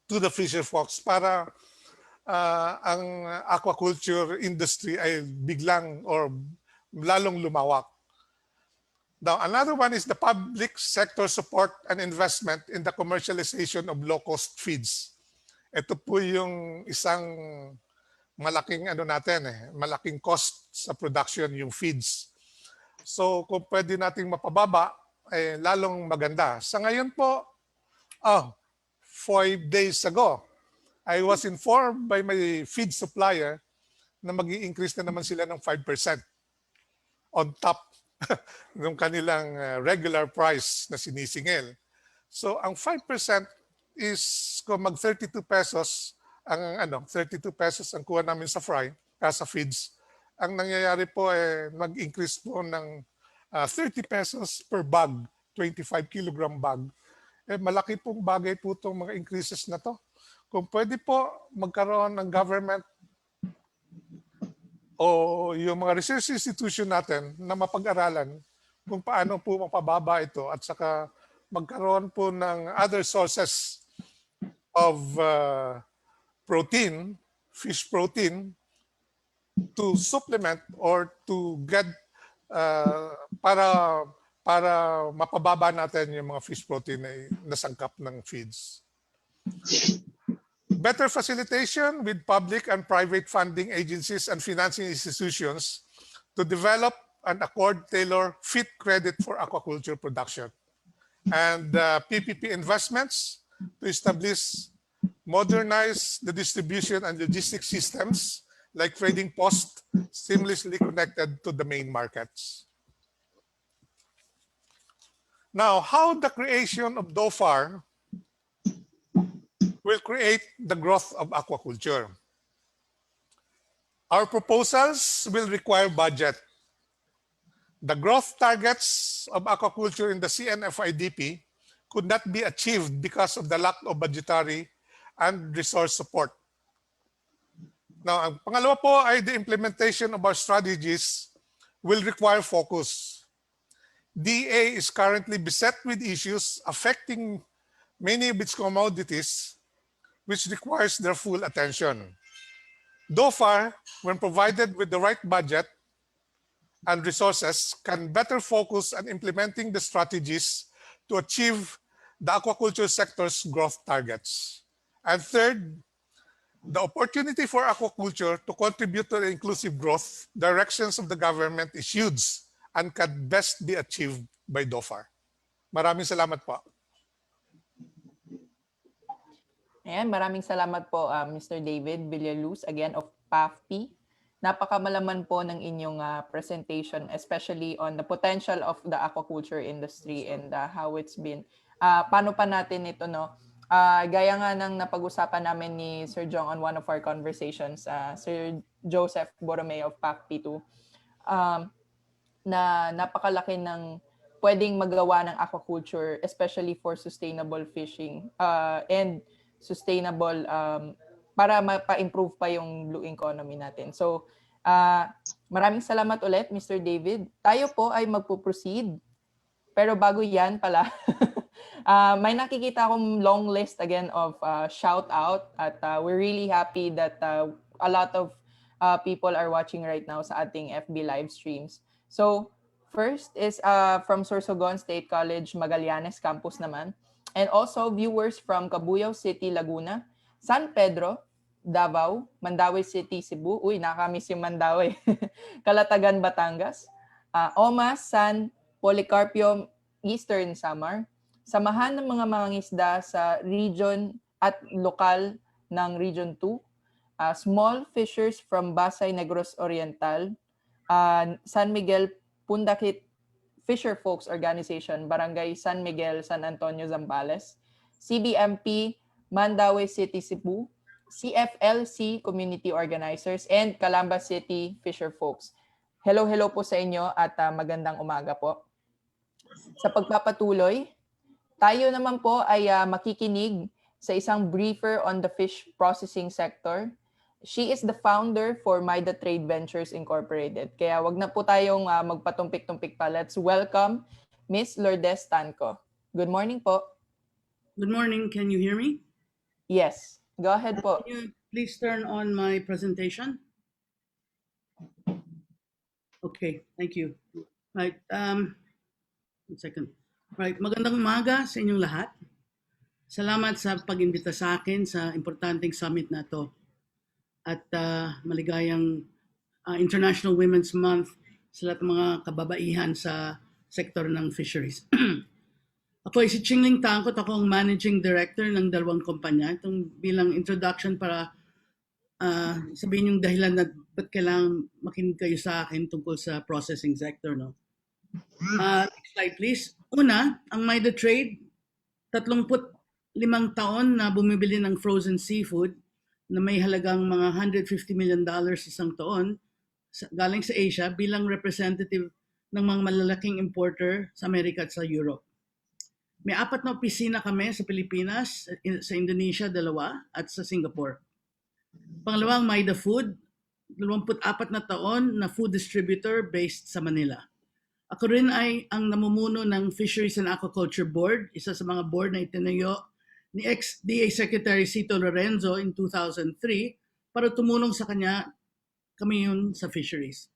to the fisherfolks para ang aquaculture industry ay biglang or lalong lumawak. Now, another one is the public sector support and investment in the commercialization of low-cost feeds. Ito po yung isang malaking malaking cost sa production yung feeds. So kung pwede nating mapababa, lalong maganda. Sa ngayon po, 5 days ago, I was informed by my feed supplier na mag-i-increase na naman sila ng 5% on top ng kanilang regular price na sinisingil. So ang 5% is kung mag 32 pesos ang 32 pesos ang kuha namin sa sa feeds. Ang nangyayari po mag-increase po ng 30 pesos per bag, 25 kilogram bag. Malaki pong bagay po itong mga increases na to. Kung pwede po magkaroon ng government o yung mga research institution natin na mapag-aralan kung paano po mapababa ito at saka magkaroon po ng other sources of protein, fish protein, to supplement or to get para mapababa natin yung mga fish protein na nasangkap ng feeds. Better facilitation with public and private funding agencies and financing institutions to develop and accord tailor fit credit for aquaculture production. And PPP investments to establish, modernize the distribution and logistics systems like trading posts seamlessly connected to the main markets. Now, how the creation of DOFAR will create the growth of aquaculture. Our proposals will require budget. The growth targets of aquaculture in the CNFIDP could not be achieved because of the lack of budgetary and resource support. Now, ang pangalawa po ay the implementation of our strategies will require focus. DA is currently beset with issues affecting many of its commodities, which requires their full attention. DOFAR, when provided with the right budget and resources, can better focus on implementing the strategies to achieve the aquaculture sector's growth targets. And third, the opportunity for aquaculture to contribute to the inclusive growth directions of the government is huge and can best be achieved by DOFAR. Maraming salamat po. Ayan, maraming salamat po Mr. David Villaluz, again of PAFP. Napakamalaman po ng inyong presentation, especially on the potential of the aquaculture industry and how it's been. Paano pa natin ito, no? Gaya nga ng napag-usapan namin ni Sir Jong on one of our conversations, Sir Joseph Borromeo of PAFP2, na napakalaki ng pwedeng magawa ng aquaculture, especially for sustainable fishing and sustainable para mapa-improve pa yung blue economy natin. So, maraming salamat ulit, Mr. David. Tayo po ay magpo-proceed. Pero bago yan pala, may nakikita akong long list again of shout out at we're really happy that a lot of people are watching right now sa ating FB live streams. So, first is from Sorsogon State College, Magallanes campus naman. And also viewers from Cabuyao City, Laguna, San Pedro, Davao, Mandaue City, Cebu. Uy, nakamiss yung Mandaue. Calatagan, Batangas. Omas, San Policarpio, Eastern Samar. Samahan ng mga mangingisda sa region at lokal ng Region 2. Small fishers from Basay Negros Oriental. San Miguel, Pundakit Fisherfolks Organization, Barangay San Miguel, San Antonio, Zambales, CBMP, Mandaue City, Cebu, CFLC Community Organizers, and Calamba City Fisherfolks. Hello po sa inyo at magandang umaga po. Sa pagpapatuloy, tayo naman po ay makikinig sa isang briefer on the fish processing sector. She is the founder for Maida Trade Ventures Incorporated. Kaya wag na po tayong magpatumpik-tumpik pa. Let's welcome Miss Lourdes Tanco. Good morning po. Good morning. Can you hear me? Yes. Go ahead po. Can you please turn on my presentation? Okay. Thank you. Right. 1 second. Right. Magandang umaga sa inyong lahat. Salamat sa pag-imbita sa akin sa importanteng summit na to. At maligayang International Women's Month sa lahat ng mga kababaihan sa sektor ng fisheries. Ako ay si Chingling Tangkot, ako ang Managing Director ng dalawang kumpanya. Itong bilang introduction para sabihin yung dahilan na ba't kailangan makinig kayo sa akin tungkol sa processing sector. No? Next slide please. Una, ang Maida Trade, 35 taon na bumibili ng frozen seafood na may halagang mga $150 million isang taon galing sa Asia bilang representative ng mga malalaking importer sa Amerika at sa Europe. May 4 na opisina kami sa Pilipinas, sa Indonesia 2 at sa Singapore. Pangalawa, ang Maida Food, 24 na taon na food distributor based sa Manila. Ako rin ay ang namumuno ng Fisheries and Aquaculture Board, isa sa mga board na itinayo ni ex-DA Secretary Cito Lorenzo in 2003 para tumulong sa kanya kami yun sa Fisheries.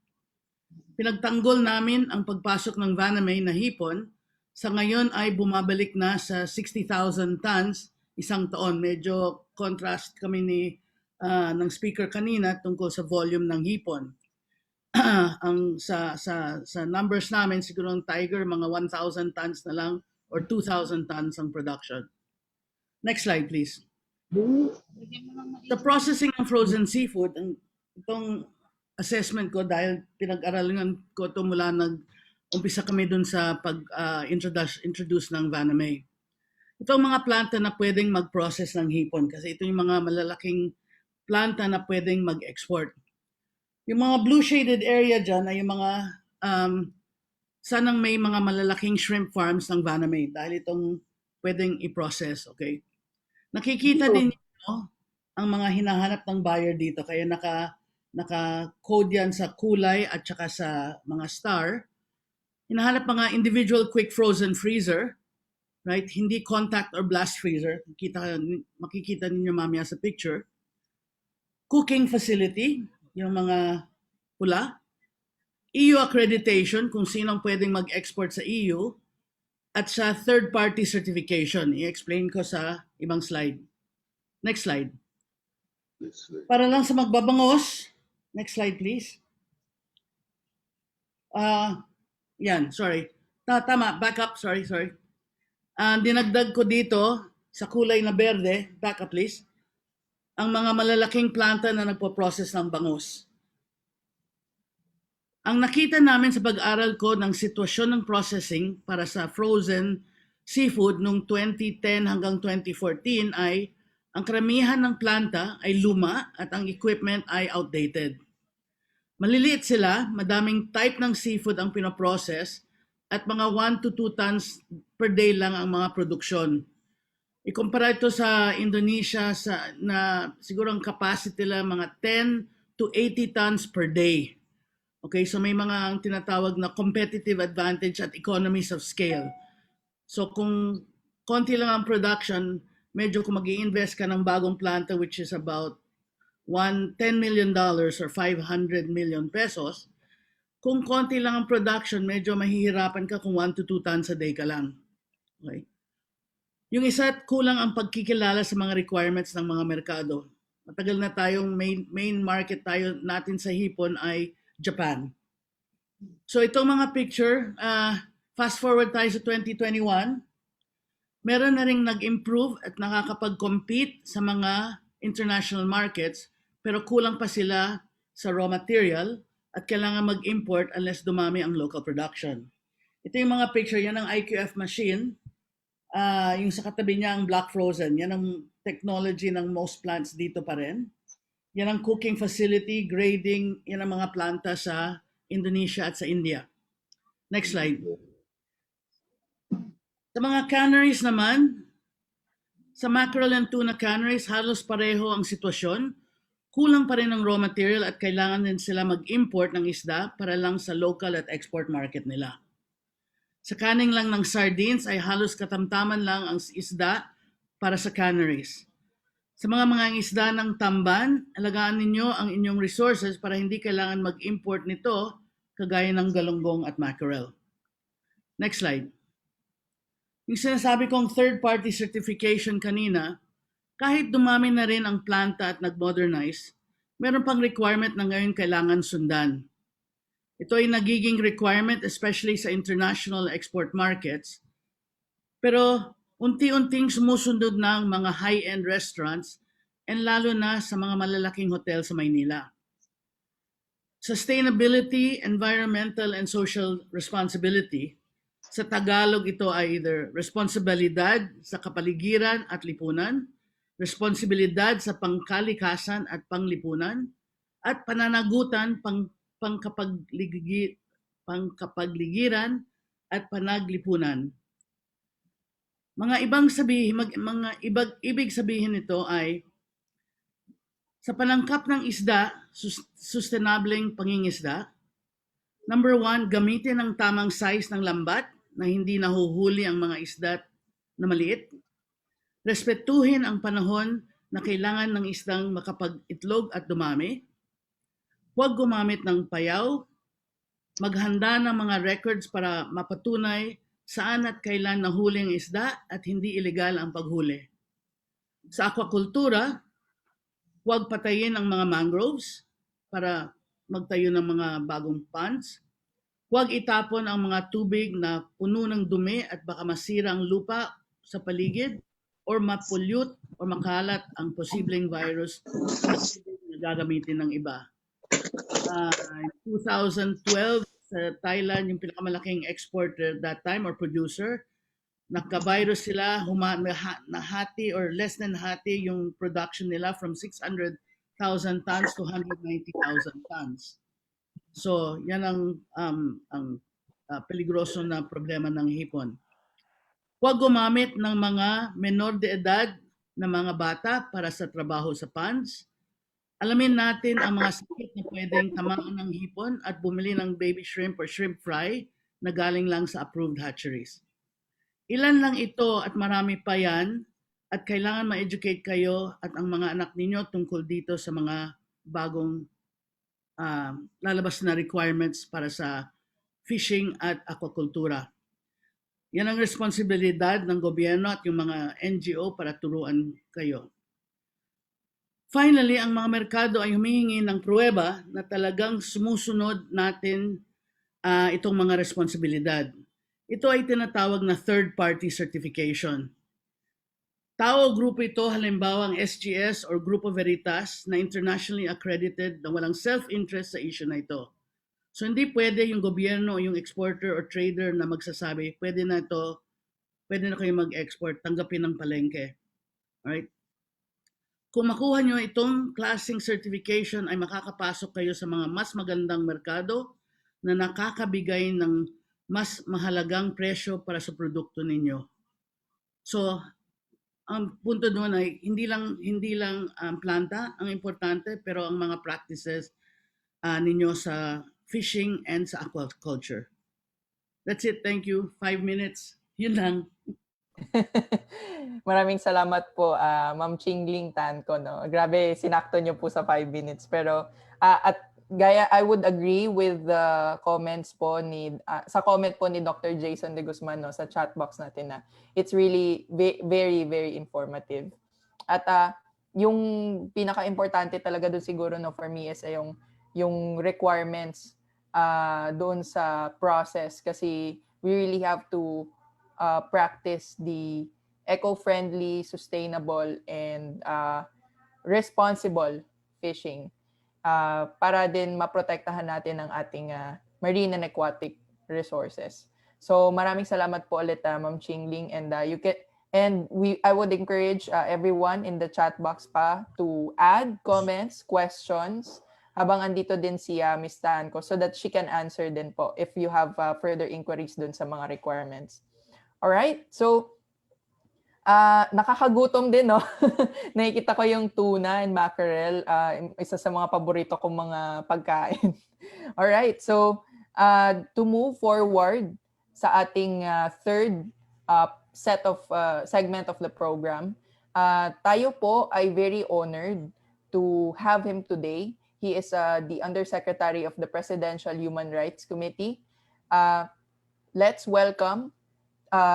Pinagtanggol namin ang pagpasok ng Vanamay na hipon. Sa ngayon ay bumabalik na sa 60,000 tons isang taon. Medyo contrast kami ng speaker kanina tungkol sa volume ng hipon. Ang sa numbers namin siguro ang tiger mga 1,000 tons na lang or 2,000 tons ang production. Next slide please. The processing ng frozen seafood, itong assessment ko dahil pinag-aralan ko ito mula umpisa kami dun sa pag-introduce ng Vanamay. Ito ang mga planta na pwedeng mag-process ng hipon kasi ito yung mga malalaking planta na pwedeng mag-export. Yung mga blue shaded area dyan ay yung mga sanang may mga malalaking shrimp farms ng Vanamay dahil itong pwedeng i-process, okay? Nakikita din niyo ang mga hinahanap ng buyer dito kaya naka-code yan sa kulay at saka sa mga star. Hinahanap mga individual quick frozen freezer, right? Hindi contact or blast freezer. Makikita ninyo mamaya sa picture. Cooking facility, yung mga pula. EU accreditation, kung sinong pwedeng mag-export sa EU. At sa third-party certification. I-explain ko sa ibang slide. Next slide. Para lang sa magbabangos. Next slide, please. Yan, sorry. Tama, back up, sorry. Dinagdag ko dito sa kulay na berde, back up please, ang mga malalaking planta na nagpo-process ng bangus. Ang nakita namin sa pag-aral ko ng sitwasyon ng processing para sa frozen seafood noong 2010 hanggang 2014 ay ang karamihan ng planta ay luma at ang equipment ay outdated. Maliliit sila, madaming type ng seafood ang pinoprocess at mga 1 to 2 tons per day lang ang mga produksyon. Ikumpara ito sa Indonesia na siguro ang capacity lang mga 10 to 80 tons per day. Okay, so may mga ang tinatawag na competitive advantage at economies of scale. So kung konti lang ang production, medyo kung mag-i-invest ka ng bagong planta which is about $10 million or 500 million pesos, kung konti lang ang production, medyo mahihirapan ka kung 1 to 2 tons a day ka lang. Okay? Yung isa, kulang ang pagkikilala sa mga requirements ng mga merkado. Matagal na tayong main market natin sa hipon ay Japan. So itong mga picture, fast forward tayo sa 2021, meron na ring nag-improve at nakakapag-compete sa mga international markets, pero kulang pa sila sa raw material at kailangan mag-import unless dumami ang local production. Ito yung mga picture, yan ang IQF machine. Yung sa katabi niya ang black frozen, yan ang technology ng most plants dito pa rin. Yan ang cooking facility, grading, yan ang mga planta sa Indonesia at sa India. Next slide. Sa mga canneries naman, sa mackerel and tuna canneries, halos pareho ang sitwasyon. Kulang pa rin ang raw material at kailangan din sila mag-import ng isda para lang sa local at export market nila. Sa canning lang ng sardines ay halos katamtaman lang ang isda para sa canneries. Sa mga isda ng tamban, alagaan ninyo ang inyong resources para hindi kailangan mag-import nito kagaya ng galunggong at mackerel. Next slide. Yung sinasabi kong third-party certification kanina, kahit dumami na rin ang planta at nag-modernize, meron pang requirement na ngayon kailangan sundan. Ito ay nagiging requirement especially sa international export markets, pero unti-unting sumusunod na ang mga high-end restaurants and lalo na sa mga malalaking hotel sa Maynila. Sustainability, environmental, and social responsibility, sa Tagalog ito ay either responsibilidad sa kapaligiran at lipunan, responsibilidad sa pangkalikasan at panglipunan, at pananagutan pangkapagligiran at panaglipunan. Ibig sabihin nito ay sa panangkap ng isda, sustainableng pangingisda. Number 1, gamitin ang tamang size ng lambat na hindi nahuhuli ang mga isda na maliit. Respetuhin ang panahon na kailangan ng isdang makapag-itlog at dumami. Huwag gumamit ng payaw. Maghanda ng mga records para mapatunay saan at kailan nahuli ang isda at hindi ilegal ang paghuli. Sa aquakultura, huwag patayin ang mga mangroves para magtayo ng mga bagong ponds. Huwag itapon ang mga tubig na puno ng dumi at baka masira ang lupa sa paligid or mapollute o makalat ang posibleng virus sa tubig na gagamitin ng iba. In 2012, sa Thailand, yung pinakamalaking exporter that time or producer, nagka-virus sila, nahati or less than hati yung production nila from 600,000 tons to 190,000 tons. So, yan ang peligroso na problema ng hipon. Huwag gumamit ng mga menor de edad na mga bata para sa trabaho sa ponds. Alamin natin ang mga sakit na pwedeng tamaan ng hipon at bumili ng baby shrimp or shrimp fry na galing lang sa approved hatcheries. Ilan lang ito at marami pa yan at kailangan ma-educate kayo at ang mga anak ninyo tungkol dito sa mga bagong lalabas na requirements para sa fishing at aquakultura. Yan ang responsibilidad ng gobyerno at yung mga NGO para turuan kayo. Finally, ang mga merkado ay humihingi ng pruweba na talagang sumusunod natin itong mga responsibilidad. Ito ay tinatawag na third-party certification. Tao o grupo ito, halimbawa ang SGS or Grupo Veritas na internationally accredited na walang self-interest sa issue na ito. So hindi pwede yung gobyerno o yung exporter or trader na magsasabi, pwede na kayo mag-export, tanggapin ng palengke. Alright? Kung makuha nyo itong klaseng certification ay makakapasok kayo sa mga mas magandang merkado na nakakabigay ng mas mahalagang presyo para sa produkto ninyo. So, ang punto doon ay hindi lang planta ang importante, pero ang mga practices ninyo sa fishing and sa aquaculture. That's it. Thank you. 5 minutes. Yun lang. Maraming salamat po, Ma'am Chingling Tanco. No? Grabe, sinakto niyo po sa 5 minutes. Pero at gaya, I would agree with the comments po sa comment po ni Dr. Jason De Guzman, no, sa chat box natin na it's really very, very informative. At yung pinaka-importante talaga doon siguro, no, for me is yung requirements doon sa process, kasi we really have to practice the eco-friendly, sustainable, and responsible fishing. Para din maprotektahan natin ang ating marine and aquatic resources. So maraming salamat po ulit, Ma'am Chingling, and I would encourage everyone in the chat box pa to add comments, questions habang andito din si Ms. Tanco, so that she can answer din po if you have further inquiries dun sa mga requirements. All right? So nakakagutom din, no? Nakikita ko yung tuna and mackerel, isa sa mga paborito kong mga pagkain. All right, so to move forward sa ating third segment of the program, tayo po ay very honored to have him today. He is the Undersecretary of the Presidential Human Rights Committee. Let's welcome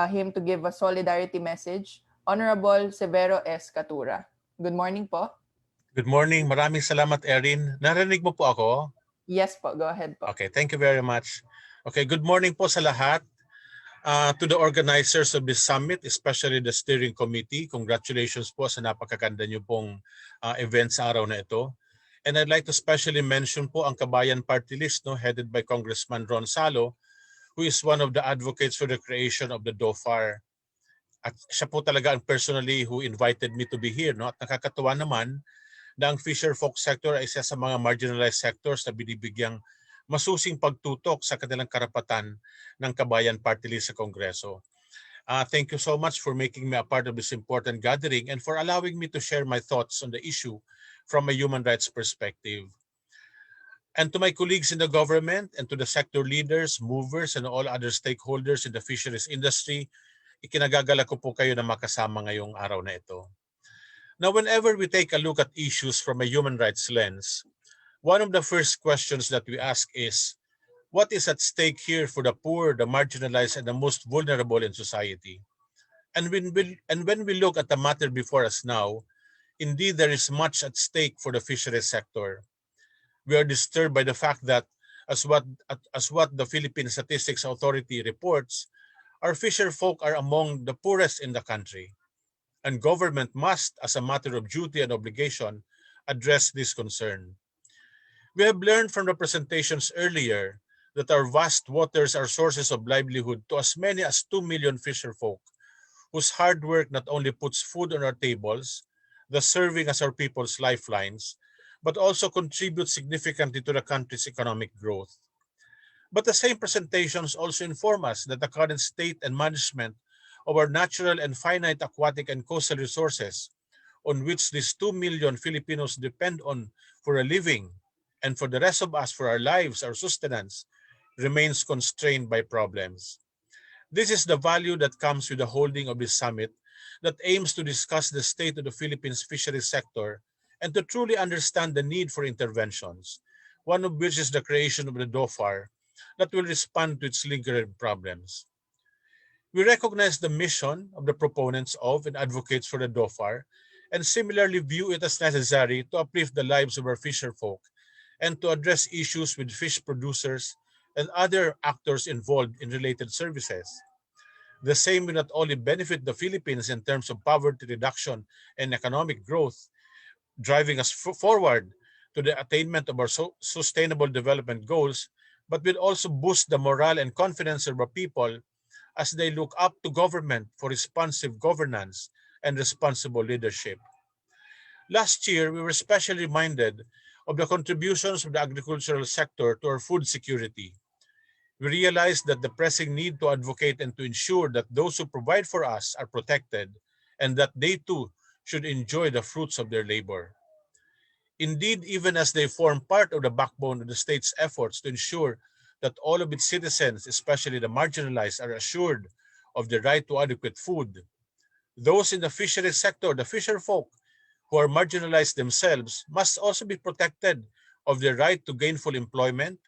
him to give a solidarity message, Honorable Severo S. Catura. Good morning po. Good morning. Maraming salamat, Erin. Narinig mo po ako? Yes po. Go ahead po. Okay, thank you very much. Okay, good morning po sa lahat. To the organizers of this summit, especially the steering committee, congratulations po sa napakaganda niyo pong event sa araw na ito. And I'd like to specially mention po ang Kabayan Party List, no, headed by Congressman Ron Salo, who is one of the advocates for the creation of the DOFAR. At siya po talaga ang personally who invited me to be here. No? At nakakatuwa naman na ang fisherfolk sector ay isa sa mga marginalized sectors na binibigyang masusing pagtutok sa kanilang karapatan ng Kabayan Party List sa Kongreso. Thank you so much for making me a part of this important gathering and for allowing me to share my thoughts on the issue from a human rights perspective. And to my colleagues in the government and to the sector leaders, movers, and all other stakeholders in the fisheries industry, ikinagagala ko po kayo na makasama ngayong araw na ito. Now, whenever we take a look at issues from a human rights lens, one of the first questions that we ask is, what is at stake here for the poor, the marginalized, and the most vulnerable in society? And when we look at the matter before us now, indeed there is much at stake for the fisheries sector. We are disturbed by the fact that, as what the Philippine Statistics Authority reports, our fisher folk are among the poorest in the country. And government must, as a matter of duty and obligation, address this concern. We have learned from the presentations earlier that our vast waters are sources of livelihood to as many as 2 million fisher folk, whose hard work not only puts food on our tables, thus serving as our people's lifelines, but also contributes significantly to the country's economic growth. But the same presentations also inform us that the current state and management of our natural and finite aquatic and coastal resources, on which these 2 million Filipinos depend on for a living, and for the rest of us for our lives, our sustenance, remains constrained by problems. This is the value that comes with the holding of this summit that aims to discuss the state of the Philippines fisheries sector and to truly understand the need for interventions, one of which is the creation of the DOFAR that will respond to its lingering problems. We recognize the mission of the proponents of and advocates for the DOFAR and similarly view it as necessary to uplift the lives of our fisher folk and to address issues with fish producers and other actors involved in related services. The same will not only benefit the Philippines in terms of poverty reduction and economic growth, driving us forward to the attainment of our sustainable development goals, but will also boost the morale and confidence of our people as they look up to government for responsive governance and responsible leadership. Last year, we were especially reminded of the contributions of the agricultural sector to our food security. We realized that the pressing need to advocate and to ensure that those who provide for us are protected and that they too should enjoy the fruits of their labor. Indeed, even as they form part of the backbone of the state's efforts to ensure that all of its citizens, especially the marginalized, are assured of the right to adequate food, those in the fisheries sector, the fisher folk, who are marginalized themselves, must also be protected of their right to gainful employment,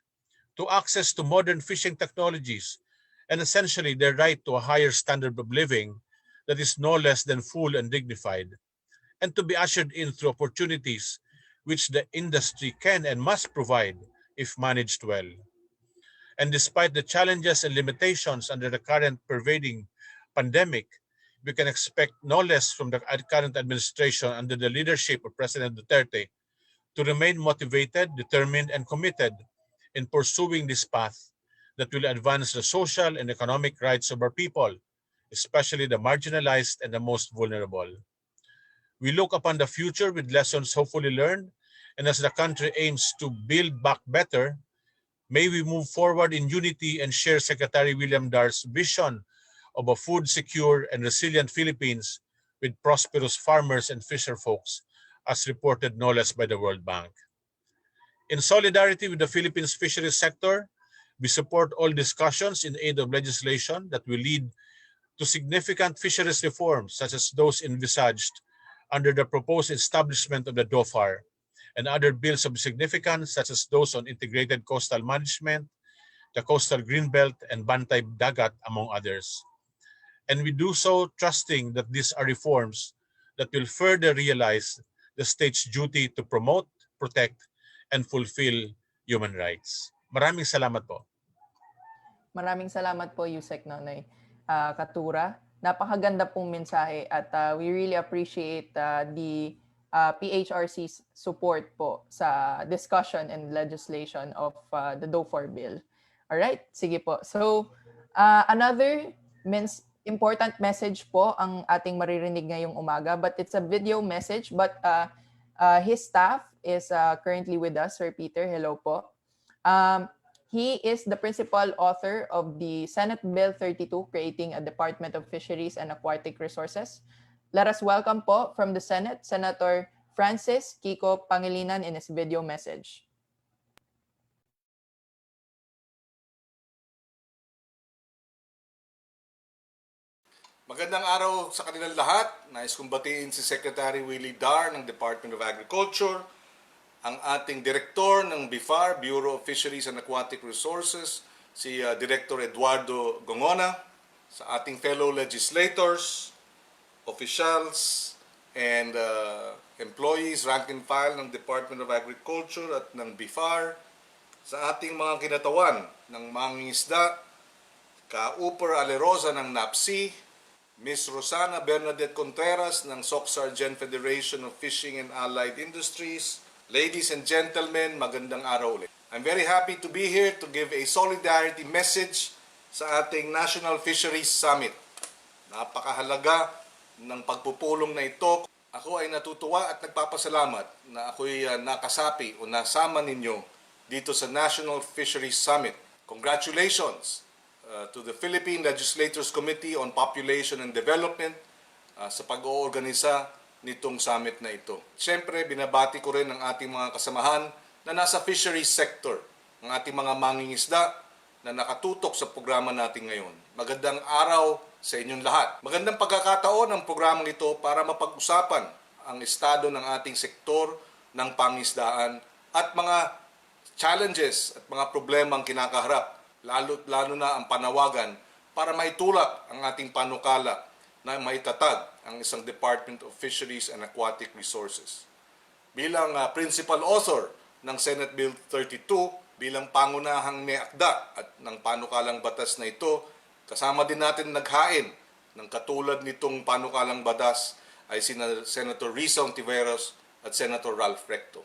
to access to modern fishing technologies, and essentially their right to a higher standard of living that is no less than full and dignified, and to be ushered in through opportunities which the industry can and must provide if managed well. And despite the challenges and limitations under the current pervading pandemic, we can expect no less from the current administration under the leadership of President Duterte to remain motivated, determined, and committed in pursuing this path that will advance the social and economic rights of our people, especially the marginalized and the most vulnerable. We look upon the future with lessons hopefully learned, and as the country aims to build back better, may we move forward in unity and share Secretary William Dar's vision of a food secure and resilient Philippines with prosperous farmers and fisher folks, as reported no less by the World Bank. In solidarity with the Philippines fisheries sector, we support all discussions in aid of legislation that will lead to significant fisheries reforms such as those envisaged under the proposed establishment of the DOFAR and other bills of significance such as those on integrated coastal management, the coastal greenbelt, and Bantay Dagat, among others. And we do so trusting that these are reforms that will further realize the state's duty to promote, protect, and fulfill human rights. Maraming salamat po. Maraming salamat po, Yusek Nonoy Katura. Napakaganda pong mensahe at we really appreciate the PHRC's support po sa discussion and legislation of the DOFAR bill. All right, sige po. So, another important message po ang ating maririnig ngayong umaga, but it's a video message, but his staff is currently with us. Sir Peter, hello po. He is the principal author of the Senate Bill 32, creating a Department of Fisheries and Aquatic Resources. Let us welcome po from the Senate, Senator Francis Kiko Pangilinan in his video message. Magandang araw sa kanilang lahat. Nais kong batiin si Secretary Willie Dar ng Department of Agriculture, ang ating Direktor ng BIFAR, Bureau of Fisheries and Aquatic Resources, si Director Eduardo Gongona, sa ating fellow legislators, officials, and employees, rank and file ng Department of Agriculture at ng BIFAR, sa ating mga kinatawan ng mangingisda, Ka-Upper Alerosa ng NAPSI, Ms. Rosana Bernadette Contreras ng Soc-Sargent Federation of Fishing and Allied Industries. Ladies and gentlemen, magandang araw ulit. I'm very happy to be here to give a solidarity message sa ating National Fisheries Summit. Napakahalaga ng pagpupulong na ito. Ako ay natutuwa at nagpapasalamat na ako'y nakasapi o nasama ninyo dito sa National Fisheries Summit. Congratulations! To the Philippine Legislators Committee on Population and Development sa pag-oorganisa nitong summit na ito. Siyempre, binabati ko rin ang ating mga kasamahan na nasa fisheries sector, ang ating mga mangingisda na nakatutok sa programa natin ngayon. Magandang araw sa inyong lahat. Magandang pagkakataon ang programang ito para mapag-usapan ang estado ng ating sektor ng pangisdaan at mga challenges at mga problemang kinakaharap, lalo na ang panawagan para maitulak ang ating panukala na maitatag ang isang Department of Fisheries and Aquatic Resources. Bilang principal author ng Senate Bill 32, bilang pangunahang may akda at ng panukalang batas na ito, kasama din natin naghain ng katulad nitong panukalang batas ay Senator Risa Ontiveros at Senator Ralph Recto.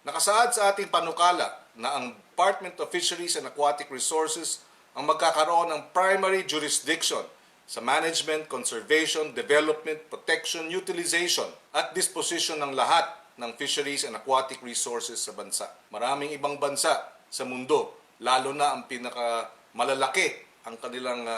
Nakasaad sa ating panukala na ang Department of Fisheries and Aquatic Resources ang magkakaroon ng primary jurisdiction sa management, conservation, development, protection, utilization at disposition ng lahat ng fisheries and aquatic resources sa bansa. Maraming ibang bansa sa mundo, lalo na ang pinakamalalaki, ang kanilang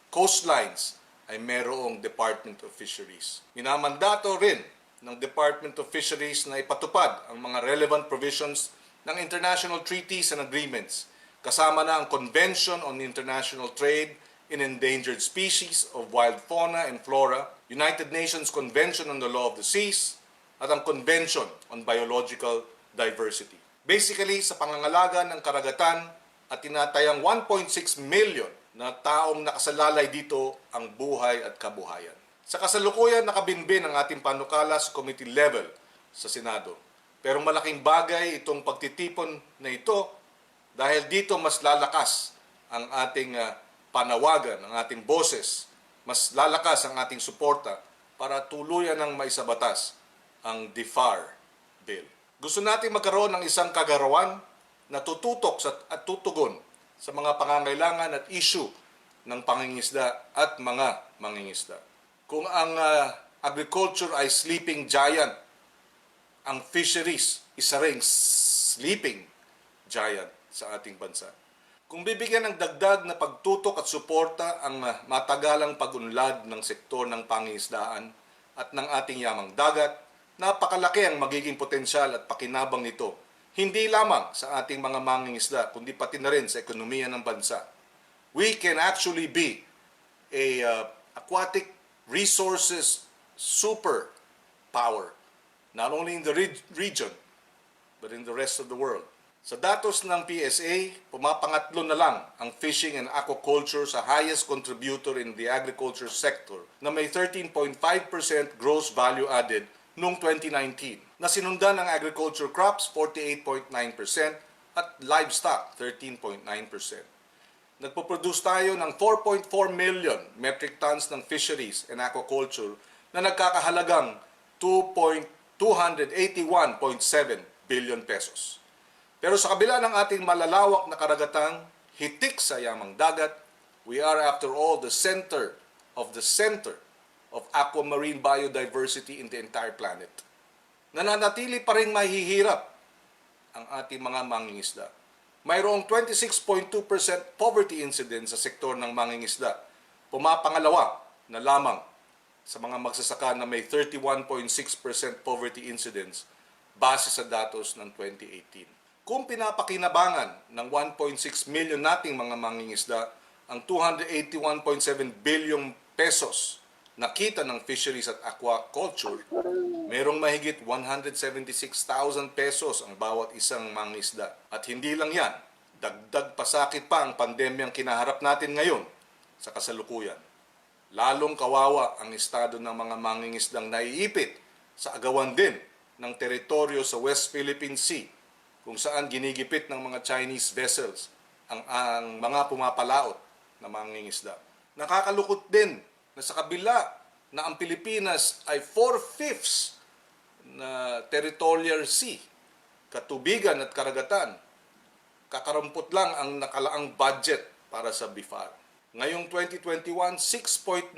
coastlines ay merong Department of Fisheries. Minamandato rin ng Department of Fisheries na ipatupad ang mga relevant provisions ng international treaties and agreements, kasama na ang Convention on International Trade in Endangered Species of Wild Fauna and Flora, United Nations Convention on the Law of the Seas, at ang Convention on Biological Diversity. Basically, sa pangangalaga ng karagatan at tinatayang 1.6 million na taong nakasalalay dito ang buhay at kabuhayan. Sa kasalukuyan, nakabinbin ang ating panukala sa committee level sa Senado. Pero malaking bagay itong pagtitipon na ito dahil dito mas lalakas ang ating panawagan, ang ating boses, mas lalakas ang ating suporta para tuluyan ng maisabatas ang DFAR bill. Gusto natin magkaroon ng isang kagarawan na tututok at tutugon sa mga pangangailangan at issue ng pangingisda at mga mangingisda. Kung ang agriculture ay sleeping giant, ang fisheries isa ring sleeping giant sa ating bansa. Kung bibigyan ng dagdag na pagtutok at suporta ang matagalang pag-unlad ng sektor ng pangingisdaan at ng ating yamang dagat, napakalaki ang magiging potensyal at pakinabang nito, hindi lamang sa ating mga mangingisda, kundi pati na rin sa ekonomiya ng bansa. We can actually be a aquatic resources superpower, not only in the region, but in the rest of the world. Sa datos ng PSA, pumapangatlo na lang ang fishing and aquaculture sa highest contributor in the agriculture sector na may 13.5% gross value added noong 2019, na sinundan ng agriculture crops 48.9% at livestock 13.9%. Nagpo-produce tayo ng 4.4 million metric tons ng fisheries and aquaculture na nagkakahalagang 281.7 billion pesos. Pero sa kabila ng ating malalawak na karagatang hitik sa yamang dagat, we are after all the center of aquamarine biodiversity in the entire planet. Nananatili pa rin mahihirap ang ating mga mangingisda. Mayroong 26.2% poverty incidence sa sektor ng mangingisda. Pumapangalawa na lamang sa mga magsasaka na may 31.6% poverty incidence base sa datos ng 2018. Kung pinapakinabangan ng 1.6 million nating mga mangingisda ang 281.7 billion pesos na kita ng fisheries at aquaculture, merong mahigit 176,000 pesos ang bawat isang mangingisda. At hindi lang yan, dagdag pasakit pa ang pandemyang kinaharap natin ngayon sa kasalukuyan. Lalong kawawa ang estado ng mga mangingisdang naiipit sa agawan din ng teritoryo sa West Philippine Sea, kung saan ginigipit ng mga Chinese vessels ang mga pumapalaot na mangingisda. Nakakalukot din na sa kabila na ang Pilipinas ay 4/5 na territorial sea, katubigan at karagatan, kakarampot lang ang nakalaang budget para sa BIFAR. Ngayong 2021, 6.9%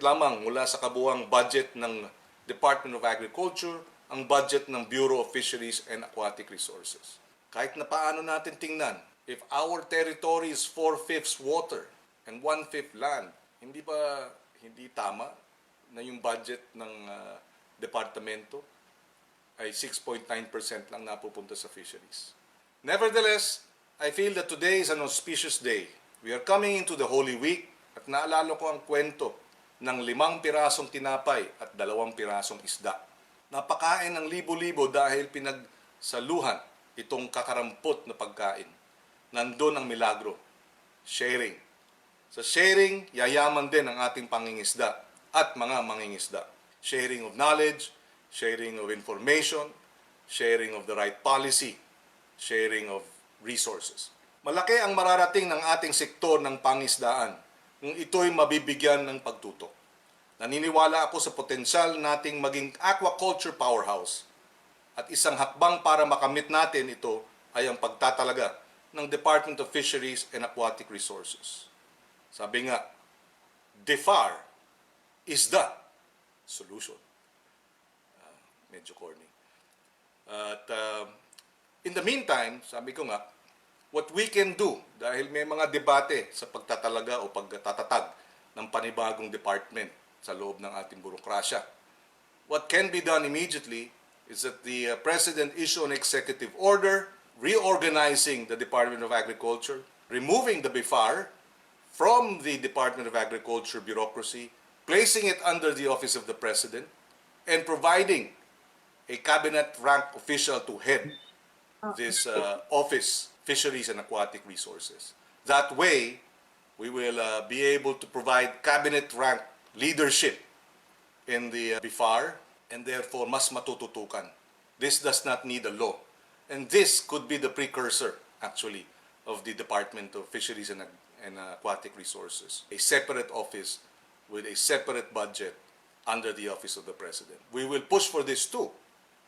lamang mula sa kabuuang budget ng Department of Agriculture ang budget ng Bureau of Fisheries and Aquatic Resources. Kahit na paano natin tingnan, if our territory is 4/5 water and 1/5 land, hindi tama na yung budget ng departamento ay 6.9% lang napupunta sa fisheries. Nevertheless, I feel that today is an auspicious day. We are coming into the Holy Week at naalala ko ang kwento ng 5 pirasong tinapay at 2 pirasong isda. Napakain ng libo-libo dahil pinagsaluhan itong kakarampot na pagkain. Nandun ang milagro, sharing. Sa sharing, yayaman din ang ating pangingisda at mga mangingisda. Sharing of knowledge, sharing of information, sharing of the right policy, sharing of resources. Malaki ang mararating ng ating sektor ng pangisdaan kung ito'y mabibigyan ng pagtutok. Naniniwala ako sa potensyal nating maging aquaculture powerhouse at isang hakbang para makamit natin ito ay ang pagtatalaga ng Department of Fisheries and Aquatic Resources. Sabi nga, DEFAR is the solution. Medyo corny. At in the meantime, sabi ko nga, what we can do, dahil may mga debate sa pagtatalaga o pagtatatag ng panibagong department sa loob ng ating burokrasya. What can be done immediately is that the President issue an executive order reorganizing the Department of Agriculture, removing the BIFAR from the Department of Agriculture bureaucracy, placing it under the Office of the President, and providing a cabinet rank official to head this office, Fisheries and Aquatic Resources. That way, we will be able to provide cabinet rank leadership in the BIFAR and therefore mas matututukan. This does not need a law. And this could be the precursor, actually, of the Department of Fisheries and Aquatic Resources. A separate office with a separate budget under the Office of the President. We will push for this too,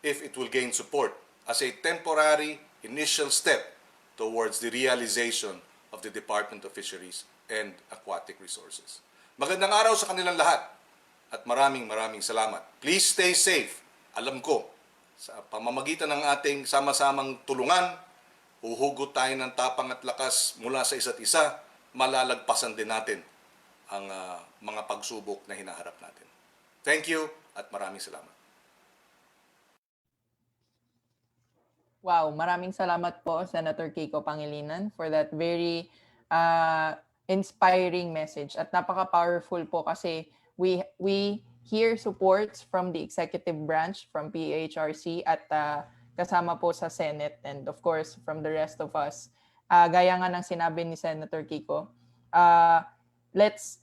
if it will gain support as a temporary initial step towards the realization of the Department of Fisheries and Aquatic Resources. Magandang araw sa kanilang lahat at maraming salamat. Please stay safe. Alam ko, sa pamamagitan ng ating sama-samang tulungan, uhugot tayo ng tapang at lakas mula sa isa't isa, malalagpasan din natin ang mga pagsubok na hinaharap natin. Thank you at maraming salamat. Wow, maraming salamat po, Senator Kiko Pangilinan, for that very inspiring message. At napaka-powerful po kasi we hear supports from the executive branch, from PHRC, at kasama po sa Senate, and of course, from the rest of us. Gaya nga ng sinabi ni Senator Kiko, let's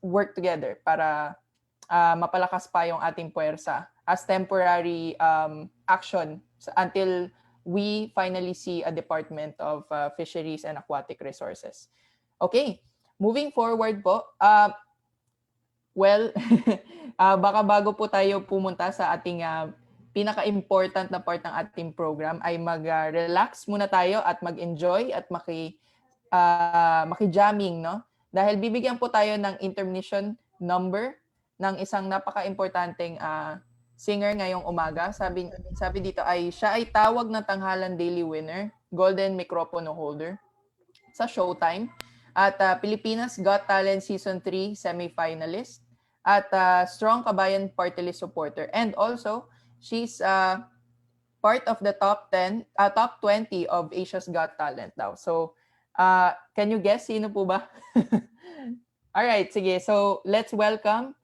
work together para mapalakas pa yung ating puwersa as temporary action until we finally see a Department of Fisheries and Aquatic Resources. Okay, moving forward po, baka bago po tayo pumunta sa ating pinaka-important na part ng ating program ay mag-relax muna tayo at mag-enjoy at maki-jamming, no? Dahil bibigyan po tayo ng intermission number ng isang napaka-importanteng singer ngayong umaga. Sabi dito siya ay tawag ng tanghalan daily winner, golden microphone holder sa Showtime, at Pilipinas Got Talent Season 3 semi-finalist, at strong Kabayan Party List supporter, and also she's part of the top 20 of Asia's Got Talent daw. So can you guess sino po ba? All right, sige. So let's welcome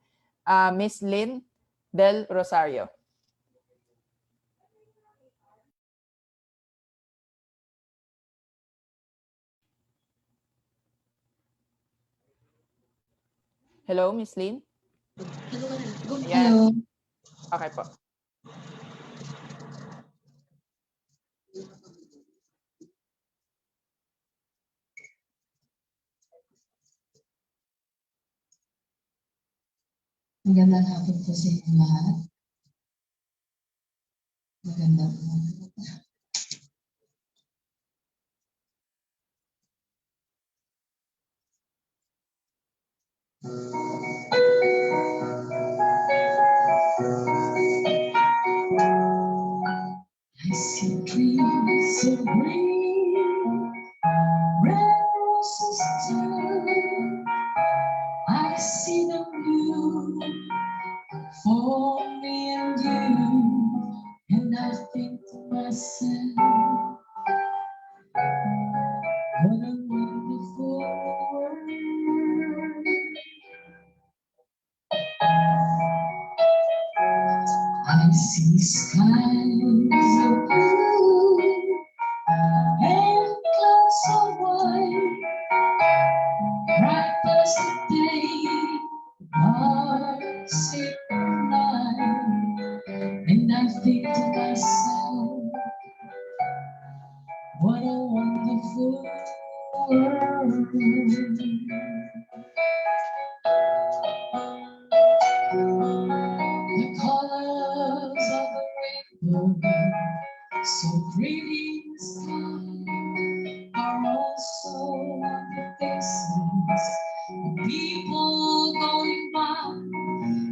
Miss Lynn Del Rosario. Hello, Miss Lynn? Ayan. Okay po. Magandang hapon po sa inyo lahat. Magandang hapon. I see trees so green, red roses too. I see them blue for me and you, and I think to myself, what a wonderful world. I see skies of blue and clouds of white, bright as the day, dark sacred night, and I think to myself, what a wonderful world. The colors of the rainbow, so pretty in the sky, are also on the faces of people going by.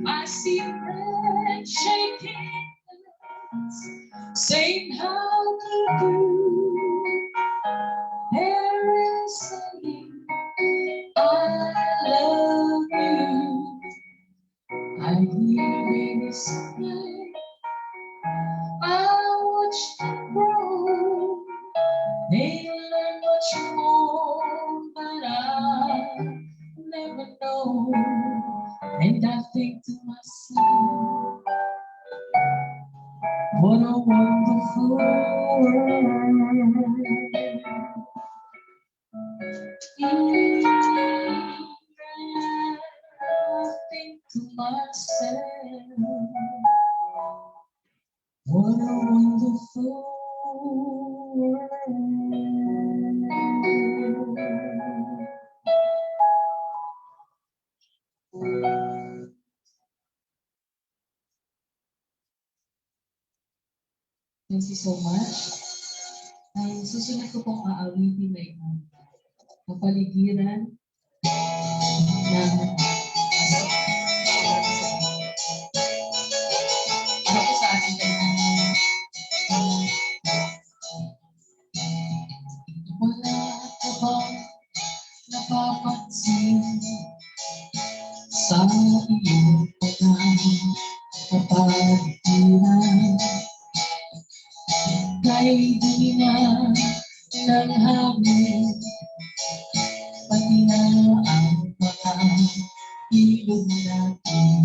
I see friends shaking hands, saying how do you do. There is saying, I love you. I hear babies cry, I watch them grow. They learn much more than I never know. And I think to myself, what a wonderful world. I think to myself, what a wonderful world. Thank you so much. Ang susunod ko pong aawitin na ito, kapaligiran ng ano po sa ating kailangan. Wala ka bang napapansin sa iyong mga kapaligiran? Kay di na ng hangin, pati na ang mga ilog natin.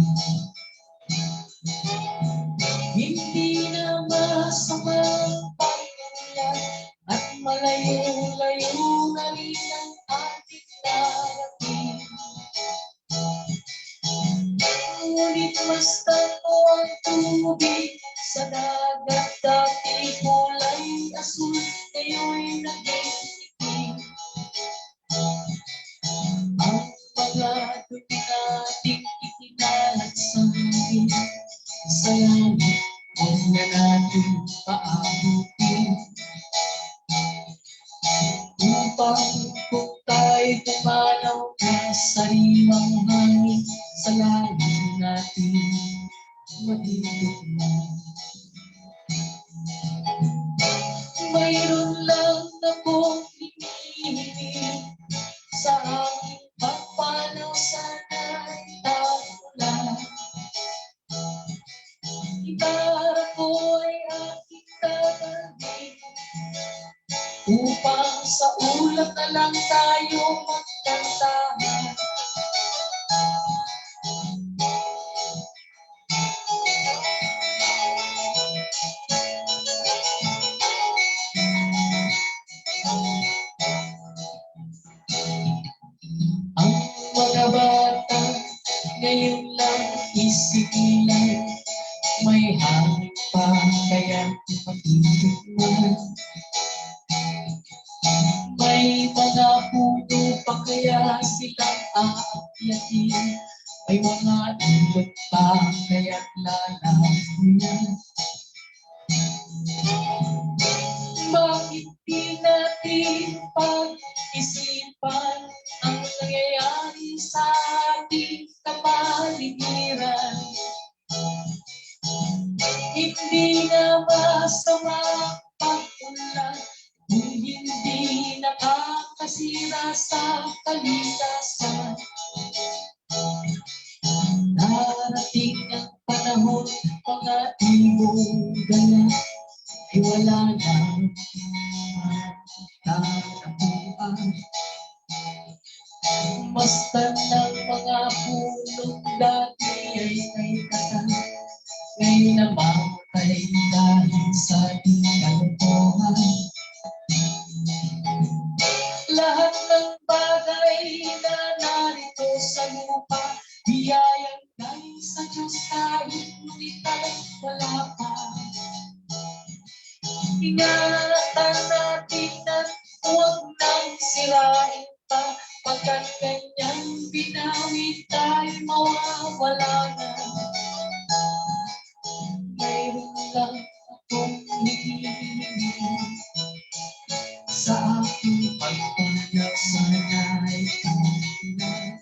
Hindi na masamang pagkulat at malayo-layo na rin ang ating narating. Ngunit basta mo ang tubig sa dagat, dati kulay asul, ngayon naging itim. Ang mga dumi nating ikinalat sa hangin, sa langit, huwag na natin paabutin. Upang kung tayo'y pumanaw na sariwang hangin, sa langit natin matitignan. Mayroon lang na pong hinihiling sa aking pagpanaw, sana'y tagulan. Gitara ko ay aking tatagin, upang sa ulap na lang tayo magkantahan. ating pag-isipan ang nangyayari sa ating kapaligiran. Hindi na masama pag-ulan kung hindi nakakasira sa kalikasan. Darating ang panahon, mga ibong ganap ay wala nang tatapuan. Basta ng mga pulong dati ay katang, ngayon naman ay dahil sa ating kalokohan. Lahat ng bagay na narito sa lupa, biyayang galing sa Diyos kahit ngunit ay wala pa. Ingatan natin na huwag nang sirain pa, pagkat kanyang binawi tayo mawawala na. Mayroon lang akong hinihiling sa aking pagpanap, sana ay kamulan.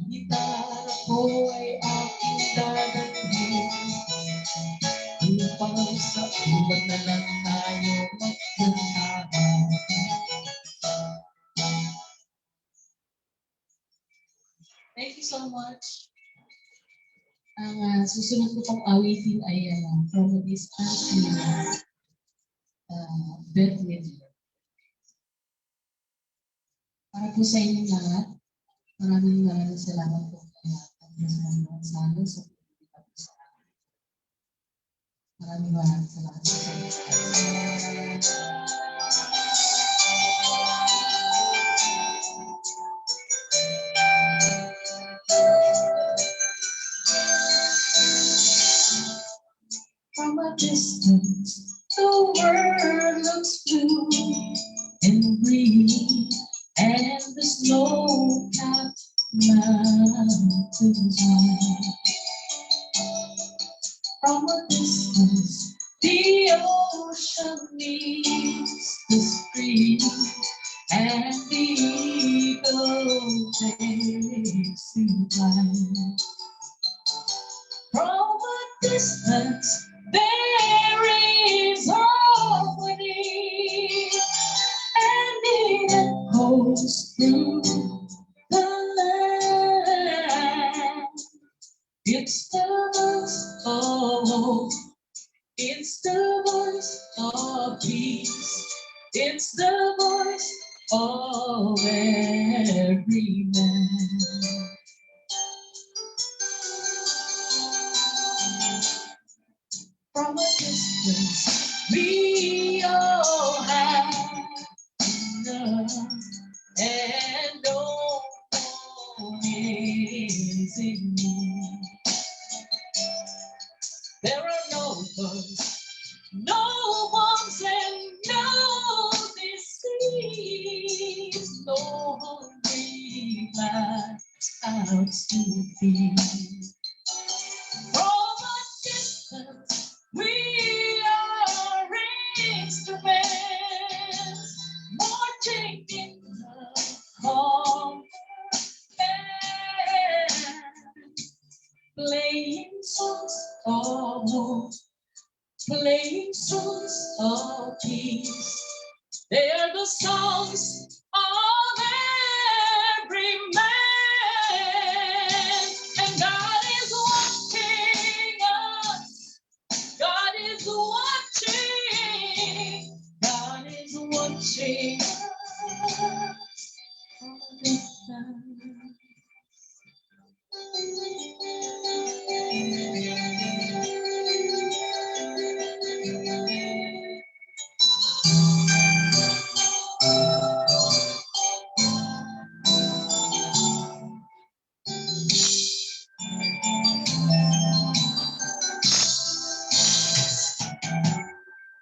Gitara ko ay aking dadalhin upang sa ulan na lang tayo magkantahan. Thank you so much. Ang susunod ko pong awitin ay from a distance ni Beth Midler. Para po sa inyong lahat, maraming salamat po kaya sa amin sa pagkakita po sa akin. Maraming salamat po sa inyo. From a distance, the world looks blue and green, and the snow-capped mountains high. From a distance, the ocean meets the stream, and the eagle takes in flight. From a distance, there is harmony, and it echoes through the land. It's the voice of peace. It's the voice of every man. From a distance, we all have enough, and no one is in need. There are no bugs, no bombs, and no disease, no hungry lives out to feed. From a distance, we are instruments, marching in the calm air, playing songs of hope, playing songs of peace. They are the songs of every man, and God is watching us. God is watching. God is watching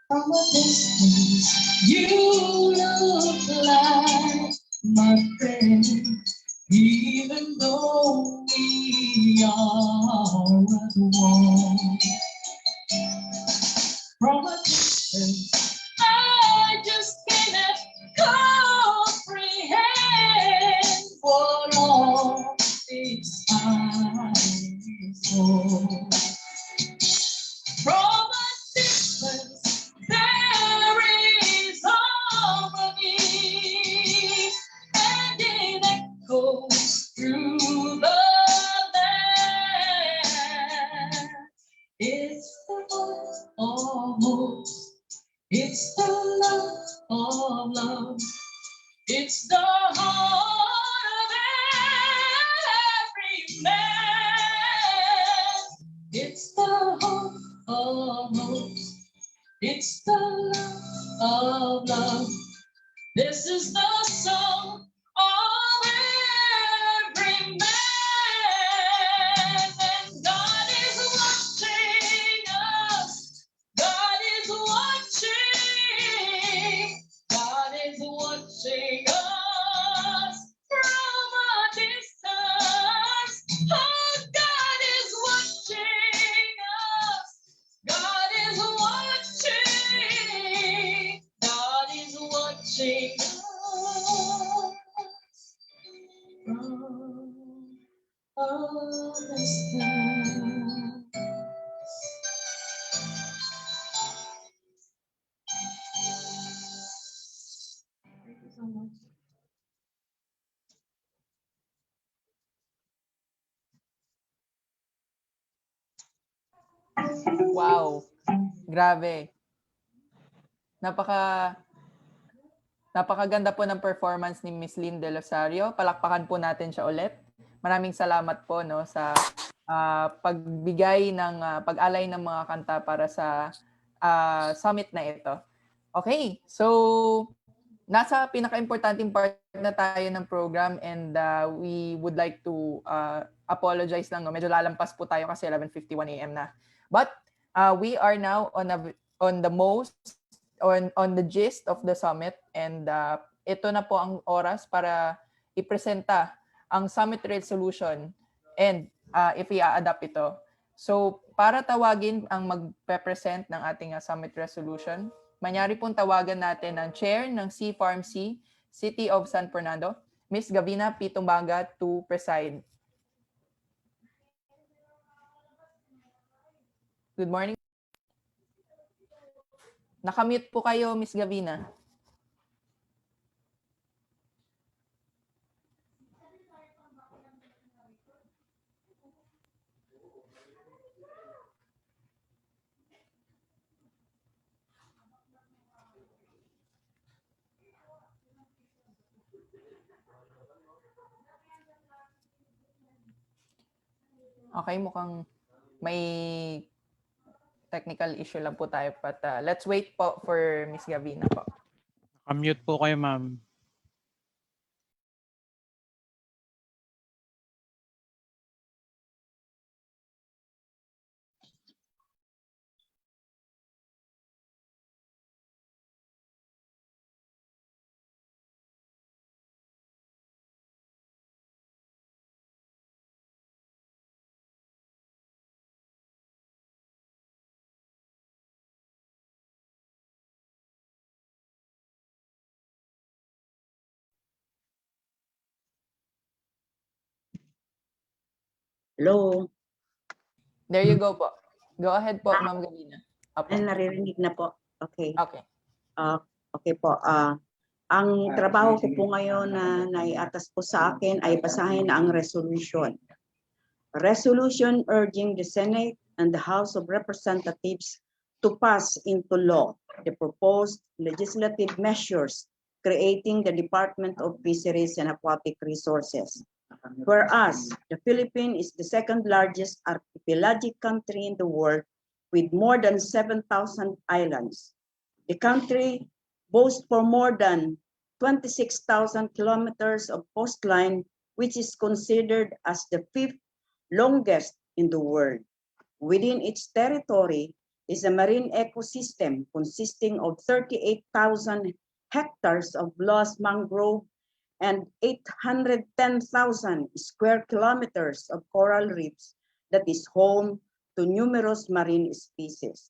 from a distance. You look like my friend, even though we are at war. From a distance, I love of love. It's the heart of every man. It's the hope of hopes. It's the love of love. This is the song of every man. And God is watching us. God is watching. God is watching us from a distance. Oh, God is watching us. God is watching. God is watching us from a distance. Thank you so much. Wow. Grabe. Napakaganda po ng performance ni Miss Lynn De Losario. Palakpakan po natin siya ulit. Maraming salamat po no sa pagbigay ng pag-alay ng mga kanta para sa summit na ito. Okay, so nasa pinaka-importanting part na tayo ng program and we would like to apologize lang. No? Medyo lalampas po tayo kasi 11:51 a.m. na. But we are now on the gist of the summit and ito na po ang oras para ipresenta ang summit resolution and if i-adapt ito. So para tawagin ang magpe-present ng ating summit resolution, manyari pong tawagan natin ang chair ng C-Farm-C, City of San Fernando, Ms. Gavina P. Tumbaga to preside. Good morning. Nakamute po kayo, Ms. Gavina. Okay, mukhang may technical issue lang po tayo. But let's wait po for Ms. Gavina po. Mute po kayo, ma'am. Hello. There you go po. Go ahead po, Ma'am Gavina. Naririnig na po. Okay. Okay. Okay po. Ang trabaho ko po ngayon na naiatas po sa akin ay basahin ang resolution. Resolution urging the Senate and the House of Representatives to pass into law the proposed legislative measures creating the Department of Fisheries and Aquatic Resources. Whereas the Philippines is the second largest archipelagic country in the world with more than 7,000 islands. The country boasts for more than 26,000 kilometers of coastline, which is considered as the 5th longest in the world. Within its territory is a marine ecosystem consisting of 38,000 hectares of lush mangrove and 810,000 square kilometers of coral reefs that is home to numerous marine species.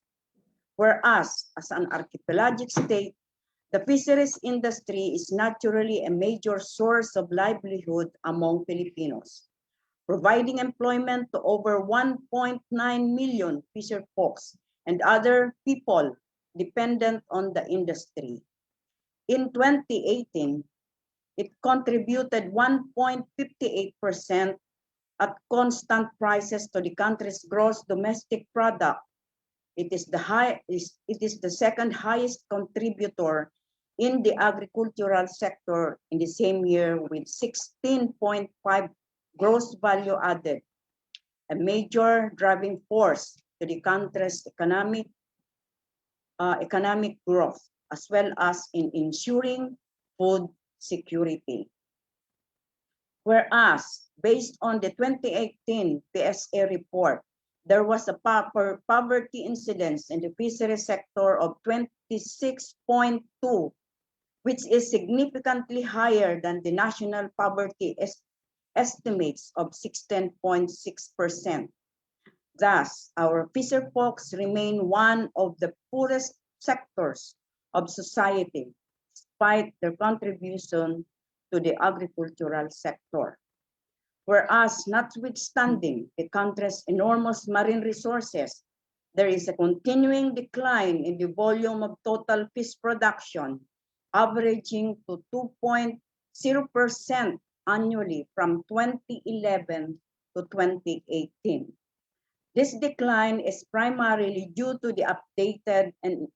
Whereas, as an archipelagic state, the fisheries industry is naturally a major source of livelihood among Filipinos, providing employment to over 1.9 million fisherfolks and other people dependent on the industry. In 2018, it contributed 1.58% at constant prices to the country's gross domestic product It is the second highest contributor in the agricultural sector in the same year with 16.5 gross value added, a major driving force to the country's economic growth, as well as in ensuring food security. Whereas, based on the 2018 PSA report, there was a poverty incidence in the fishery sector of 26.2, which is significantly higher than the national poverty estimates of 16.6%. Thus, our fisherfolks remain one of the poorest sectors of society, despite their contribution to the agricultural sector. Whereas, notwithstanding the country's enormous marine resources, there is a continuing decline in the volume of total fish production, averaging to 2.0% annually from 2011 to 2018. This decline is primarily due to the updated and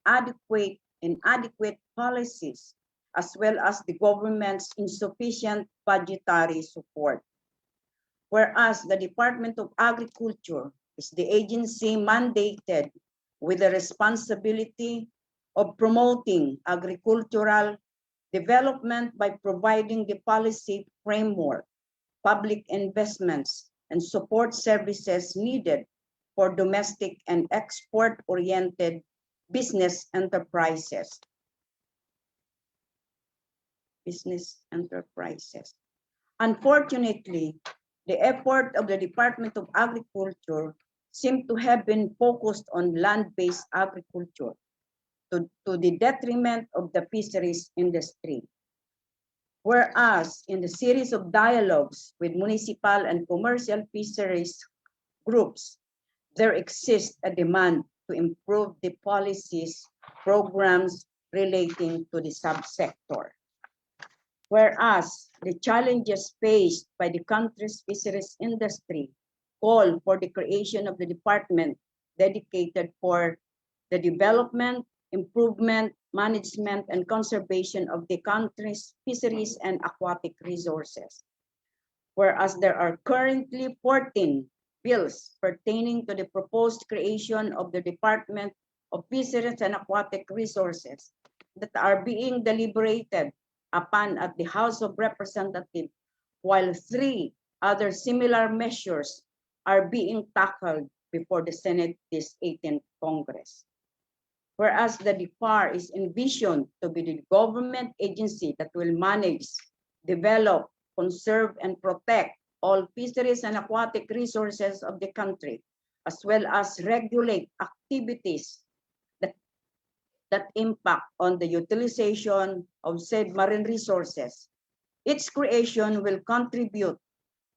inadequate policies, as well as the government's insufficient budgetary support. Whereas the Department of Agriculture is the agency mandated with the responsibility of promoting agricultural development by providing the policy framework, public investments, and support services needed for domestic and export-oriented business enterprises. Unfortunately, the effort of the Department of Agriculture seemed to have been focused on land-based agriculture to the detriment of the fisheries industry. Whereas in the series of dialogues with municipal and commercial fisheries groups, there exists a demand to improve the policies, programs relating to the subsector. Whereas the challenges faced by the country's fisheries industry call for the creation of the department dedicated for the development, improvement, management, and conservation of the country's fisheries and aquatic resources. Whereas there are currently 14 bills pertaining to the proposed creation of the Department of Fisheries and Aquatic Resources that are being deliberated upon at the House of Representatives, while 3 other similar measures are being tackled before the Senate this 18th Congress. Whereas the DFAR is envisioned to be the government agency that will manage, develop, conserve, and protect all fisheries and aquatic resources of the country, as well as regulate activities that impact on the utilization of said marine resources. Its creation will contribute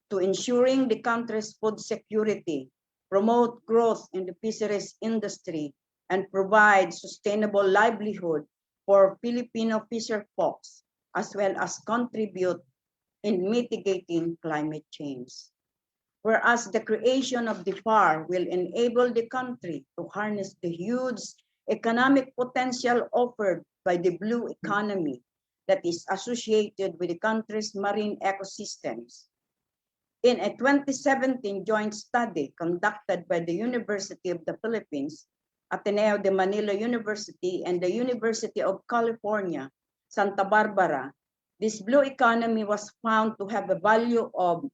to ensuring the country's food security, promote growth in the fisheries industry, and provide sustainable livelihood for Filipino fisherfolks, as well as contribute in mitigating climate change. Whereas the creation of the FAR will enable the country to harness the huge economic potential offered by the blue economy that is associated with the country's marine ecosystems. In a 2017 joint study conducted by the University of the Philippines, Ateneo de Manila University, and the University of California, Santa Barbara, this blue economy was found to have a value of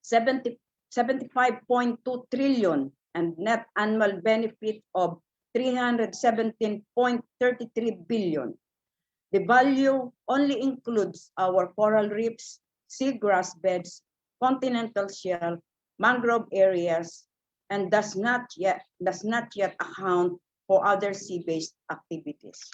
75.2 trillion and net annual benefit of 317.33 billion. The value only includes our coral reefs, seagrass beds, continental shelf, mangrove areas, and does not yet account for other sea-based activities.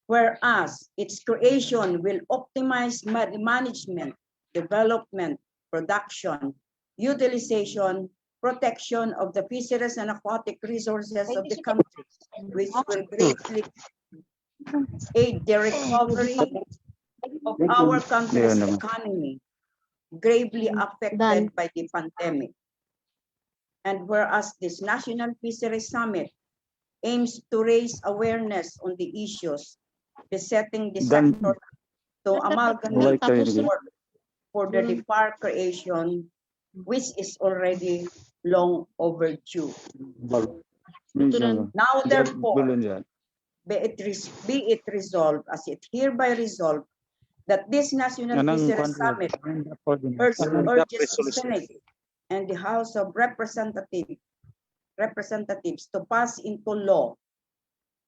Whereas its creation will optimize management, development, production, utilization, protection of the fisheries and aquatic resources of the country, which will greatly aid the recovery of our country's economy, gravely affected by the pandemic. And whereas this National Fisheries Summit aims to raise awareness on the issues besetting the sector to amalgamate support for the DFAR creation, which is already long overdue. Now, therefore, be it resolved, as it hereby resolved, that this National Fisheries Summit urges the Senate and the House of Representatives to pass into law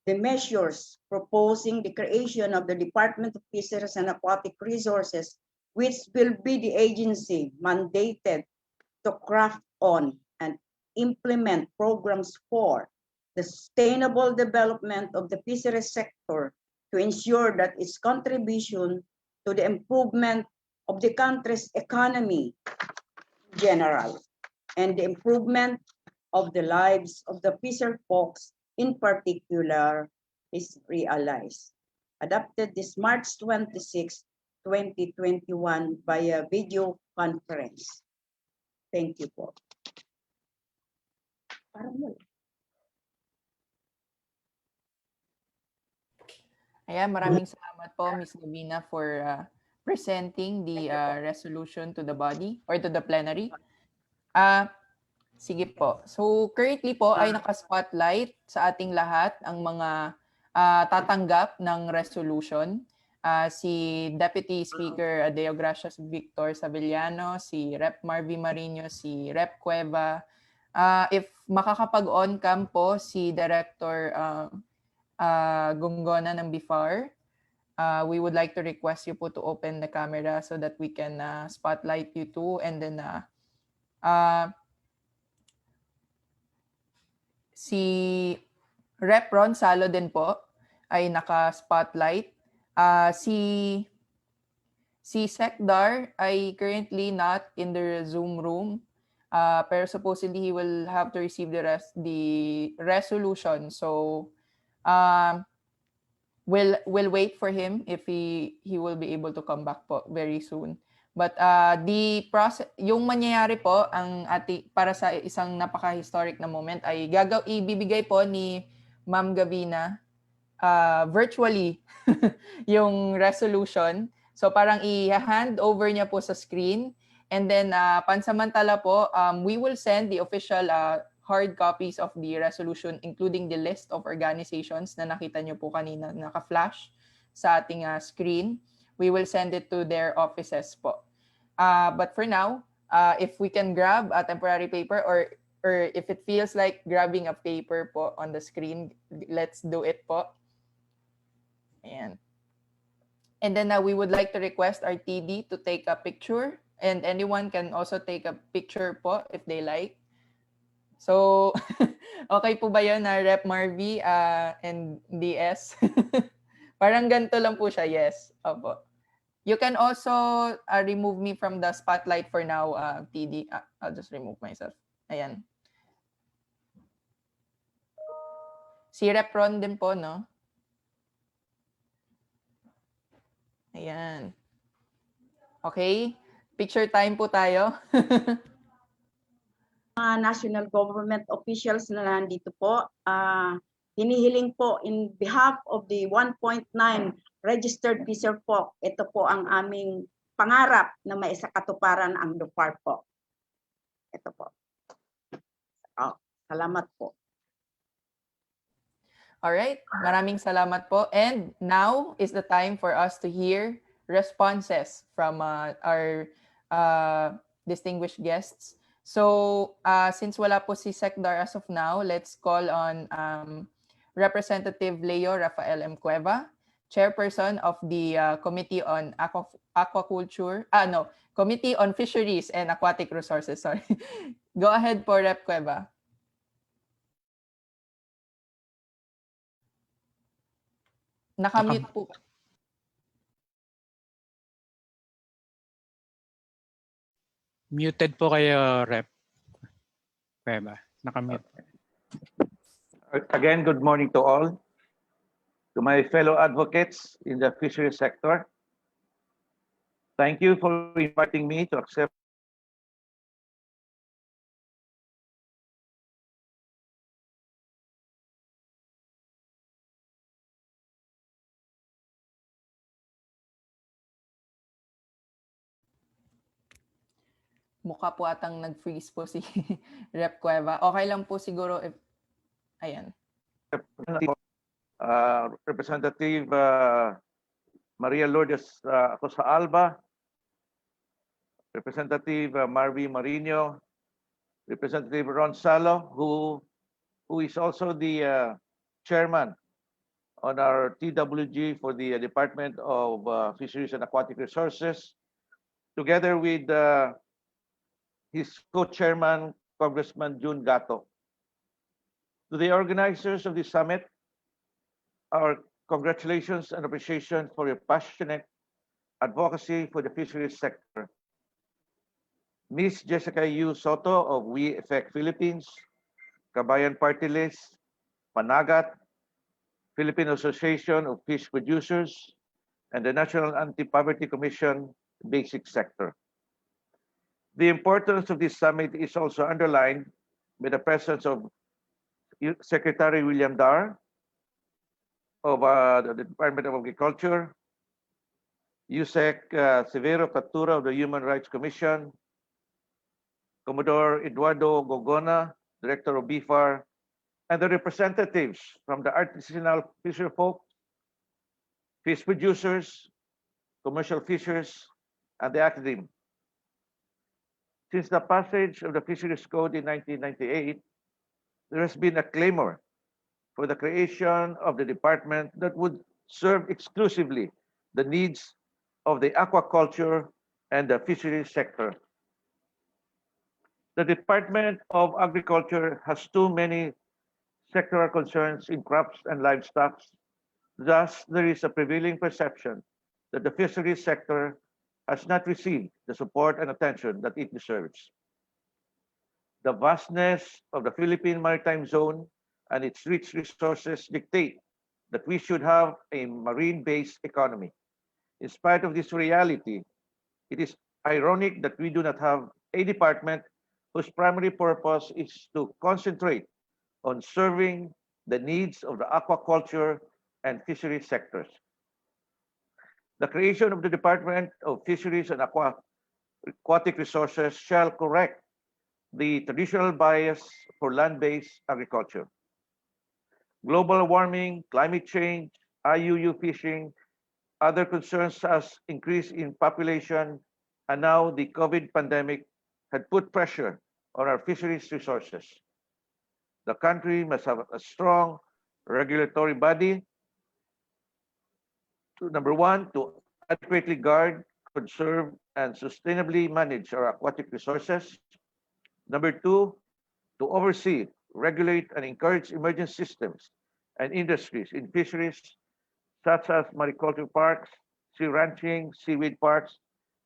the measures proposing the creation of the Department of Fisheries and Aquatic Resources, which will be the agency mandated to craft on and implement programs for the sustainable development of the fisheries sector to ensure that its contribution to the improvement of the country's economy in general and the improvement of the lives of the fisher folks in particular is realized. Adopted this March 26, 2021 via video conference. Thank you po. Ayan, maraming salamat po, Ms. Gabina, for presenting the resolution to the body or to the plenary. Sige po. So currently po ay naka-spotlight sa ating lahat ang mga tatanggap ng resolution. Si Deputy Speaker Adeo Gracias Victor Savillano, si Rep. Marvy Marino, si Rep. Cueva. If makakapag-on cam po si Director Gungona ng BIFAR, we would like to request you po to open the camera so that we can spotlight you too. And then si Rep. Ron Salo din po ay naka-spotlight. Si Secdar ay currently not in the Zoom room. Pero supposedly he will have to receive the resolution. So we'll wait for him if he will be able to come back po very soon. But the process, yung mangyayari po ang para sa isang napaka-historic na moment ay ibibigay po ni Ma'am Gabina virtually yung resolution. So parang i-hand over niya po sa screen, and then pansamantala po we will send the official hard copies of the resolution including the list of organizations na nakita niyo po kanina naka-flash sa ating screen. We will send it to their offices po. But for now, if we can grab a temporary paper or if it feels like grabbing a paper po on the screen, let's do it po. Ayan. And then we would like to request our TD to take a picture, and anyone can also take a picture po if they like. So, okay po ba yun, Rep. Marvy and DS? Parang ganito lang po siya, yes. Opo. You can also remove me from the spotlight for now, TD. I'll just remove myself. Ayan. Si Rep. Ron din po, no? Ayan. Okay. Picture time po tayo. National government officials na nandito po, hinihiling po in behalf of the 1.9 registered fisherfolk, ito po ang aming pangarap na maisakatuparan ang DFAR po. Ito po. Salamat po. All right, maraming salamat po. And now is the time for us to hear responses from our distinguished guests. So, since wala po si Secdar as of now, let's call on Representative Leo Rafael M. Cueva, Chairperson of the Committee on Aquaculture, Committee on Fisheries and Aquatic Resources, sorry. Go ahead po, Rep. Cueva. Nakamute po. Muted po kayo, Rep. Cueva. Nakamute. Again, good morning to all. To my fellow advocates in the fishery sector, thank you for inviting me to accept Mukha po atang nag-freeze po si Rep Cueva. Okay lang po siguro if... Ayan. Representative Maria Lourdes Acosta Alba, Representative Marvi Marino, Representative Ron Salo, who is also the chairman on our TWG for the Department of Fisheries and Aquatic Resources, together with his co-chairman, Congressman June Gato. To the organizers of the summit, our congratulations and appreciation for your passionate advocacy for the fisheries sector. Ms. Jessica Yu Soto of We Effect Philippines, Kabayan Party List, Panagat, Philippine Association of Fish Producers, and the National Anti-Poverty Commission Basic Sector. The importance of this summit is also underlined by the presence of Secretary William Dar of the Department of Agriculture, Yusek Severo Catura of the Human Rights Commission, Commodore Eduardo Gogona, Director of BIFAR, and the representatives from the artisanal fisherfolk, fish producers, commercial fishers, and the academe. Since the passage of the Fisheries Code in 1998, there has been a clamor for the creation of the department that would serve exclusively the needs of the aquaculture and the fisheries sector. The Department of Agriculture has too many sectoral concerns in crops and livestock. Thus, there is a prevailing perception that the fisheries sector has not received the support and attention that it deserves. The vastness of the Philippine Maritime Zone and its rich resources dictate that we should have a marine-based economy. In spite of this reality, it is ironic that we do not have a department whose primary purpose is to concentrate on serving the needs of the aquaculture and fisheries sectors. The creation of the Department of Fisheries and Aquatic Resources shall correct the traditional bias for land-based agriculture. Global warming, climate change, IUU fishing, other concerns as increase in population, and now the COVID pandemic had put pressure on our fisheries resources. The country must have a strong regulatory body to, number one, to adequately guard, conserve, and sustainably manage our aquatic resources. Number two, to oversee, regulate, and encourage emerging systems and industries in fisheries, such as mariculture parks, sea ranching, seaweed parks,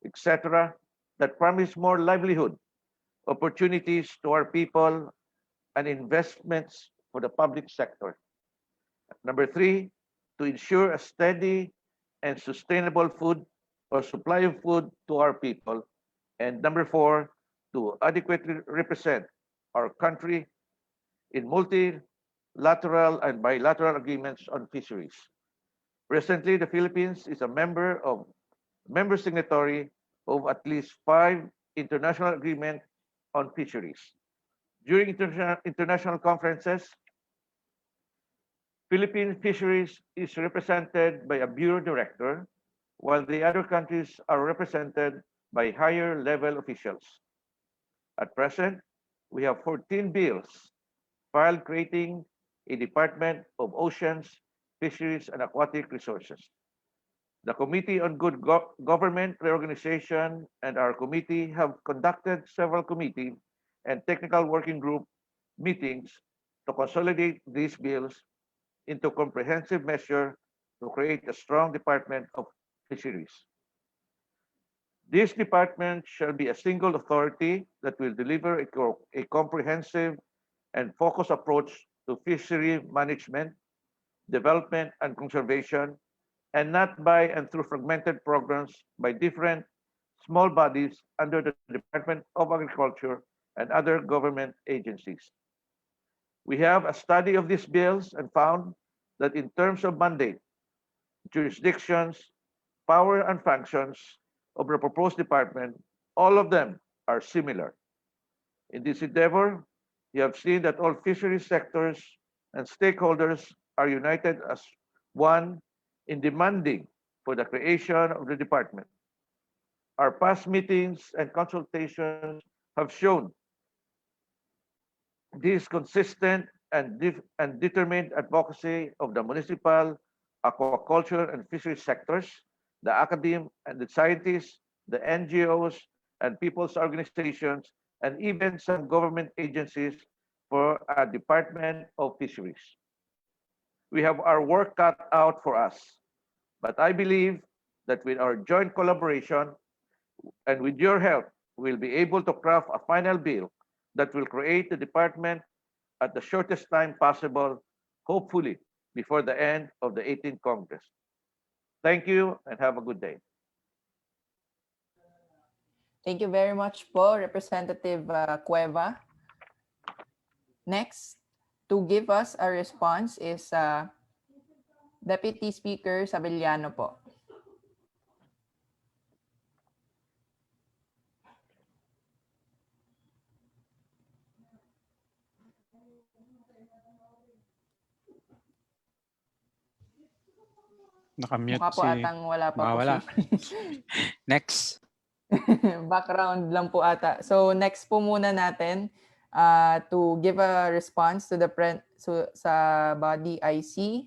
etc., that promise more livelihood, opportunities to our people, and investments for the public sector. Number three, to ensure a steady and sustainable food or supply of food to our people. And number four, to adequately represent our country in multilateral and bilateral agreements on fisheries. Presently, the Philippines is a member signatory of at least 5 international agreements on fisheries. During international conferences, Philippine Fisheries is represented by a bureau director, while the other countries are represented by higher level officials. At present, we have 14 bills filed creating a Department of Oceans, Fisheries, and Aquatic Resources. The Committee on Good Government Reorganization and our committee have conducted several committee and technical working group meetings to consolidate these bills into comprehensive measure to create a strong Department of Fisheries. This department shall be a single authority that will deliver a comprehensive and focused approach to fishery management, development, and conservation, and not by and through fragmented programs by different small bodies under the Department of Agriculture and other government agencies. We have a study of these bills and found that in terms of mandate, jurisdictions, power, and functions of the proposed department, all of them are similar. In this endeavor, you have seen that all fisheries sectors and stakeholders are united as one in demanding for the creation of the department. Our past meetings and consultations have shown this consistent and determined advocacy of the municipal, aquaculture, and fisheries sectors, the academe and the scientists, the NGOs, and people's organizations, and even some government agencies for a Department of Fisheries. We have our work cut out for us, but I believe that with our joint collaboration and with your help, we'll be able to craft a final bill that will create the department at the shortest time possible, hopefully before the end of the 18th Congress. Thank you and have a good day. Thank you very much po, Representative Cueva. Next, to give us a response is Deputy Speaker Sabeliano po. Nakamute Mukha po si... atang wala pa po Wala. si... Next. Background lang po ata. So next po muna natin to give a response to the sa body IC,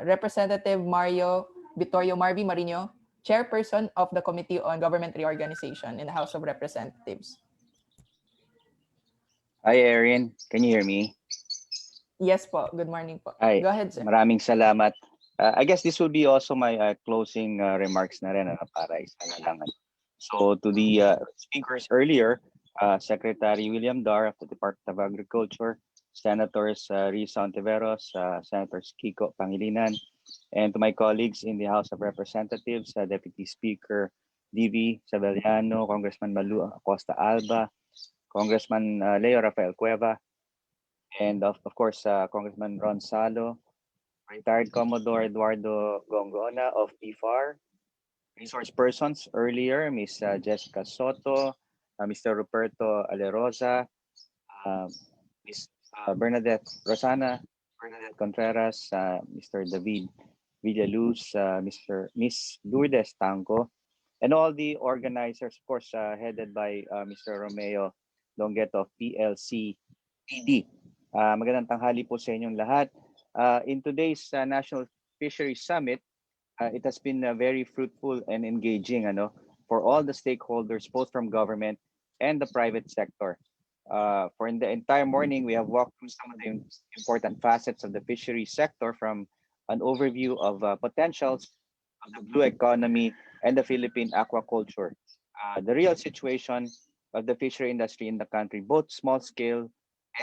Representative Vittorio Marvi Marino, Chairperson of the Committee on Government Reorganization in the House of Representatives. Hi, Erin. Can you hear me? Yes po. Good morning po. Hi. Go ahead, sir. Maraming salamat. I guess this will be also my closing remarks na rin para isa na lang. So to the speakers earlier, Secretary William Dar of the Department of Agriculture, Senators Risa Ontiveros, Senators Kiko Pangilinan, and to my colleagues in the House of Representatives, Deputy Speaker D.V. Sabeliano, Congressman Malu Acosta Alba, Congressman Leo Rafael Cueva, and of course Congressman Ron Salo, retired Commodore Eduardo Gongona of BFAR, resource persons earlier, Ms. Jessica Soto, Mr. Ruperto Alerosa, Ms. Bernadette Rosana, Bernadette Contreras, Mr. David Villaluz, Ms. Lourdes Tanco, and all the organizers, of course, headed by Mr. Romeo Longueto of PLC PD. Magandang tanghali po sa inyong lahat. In today's National Fisheries Summit, it has been very fruitful and engaging for all the stakeholders, both from government and the private sector. For in the entire morning, we have walked through some of the important facets of the fisheries sector, from an overview of potentials of the blue economy and the Philippine aquaculture, the real situation of the fishery industry in the country, both small scale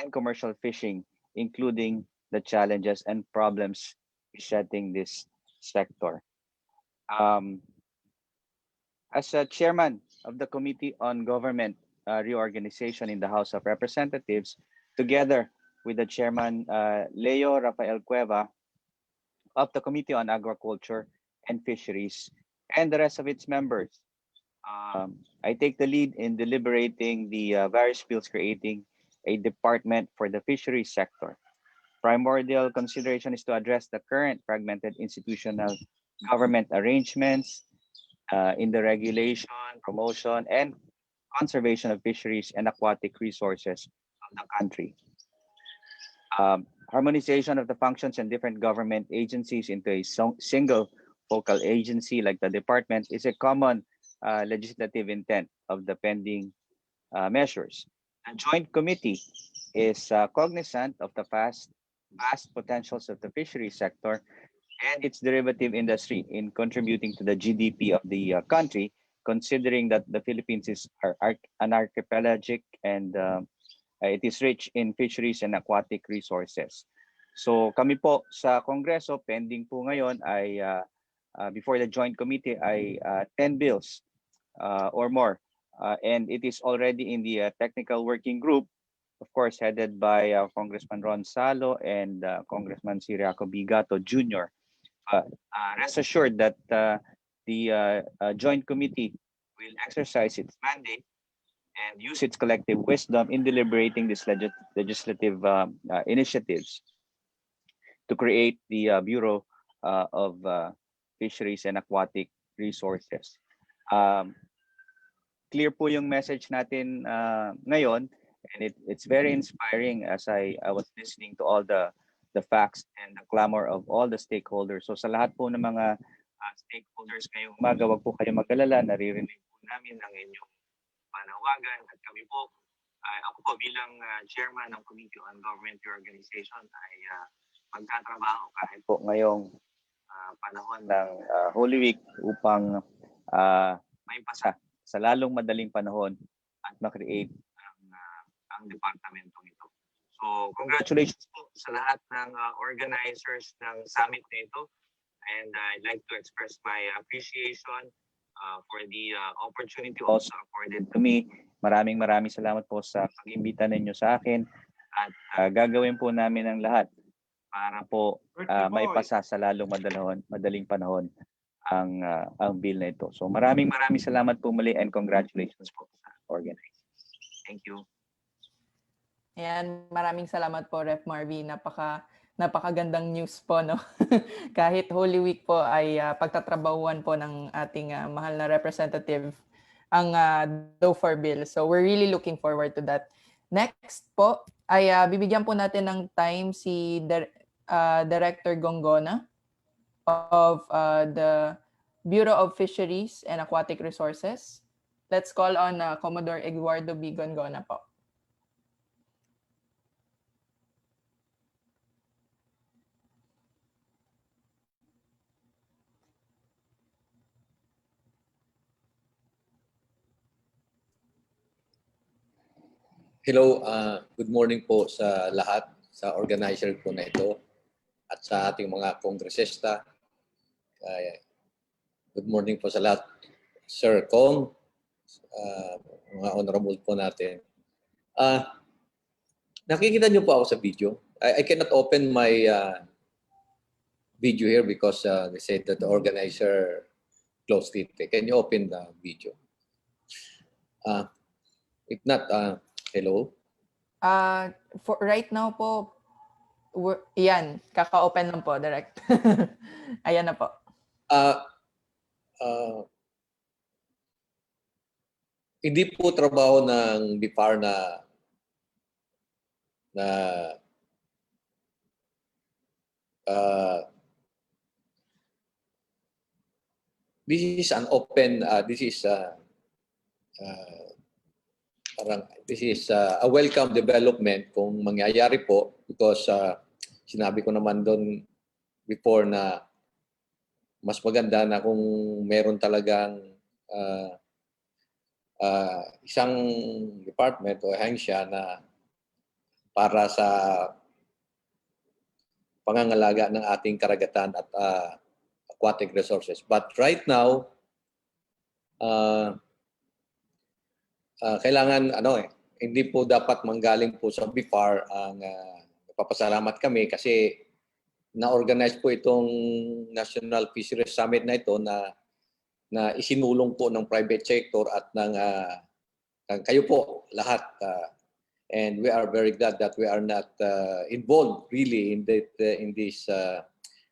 and commercial fishing, including the challenges and problems besetting this sector. As a chairman of the Committee on Government Reorganization in the House of Representatives, together with the chairman Leo Rafael Cueva of the Committee on Agriculture and Fisheries, and the rest of its members, I take the lead in deliberating the various bills creating a department for the fisheries sector. Primordial consideration is to address the current fragmented institutional government arrangements in the regulation, promotion, and conservation of fisheries and aquatic resources of the country. Harmonization of the functions and different government agencies into a single focal agency like the department is a common legislative intent of the pending measures. A joint committee is cognizant of the vast potentials of the fisheries sector and its derivative industry in contributing to the GDP of the country, considering that the Philippines is an archipelagic and it is rich in fisheries and aquatic resources. So kami po sa Kongreso, pending po ngayon ay before the joint committee ay 10 bills or more. And it is already in the technical working group, of course, headed by Congressman Ron Salo and Congressman Siriaco Bigato Jr. Rest assured that the joint committee will exercise its mandate and use its collective wisdom in deliberating these legislative initiatives to create the Bureau of Fisheries and Aquatic Resources. Clear po yung message natin ngayon, and it's very inspiring as I was listening to all the facts and the clamor of all the stakeholders. So sa lahat po ng mga stakeholders ngayong umaga, wag po kayo mag-alala, naririnig po namin ang inyong panawagan at kami po, ako po bilang chairman ng Committee on Government Organization ay magtatrabaho kahit po ngayong panahon ng Holy Week upang maipasa sa lalong madaling panahon at ma-create ang departamentong ito. So congratulations po sa lahat ng organizers ng summit na ito, and I'd like to express my appreciation for the opportunity also afforded to me. Maraming salamat po sa pag-imbita ninyo sa akin, at gagawin po namin ang lahat para po maipasa sa lalong madaling panahon ang bill na ito. So maraming salamat po muli, and congratulations po sa organizers. Thank you. Ayan, maraming salamat po, Rep. Marvy. Napakagandang news po, no? Kahit Holy Week po ay pagtatrabahuan po ng ating mahal na representative ang DOFAR bill. So we're really looking forward to that. Next po ay bibigyan po natin ng time si Director Gongona of the Bureau of Fisheries and Aquatic Resources. Let's call on Commodore Eduardo B. Gongona po. Hello, good morning po sa lahat, sa organizer po na ito at sa ating mga kongresista. Good morning po sa lahat, Sir Kong, mga honorable po natin. Nakikita niyo po ako sa video. I cannot open my video here because they said that the organizer closed it. Can you open the video? If not, hello? For right now po, yan, kaka-open lang po, direct. Ayan na po. Hindi po trabaho ng BIFAR na this is an open, this is a welcome development kung mangyayari po, because sinabi ko naman doon before na mas maganda na kung meron talagang isang department o ahensya na para sa pangangalaga ng ating karagatan at aquatic resources. But right now, kailangan hindi po dapat manggaling po sa BIFAR ang nagpapasalamat kami kasi na-organize po itong National Fisheries Summit na ito na isinulong po ng private sector at ng kayo po lahat. And we are very glad that we are not involved really in this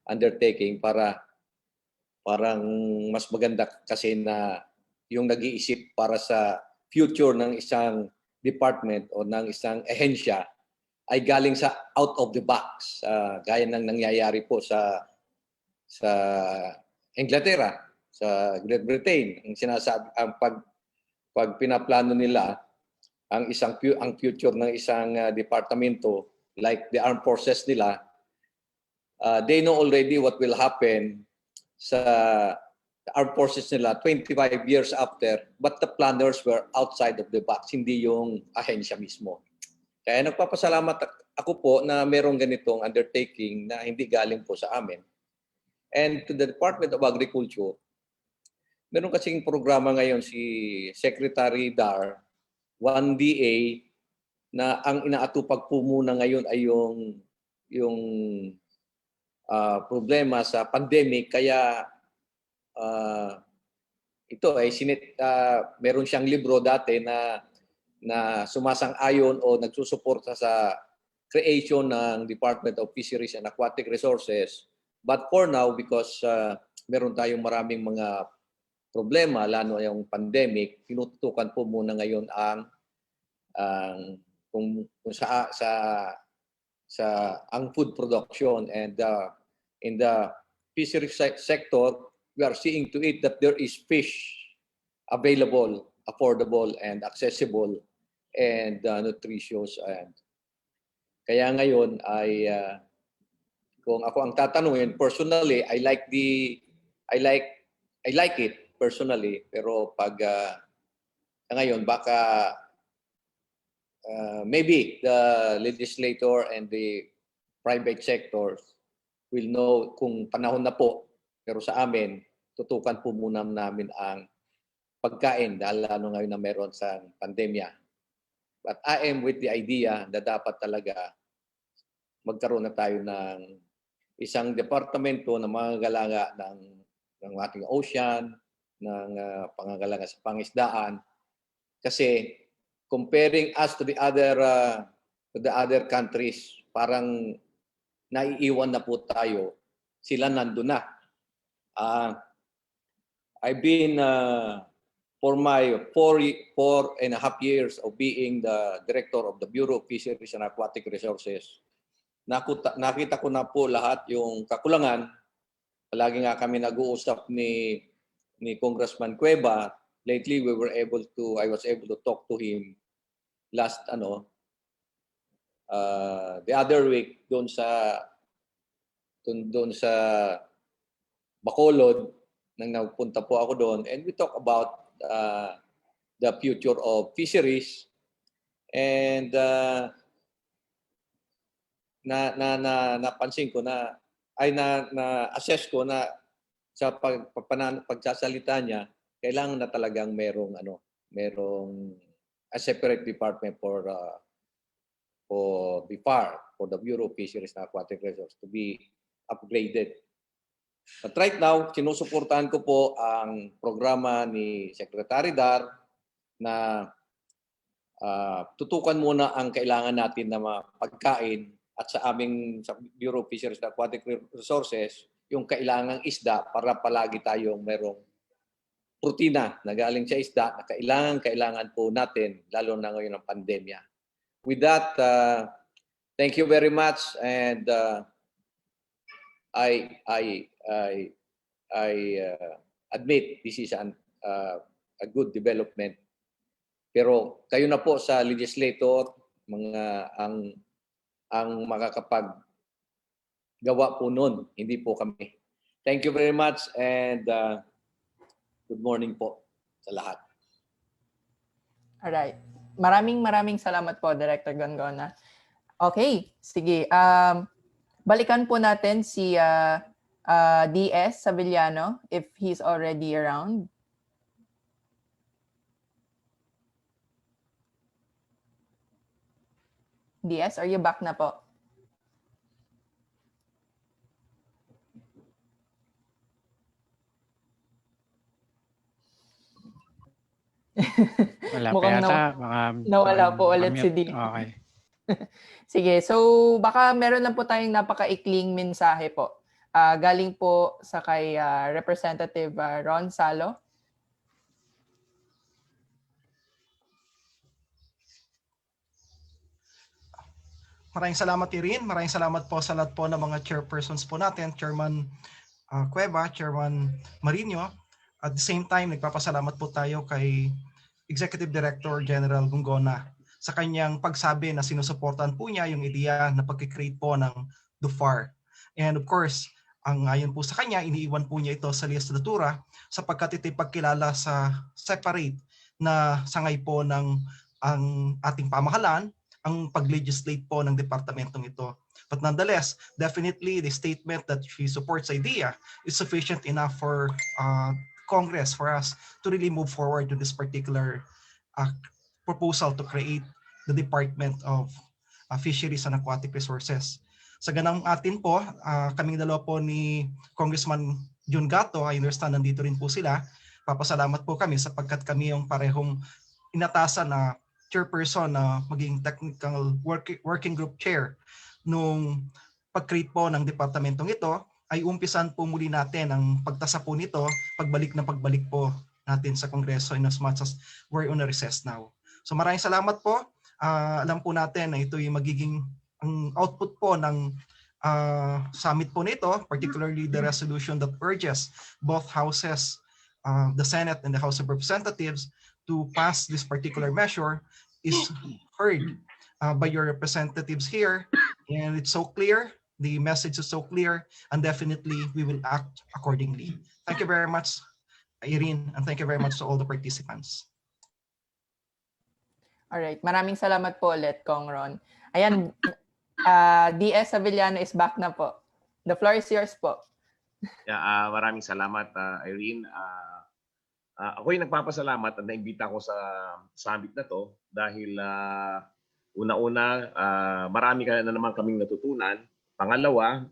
undertaking, parang mas maganda kasi na yung nag-iisip para sa future ng isang department o ng isang ahensya ay galing sa out of the box, gaya ng nangyayari po sa Inglaterra, sa Great Britain. Ang sinasabi, pag pinaplano nila ang future ng isang departamento like the armed forces nila, they know already what will happen sa armed forces nila 25 years after, but the planners were outside of the box, hindi yung ahensya mismo. Kaya nagpapasalamat ako po na merong ganitong undertaking na hindi galing po sa amin. And to the Department of Agriculture, meron kasing programa ngayon si Secretary Dar, 1DA, na ang inaatupag po muna ngayon ay yung problema sa pandemic. Kaya ito ay meron siyang libro dati na na sumasang-ayon o nagsusuporta sa creation ng Department of Fisheries and Aquatic Resources. But for now, because meron tayong maraming mga problema, lalo yung pandemic, tinututukan po muna ngayon ang kung sa ang food production, and in the fisheries sector, we are seeing to it that there is fish available, affordable, and accessible, and nutritious. And kaya ngayon ay kung ako ang tatanungin, personally, I like it personally, pero pag ngayon baka maybe the legislator and the private sectors will know kung panahon na po, pero sa amin tutukan po muna namin ang pagkain dahil lalo ngayon na meron sa pandemya. But I am with the idea na dapat talaga magkaroon na tayo ng isang departamento na mangangalaga ng ating ocean, ng pangangalaga sa pangisdaan. Kasi comparing us to the other countries, parang naiiwan na po tayo. Sila nandun na. I've been for my 4.5 years of being the director of the Bureau of Fisheries and Aquatic Resources, nakita ko na po lahat yung kakulangan. Palagi nga kami nag-uusap ni Congressman Cueva. Lately, I was able to talk to him last the other week doon sa Bacolod, nang nagpunta po ako doon, and we talk about the future of fisheries, and napansin ko na-assess ko na sa pagsasalita niya, kailangan na talagang merong a separate department for BIFAR, for the Bureau of Fisheries and Aquatic Resources, to be upgraded. But right now, sinusuportahan ko po ang programa ni Secretary Dar na tutukan muna ang kailangan natin na pagkain, at sa Bureau of Fisheries and Aquatic Resources, yung kailangang isda para palagi tayong merong protina na galing sa isda na kailangan po natin, lalo na ngayon ng pandemya. With that, thank you very much, and I admit this is a good development. Pero kayo na po sa legislator, ang makakapaggawa po nun, hindi po kami. Thank you very much, and good morning po sa lahat. Alright. Maraming salamat po, Director Gongona. Okay, sige. Balikan po natin si DS Savillano, if he's already around. DS, are you back na po? Wala pa Mukhang yata. nawala po ulit si DS. Okay. Sige, so baka meron lang po tayong napakaikling mensahe po. Galing po sa kay Representative Ron Salo. Maraming salamat, Irene. Maraming salamat po sa lahat po ng mga chairpersons po natin, Chairman Cueva, Chairman Marino. At the same time, nagpapasalamat po tayo kay Executive Director General Gongona sa kanyang pagsabi na sinusuportan po niya yung ideya na pag-create po ng DUFAR. And of course, ayon po sa kanya, iniiwan po niya ito sa legislatura sapagkat ito'y pagkilala sa separate na sangay po ng ang ating pamahalaan, ang pag-legislate po ng departamentong ito. But nonetheless, definitely the statement that she supports idea is sufficient enough for Congress, for us to really move forward to this particular proposal to create the Department of Fisheries and Aquatic Resources. Sa ganang atin po, kaming dalawa po ni Congressman Jun Gatto, I understand nandito rin po sila. Papasalamat po kami sapagkat kami yung parehong inatasan na chairperson na maging technical working group chair nung pag-create po ng departamentong ito, ay umpisan po muli natin ang pagtasa po nito, pagbalik po natin sa Kongreso in as much as we're on a recess now. So maraming salamat po. Alam po natin na ito yung magiging ang output po ng summit po nito, particularly the resolution that urges both houses, the Senate and the House of Representatives, to pass this particular measure is heard by your representatives here, and it's so clear, the message is so clear, and definitely we will act accordingly. Thank you very much, Irene, and thank you very much to all the participants. Alright, maraming salamat po ulit, Kong Ron. Ayan, DS Avellano is back na po. The floor is yours po. Yeah, maraming salamat, Irene. Ako'y nagpapasalamat at naimbita ko sa summit na to dahil una-una, marami na naman kaming natutunan. Pangalawa,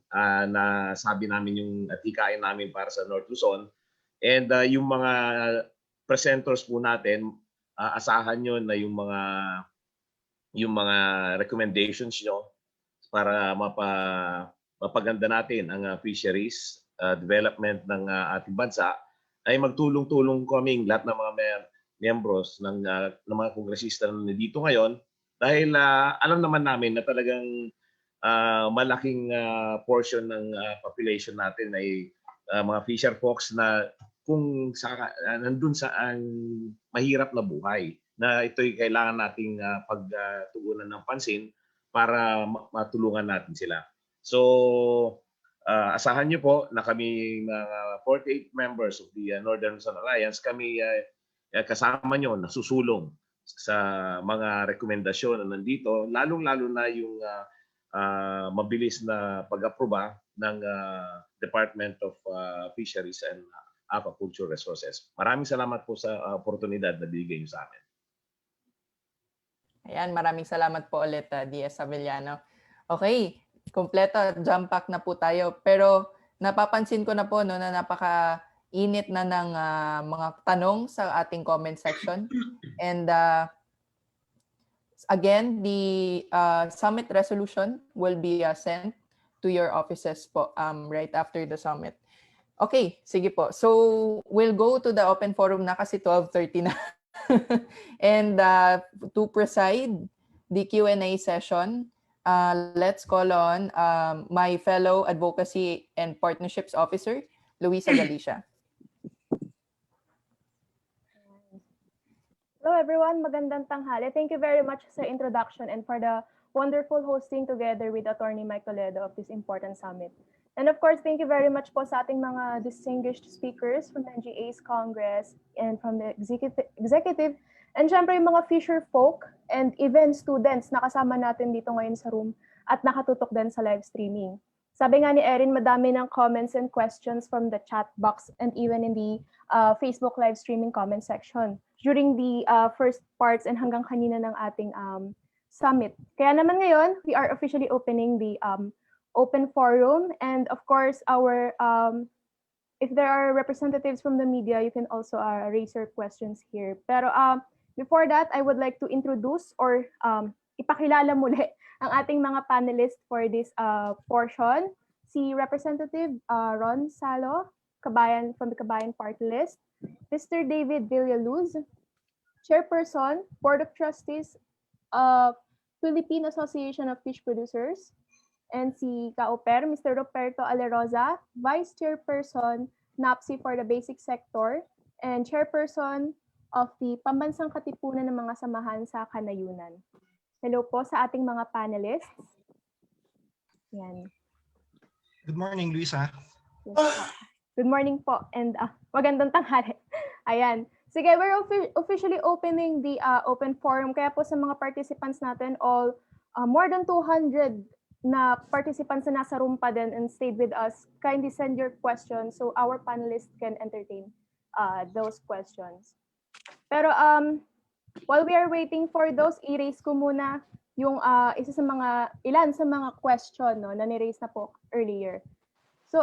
na sabi namin yung tikain namin para sa North Luzon. And yung mga presenters po natin, asahan nyo na yung mga recommendations nyo para mapaganda natin ang fisheries development ng ating bansa, ay magtulong-tulong kaming lahat ng mga membros ng mga kongresista na dito ngayon dahil alam naman namin na talagang malaking portion ng population natin ay mga fisher folks na kung nandun sa mahirap na buhay na ito'y kailangan nating pagtugunan ng pansin para matulungan natin sila. So, asahan niyo po na kami mga 48 members of the Northern Luzon Alliance, kami kasama nyo nasusulong sa mga rekomendasyon na nandito, lalong-lalo na yung mabilis na pag-aproba ng Department of Fisheries and Aquaculture Resources. Maraming salamat po sa oportunidad na bigay niyo sa amin. Ayan, maraming salamat po ulit, DS Avellano. Okay, kompleto, jump pack na po tayo. Pero napapansin ko na po no, na napaka-init na ng mga tanong sa ating comment section. And again, the summit resolution will be sent to your offices po right after the summit. Okay, sige po. So we'll go to the open forum na kasi 12:30 na. And to preside the Q&A session, let's call on my fellow Advocacy and Partnerships Officer, Luisa Galicia. Hello everyone, magandang tanghali. Thank you very much sa introduction and for the wonderful hosting together with Attorney Mike Toledo of this important summit. And of course, thank you very much po sa ating mga distinguished speakers from the NGA's Congress and from the executive and syempre yung mga fisher folk and event students na kasama natin dito ngayon sa room at nakatutok din sa live streaming. Sabi nga ni Erin, madami ng comments and questions from the chat box and even in the Facebook live streaming comment section during the first parts and hanggang kanina ng ating summit. Kaya naman ngayon, we are officially opening the open forum, and of course our if there are representatives from the media, you can also raise your questions here. Pero before that, I would like to introduce or ipakilala muli ang ating mga panelists for this portion. Si Representative Ron Salo, Kabayan from the Kabayan Party List, Mr. David Villaluz, Chairperson, Board of Trustees of Philippine Association of Fish Producers, and si Kauper, Mr. Roberto Aleroza, Vice Chairperson, NAPSI for the Basic Sector, and Chairperson of the Pambansang Katipunan ng mga Samahan sa Kanayunan. Hello po sa ating mga panelists. Yan. Good morning, Luisa. Yes, po. Good morning po, and magandang tanghali. Ayan. Sige, we're officially opening the open forum. Kaya po sa mga participants natin, all more than 200 na participants na nasa room pa din and stayed with us, kindly send your questions so our panelists can entertain those questions. Pero while we are waiting for those, i-raise ko muna yung ilan sa mga question no, na ni-raise na po earlier. So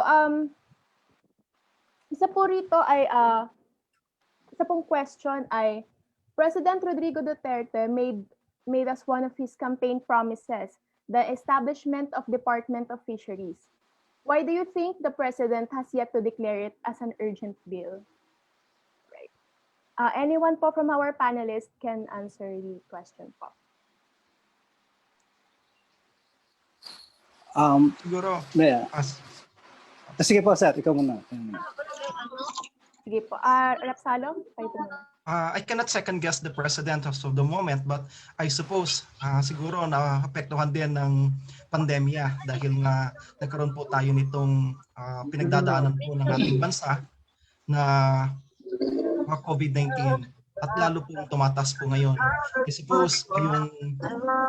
isa po rito ay isa pong question ay President Rodrigo Duterte made as one of his campaign promises the establishment of Department of Fisheries. Why do you think the President has yet to declare it as an urgent bill? Right. Anyone po from our panelists can answer the question po. Siguro, sige po, sir. Ikaw muna. Sige po. Rep. Salo, kayo po muna. I cannot second guess the president as of the moment, but I suppose siguro naapektuhan din ng pandemya dahil nga nagkaroon po tayo nitong pinagdadaanan po ng ating bansa na COVID-19 at lalo pong tumatas po ngayon. I suppose yung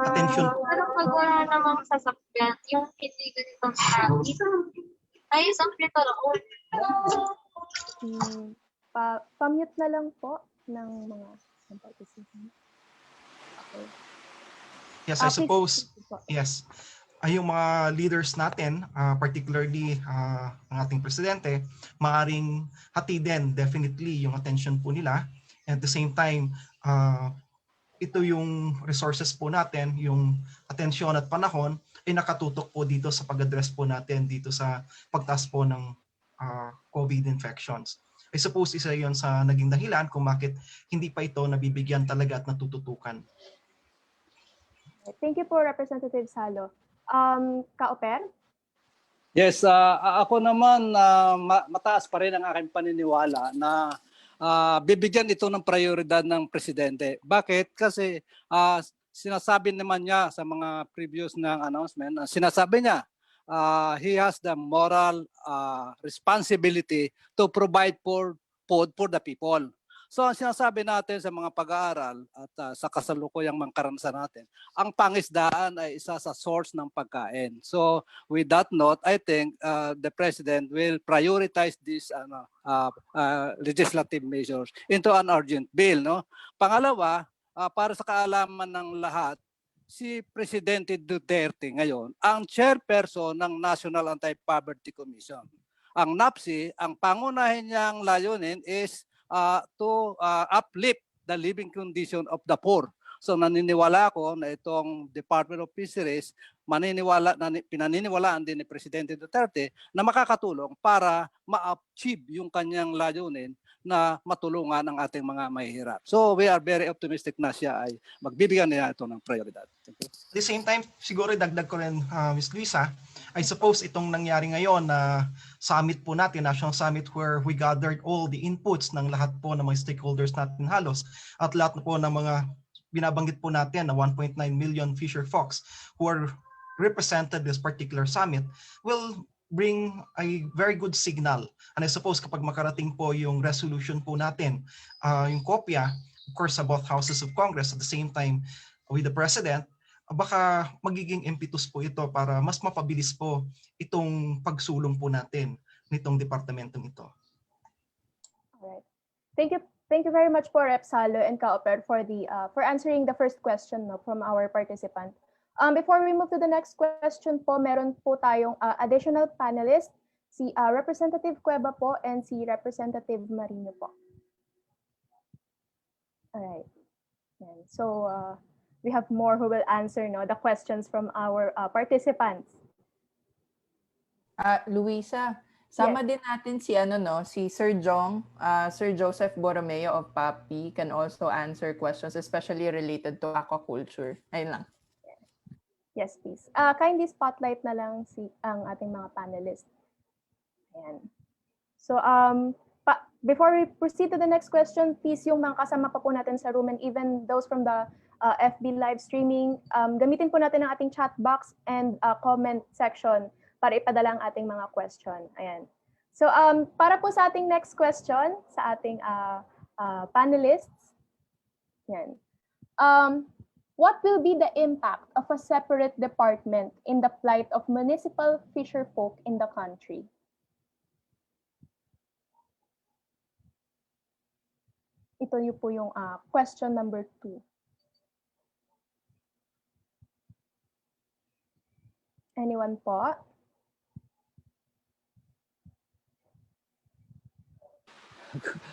attention. Pero pag wala namang sasakyan, yung hindi ganitong service, ay isang prito lang. Pa-mute na lang po ng mga participants. Okay. Yes, I suppose, yes. Ay yung mga leaders natin, particularly ang ating presidente, maaring hatidin definitely yung attention po nila. At the same time, ito yung resources po natin, yung atensyon at panahon ay nakatutok po dito sa pag-address po natin dito sa pagtaas po ng COVID infections. I suppose isa yon sa naging dahilan kung bakit hindi pa ito nabibigyan talaga at natututukan. Thank you po, Representative Salo. Ka-Oper? Yes, ako naman mataas pa rin ang aking paniniwala na bibigyan ito ng prioridad ng presidente. Bakit? Kasi sinasabi naman niya sa mga previous ng announcement, sinasabi niya he has the moral responsibility to provide for food for the people. So ang sinasabi natin sa mga pag-aaral at sa kasalukuyang mga karanasan natin, ang pangisdaan ay isa sa source ng pagkain. So with that note, I think the President will prioritize these legislative measures into an urgent bill. No? Pangalawa, para sa kaalaman ng lahat, si Presidente Duterte ngayon ang chairperson ng National Anti-Poverty Commission. Ang NAPSI, ang pangunahin niyang layunin is to uplift the living condition of the poor. So naniniwala ako na itong Department of Fisheries, pinaniniwalaan din ni Presidente Duterte na makakatulong para ma-achieve yung kanyang layunin na matulungan ang ating mga mahihirap. So we are very optimistic na siya ay magbibigyan niya ito ng prioridad. At the same time, siguro dagdag ko rin, Ms. Luisa, I suppose itong nangyari ngayon na summit po natin, National Summit, where we gathered all the inputs ng lahat po ng mga stakeholders natin halos at lahat po ng mga binabanggit po natin na 1.9 million fisherfolks who are represented this particular summit will bring a very good signal. And I suppose kapag makarating po yung resolution po natin, yung kopya, of course, sa both houses of Congress at the same time with the President, baka magiging impetus po ito para mas mapabilis po itong pagsulong po natin nitong departamentong ito. Alright. Thank you very much po, Rep. Salo and Ka-Oper for answering the first question from our participant. Before we move to the next question po, meron po tayong additional panelist, si Representative Cueva po and si Representative Marino po. Alright. So we have more who will answer the questions from our participants. Luisa, sama din natin si si Sir Jong, Sir Joseph Borromeo of PAPI can also answer questions especially related to aquaculture. Ayun lang. Yes, please. Kindly spotlight na lang ang ating mga panelists. Ayan. So before we proceed to the next question, please yung mga kasama pa po natin sa room and even those from the FB live streaming, gamitin po natin ang ating chat box and comment section para ipadala ang ating mga question. Ayan. So para po sa ating next question sa ating panelists. Yan. What will be the impact of a separate department in the plight of municipal fisherfolk in the country? Ito yung po yung question number 2. Anyone po?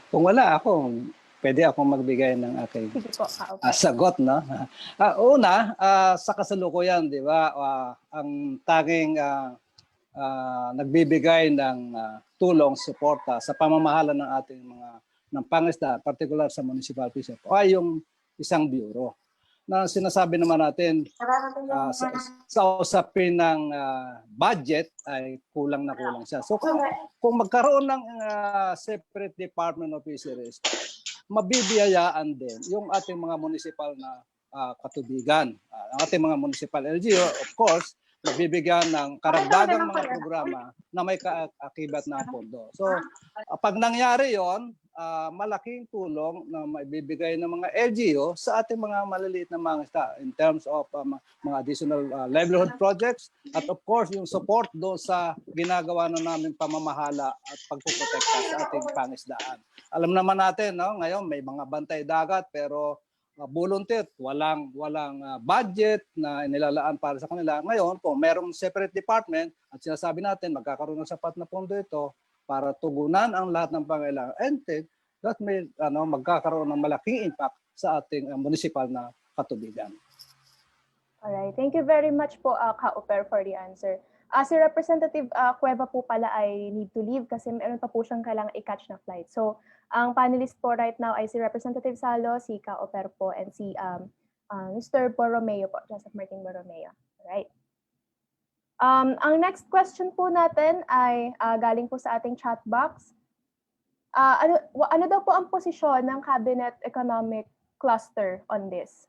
Kung wala ako, pwede akong magbigay ng aking Sige po, Ka-Oper. sagot, no? Una, sa kasalukuyan, di ba, ang tanging nagbibigay ng tulong, suporta sa pamamahala ng ating mga ng pangisda, particular sa municipal fisheries, ay yung isang bureau na sinasabi naman natin sa usapin ng budget ay kulang na kulang siya. So kung magkaroon ng separate Department of Fisheries, mabibiyayaan din yung ating mga municipal na katubigan. Ang ating mga municipal LGU, of course, mabibigyan ng karagdagang mga programa na may kaakibat na pondo. So pag nangyari yon, malaking tulong na maibibigay ng mga LGU sa ating mga maliliit na mga isda in terms of mga additional livelihood projects at of course yung support doon sa ginagawa na namin pamamahala at pagpuprotekta sa ating pangisdaan. Alam naman natin, no, ngayon may mga bantay dagat pero volunteer, walang budget na inilalaan para sa kanila. Ngayon, kung merong separate department at sinasabi natin magkakaroon ng sapat na pondo ito para tugunan ang lahat ng pangailangan, and that may magkakaroon ng malaking impact sa ating municipal na katubigan. Alright, thank you very much po, Ka-Oper, for the answer. Si Representative Cueva po pala ay need to leave kasi meron pa po siyang kailangang i-catch na flight. So, ang panelist po right now ay si Representative Salo, si Ka-Oper po, and si Mr. Borromeo po, Joseph Martin Borromeo. Alright. Ang next question po natin ay galing po sa ating chat box. Ano daw po ang posisyon ng Cabinet Economic Cluster on this?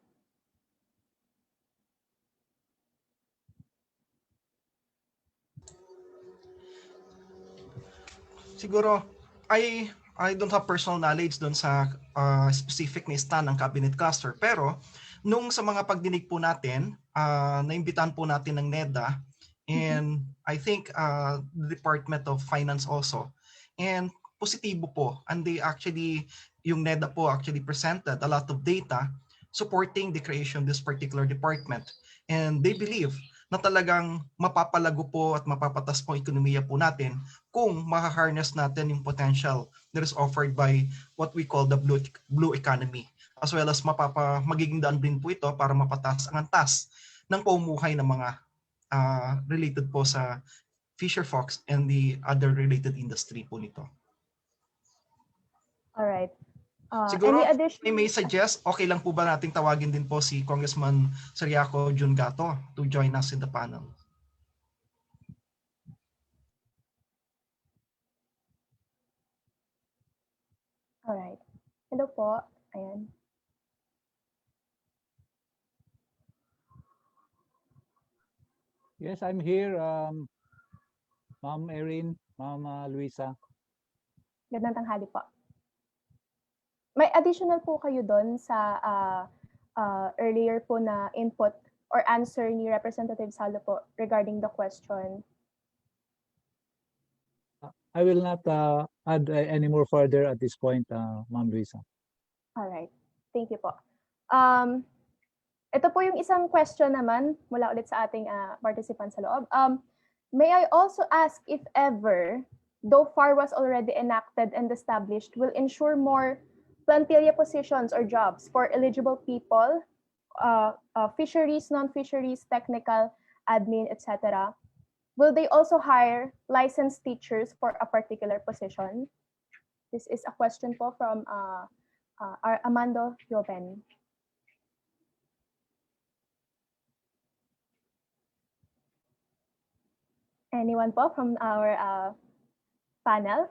Siguro, I don't have personal knowledge doon sa specific na stand ng cabinet cluster. Pero, nung sa mga pagdinig po natin, naimbitahan po natin ng NEDA and I think the Department of Finance also. And positibo po. And they actually, yung NEDA po actually presented a lot of data supporting the creation of this particular department. And they believe na talagang mapapalago po at mapapatas po ekonomiya po natin kung makaharness natin yung potential that is offered by what we call the blue economy. As well as magiging daan din po ito para mapatas ang antas ng pamumuhay ng mga related po sa fisherfolk and the other related industry po nito. Alright. Siguro, may suggest, okay lang po ba nating tawagin din po si Congressman Sariaco Jungato to join us in the panel? Alright. Hello po. Ayan. Yes, I'm here. Ma'am Erin, Ma'am Luisa. Gandang tanghali po. May additional po kayo doon sa earlier po na input or answer ni Representative Salo po regarding the question? I will not add any more further at this point, Ma'am Luisa. All right. Thank you po. Ito po yung isang question naman mula ulit sa ating participant sa loob. May I also ask if ever, though FAR was already enacted and established, will ensure more plantilla positions or jobs for eligible people, fisheries, non-fisheries, technical, admin, etc. Will they also hire licensed teachers for a particular position? This is a question po from Armando Joven. Anyone po from our panel?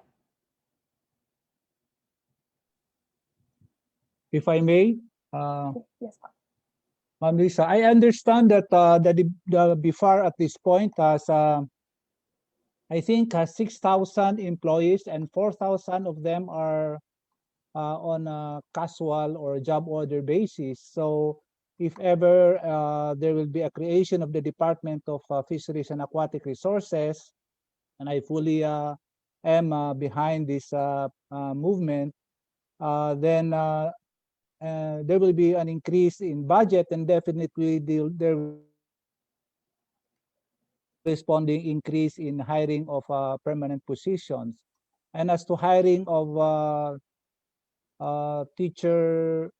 If I may, Yes, po. Ma'am Lisa, I understand that the BIFAR at this point has, I think, has 6,000 employees and 4,000 of them are on a casual or job order basis. So if ever there will be a creation of the Department of Fisheries and Aquatic Resources, and I fully am behind this movement, then there will be an increase in budget and definitely there corresponding increase in hiring of permanent positions. And as to hiring of teacher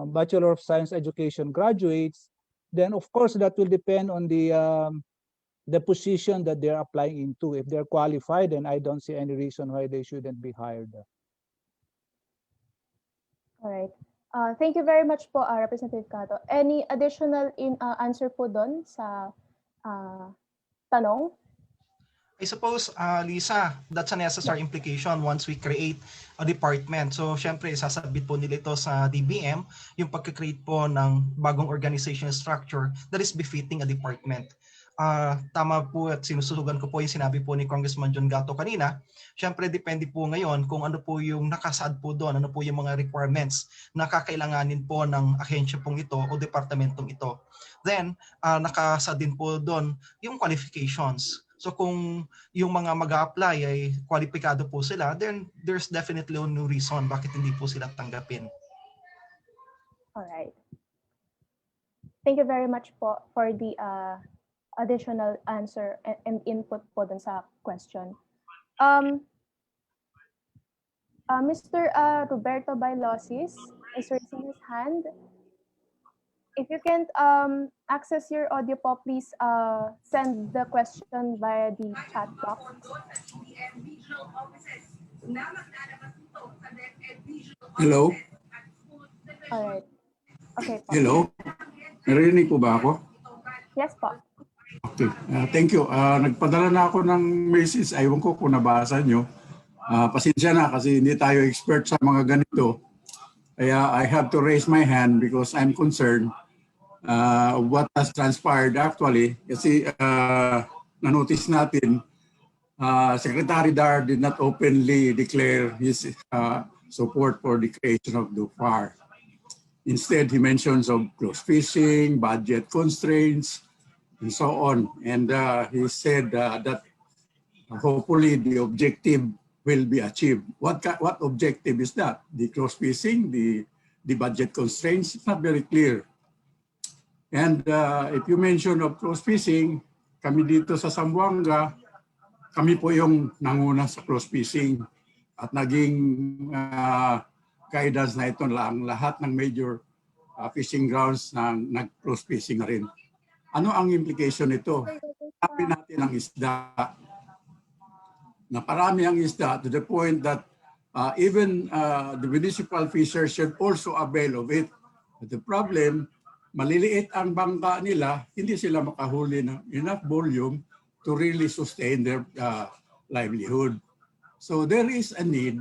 Bachelor of Science education graduates, then of course that will depend on the position that they're applying into. If they're qualified, then I don't see any reason why they shouldn't be hired. All right. Thank you very much po, Representative Cato. Any additional answer po doon sa tanong? I suppose, Lisa, that's a necessary implication once we create a department. So, syempre, sasabit po nila ito sa DBM, yung pagka-create po ng bagong organization structure that is befitting a department. Tama po at sinususugan ko po yung sinabi po ni Congressman John Gatto kanina. Syempre, depende po ngayon kung ano po yung nakasaad po doon, ano po yung mga requirements na kakailanganin po ng ahensya pong ito o departamentong ito. Then, nakasaad din po doon yung qualifications. So kung yung mga mag-a-apply ay kwalipikado po sila, then there's definitely no reason bakit hindi po sila tanggapin. Alright. Thank you very much po for the additional answer and input po dun sa question. Mr. Roberto Bailosis is raising his hand. If you can't access your audio po, please send the question via the chat box. Hello? Alright. Okay po. Hello? Narinig po ba ako? Yes po. Okay. Thank you. Nagpadala na ako ng message. Aywan ko kung nabasa nyo. Pasensya na kasi hindi tayo expert sa mga ganito. Kaya I have to raise my hand because I'm concerned what has transpired actually. Kasi na-notice natin Secretary Dar did not openly declare his support for the creation of DUFAR. Instead, he mentions of close fishing, budget constraints, and so on. And he said that hopefully the objective will be achieved. What objective is that? The close fishing, the budget constraints? It's not very clear. And if you mention of close fishing, kami dito sa Zamboanga, kami po yung nanguna sa close fishing at naging guidance na ito lang lahat ng major fishing grounds na nag-close fishing na rin. Ano ang implication nito? Napi natin ang isda. Naparami ang isda to the point that even the municipal fishers should also avail of it. But the problem, maliliit ang bangka nila, hindi sila makahuli ng enough volume to really sustain their livelihood. So there is a need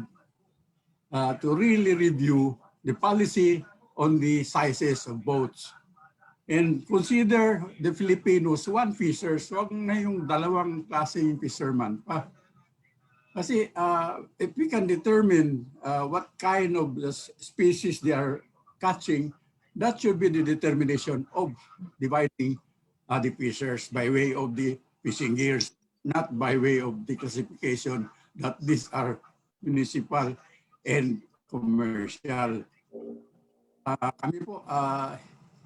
to really review the policy on the sizes of boats. And consider the Filipinos, one fishers, wag na yung dalawang klaseng fisherman pa. Kasi if we can determine what kind of species they are catching, that should be the determination of dividing the fishers by way of the fishing gears, not by way of the classification that these are municipal and commercial. Kami po,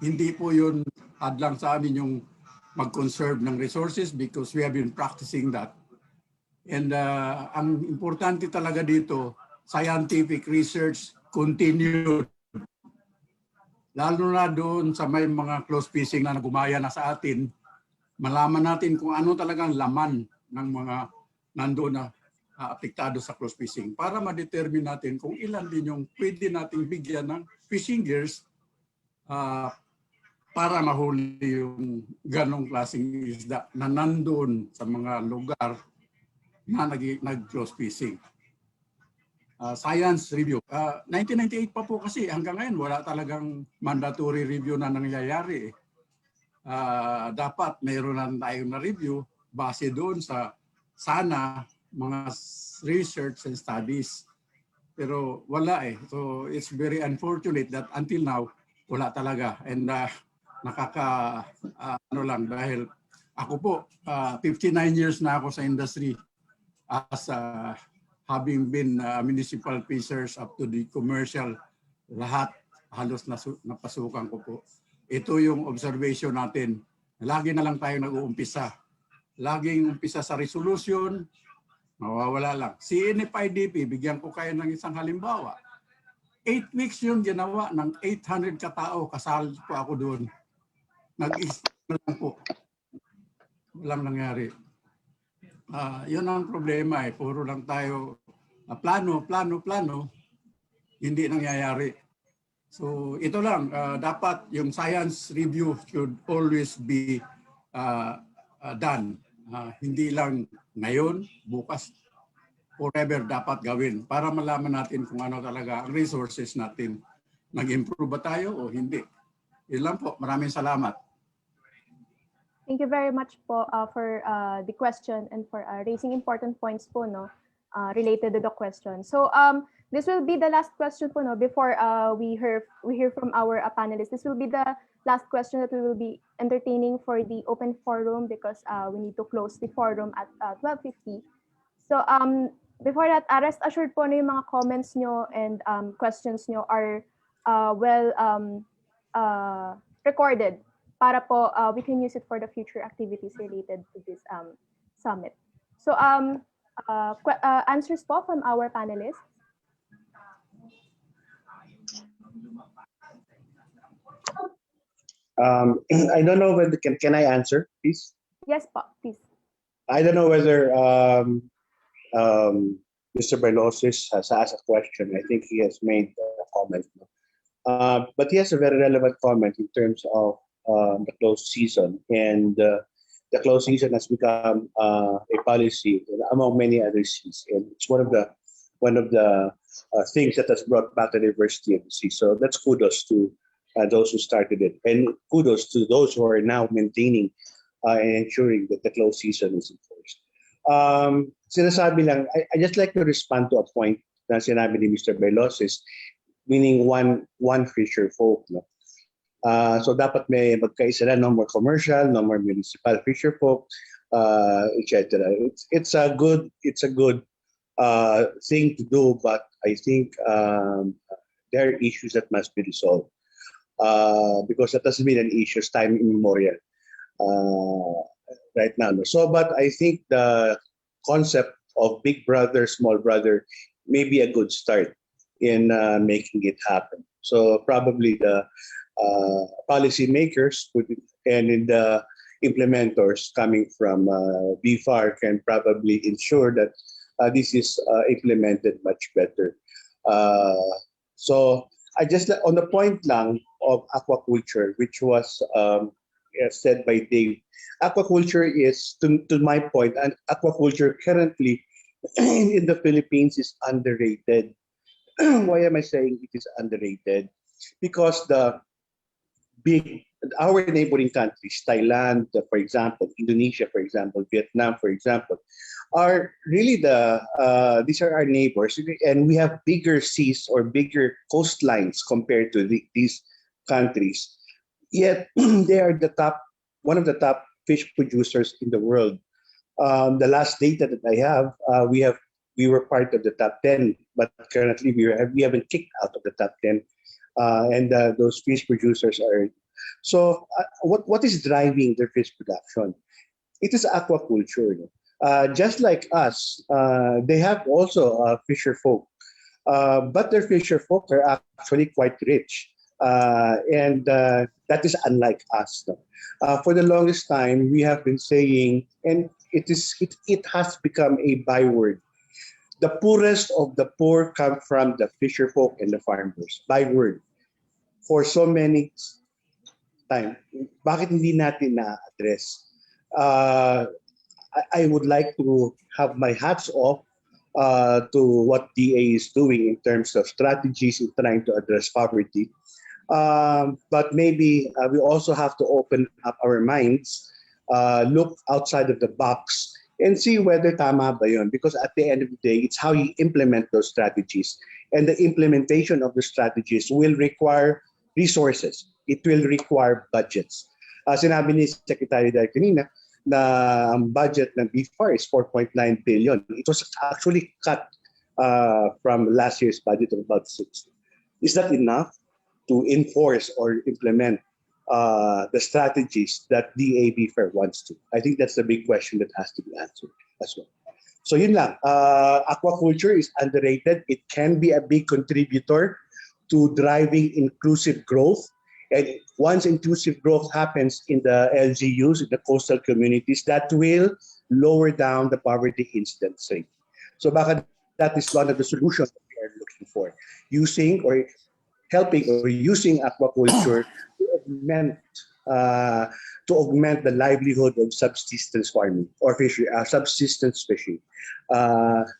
hindi po yun hadlang sa amin yung mag-conserve ng resources because we have been practicing that. And ang importante talaga dito, scientific research continued. Lalo na doon sa may mga close fishing na nagumaya na sa atin, malaman natin kung ano talagang laman ng mga nandoon na apektado sa close fishing para ma-determine natin kung ilan din yung pwede nating bigyan ng fishing gears para mahuli yung ganong klaseng isda na nandoon sa mga lugar na nag-close fishing. Science review. 1998 pa po kasi hanggang ngayon wala talagang mandatory review na nangyayari. Dapat mayroon na tayong na review base doon sa sana mga research and studies. Pero wala eh. So it's very unfortunate that until now wala talaga. And ano lang dahil ako po 59 years na ako sa industry as having been municipal fishers up to the commercial, lahat halos napasukan ko po. Ito yung observation natin. Lagi na lang tayo nag-uumpisa. Laging umpisa sa resolution, Mawawala lang. Si NFIDP, bigyan ko kayo ng isang halimbawa. 8 weeks yung ginawa ng 800 katao. Kasal po ako doon. Nag-isip lang po. Walang nangyari. Yun ang problema eh. Puro lang tayo plano. Hindi nangyayari. So ito lang. Dapat yung science review should always be done. Hindi lang ngayon, bukas, forever dapat gawin para malaman natin kung ano talaga ang resources natin. Nag-improve ba tayo o hindi? Yun lang po. Maraming salamat. Thank you very much po for the question and for raising important points po no related to the question. So this will be the last question po no before we hear from our panelists. This will be the last question that we will be entertaining for the open forum because we need to close the forum at 12:50. So before that, rest assured po na yung mga comments nyo and questions nyo are recorded para po we can use it for the future activities related to this summit. So answers po from our panelists. I don't know whether can I answer, please? Yes, po, please. I don't know whether Mr. Berlosis has asked a question. I think he has made a comment. But he has a very relevant comment in terms of the closed season. And the closed season has become a policy among many other seas. And it's one of the things that has brought back the diversity of the sea. So that's kudos to those who started it. And kudos to those who are now maintaining and ensuring that the closed season is enforced. Sinasabi lang, I just like to respond to a point na sinabi ni Mr. Berlosis, meaning one fisher folk. No? So dapat may magkaisa na, no more commercial, no more municipal fisher folk, etc. It's a good thing to do, but I think there are issues that must be resolved because that has been an issue time immemorial right now. So, but I think the concept of big brother, small brother may be a good start in making it happen. So probably the policy makers and in the implementers coming from BFAR can probably ensure that this is implemented much better. So I just on the point lang of aquaculture, which was said by Dave, aquaculture is, to my point, and aquaculture currently in the Philippines is underrated. Why am I saying it is underrated? Because our neighboring countries, Thailand, for example, Indonesia, for example, Vietnam, for example, are really these are our neighbors, and we have bigger seas or bigger coastlines compared to these countries. Yet they are one of the top fish producers in the world. The last data that I have, we were part of the top 10, but currently we haven't kicked out of the top 10, and those fish producers are. So what is driving their fish production? It is aquaculture. Just like us, they have also fisher folk, but their fisher folk are actually quite rich. And that is unlike us. For the longest time, we have been saying, and it has become a byword. The poorest of the poor come from the fisher folk and the farmers. Byword. For so many time, bakit hindi natin na-address? I would like to have my hats off to what DA is doing in terms of strategies in trying to address poverty. But maybe we also have to open up our minds, look outside of the box, and see whether tama ba yun. Because at the end of the day, it's how you implement those strategies. And the implementation of the strategies will require resources. It will require budgets. Sinabi ni Secretary Dahil kanina na ang budget ng BFAR is 4.9 billion. It was actually cut from last year's budget of about 60. Is that enough to enforce or implement the strategies that DA BFAR wants to? I think that's the big question that has to be answered as well. So yun lang, aquaculture is underrated. It can be a big contributor to driving inclusive growth. And once inclusive growth happens in the LGUs, in the coastal communities, that will lower down the poverty incidence rate. So baka that is one of the solutions that we are looking for. Using or helping or using aquaculture to augment the livelihood of subsistence farming or fishery, subsistence fishing.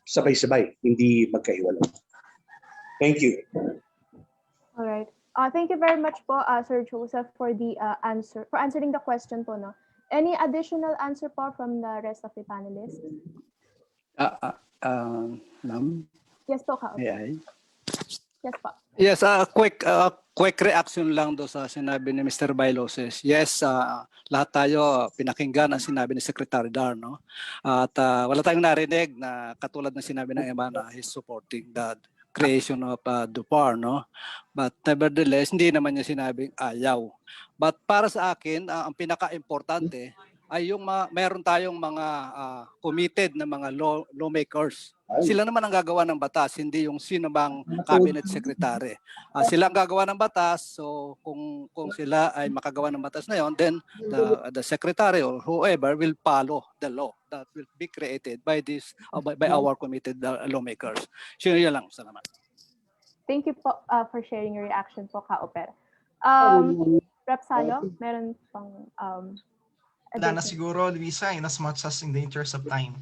Sabay-sabay, hindi magkahiwalay. Thank you. All right. Thank you very much po, Sir Joseph, for the answering the question po, no? Any additional answer po from the rest of the panelists? Ma'am? Yes po, Ka. May I? Yes po. Yes, quick reaction lang do sa sinabi ni Mr. Bailoses. Yes, lahat tayo pinakinggan ang sinabi ni Secretary Dar, no? At wala tayong narinig na katulad ng sinabi ng Emma na he's supporting the creation of DUPAR, no? But nevertheless, hindi naman niya sinabing ayaw. But para sa akin, ang pinaka-importante ay yung meron tayong mga committed na mga lawmakers. Sila naman ang gagawa ng batas, hindi yung sino bang cabinet secretary. Sila ang gagawa ng batas, so kung sila ay makagawa ng batas na yon, then the secretary or whoever will follow the law that will be created by our committed lawmakers. So yun lang, salamat. Thank you po for sharing your reaction po, Ka Opera. Rep Salo, meron pang Wala na siguro, Luisa, in as much as in the interest of time.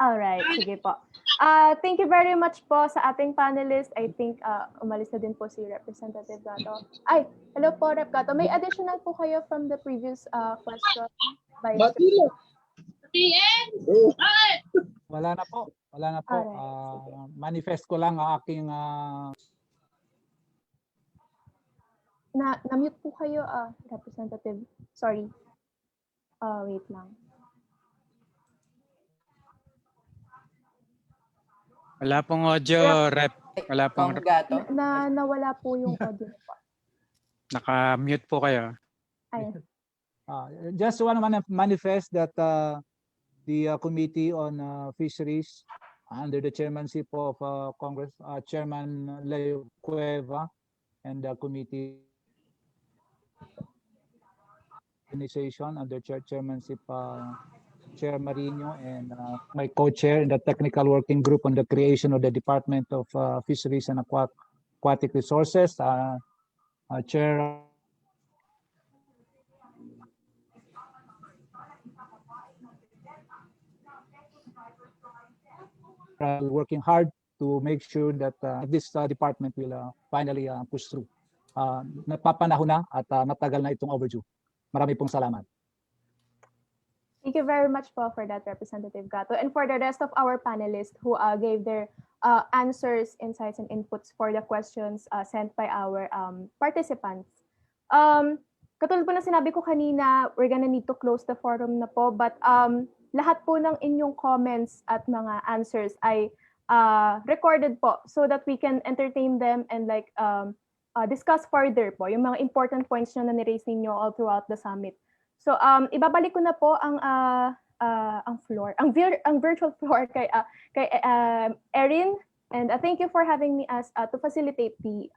Alright, sige po. Thank you very much po sa ating panelist. I think umalis na din po si Representative Gato. Ay, hello po, Rep Gato. May additional po kayo from the previous question? Wala na po. Wala na po. Manifest ko lang ang aking... Na-mute po kayo, Representative. Sorry. Wait lang. Wala pong audio, Rep. Wala pong... Nawala po yung audio po. Naka-mute po kayo. Ayun. Just want to manifest that the Committee on Fisheries under the chairmanship of Congress Chairman Leo Cueva and the committee organization under chairmanship Chair Marino and my co-chair in the technical working group on the creation of the Department of Fisheries and Aquatic Resources, Chair working hard to make sure that this department will finally push through. Napapanahon na at matagal na itong overdue. Marami pong salamat. Thank you very much po for that, Representative Gato. And for the rest of our panelists who gave their answers, insights, and inputs for the questions sent by our participants. Katulad po na sinabi ko kanina, we're gonna need to close the forum na po. But lahat po ng inyong comments at mga answers ay recorded po so that we can entertain them and like discuss further po yung mga important points na ni-raise ninyo all throughout the summit. So ibabalik ko na po ang floor, ang virtual floor kay Erin, and thank you for having me as to facilitate the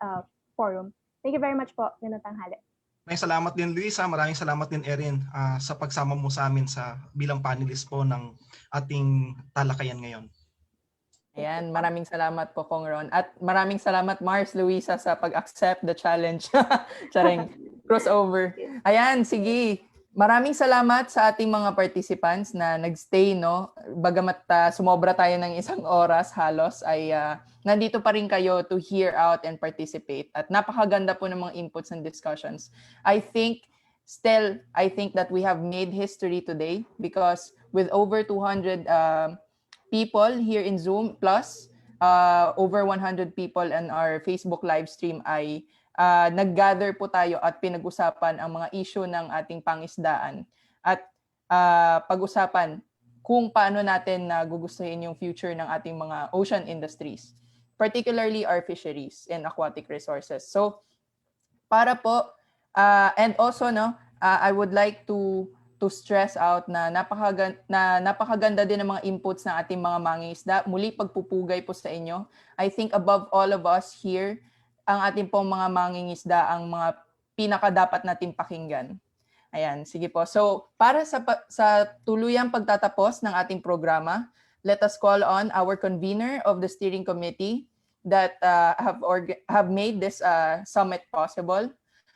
forum. Thank you very much po. Ganun tanghali. Maraming salamat din, Luisa. Maraming salamat din, Erin, sa pagsama mo sa amin bilang panelist po ng ating talakayan ngayon. Ayan, maraming salamat po, Kong Ron. At maraming salamat, Mars, Luisa, sa pag-accept the challenge. Charing crossover. Ayan, sige. Maraming salamat sa ating mga participants na nagstay, no? Bagamat sumobra tayo ng 1 oras halos, ay nandito pa rin kayo to hear out and participate. At napakaganda po ng mga inputs and discussions. I think that we have made history today because with over 200 people here in Zoom, plus over 100 people in our Facebook live stream ay nag-gather po tayo at pinag-usapan ang mga issue ng ating pangisdaan at pag-usapan kung paano natin gugustuhin yung future ng ating mga ocean industries, particularly our fisheries and aquatic resources. So para po and also I would like to to stress out na napakaganda din ng mga inputs ng ating mga mangingisda. Muli pagpupugay po sa inyo. I think above all of us here, ang ating pong mga mangingisda ang mga pinakadapat natin pakinggan. Ayan, sige po. So, para sa tuluyang pagtatapos ng ating programa, let us call on our convener of the steering committee that have made this summit possible.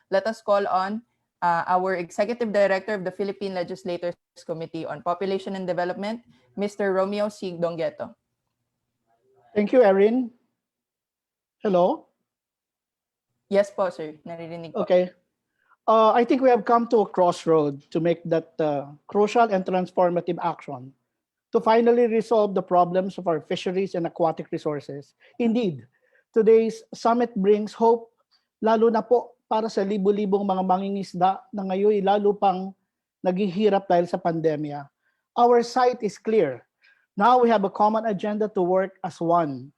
Let us call on our Executive Director of the Philippine Legislators Committee on Population and Development, Mr. Romeo C. Dongueto. Thank you, Erin. Hello? Yes po, sir. Naririnig po. Okay. I think we have come to a crossroad to make that crucial and transformative action to finally resolve the problems of our fisheries and aquatic resources. Indeed, today's summit brings hope, lalo na po para sa libu-libong mga mangingisda na ngayon lalo pang naghihirap dahil sa pandemya. Our sight is clear. Now we have a common agenda to work as one,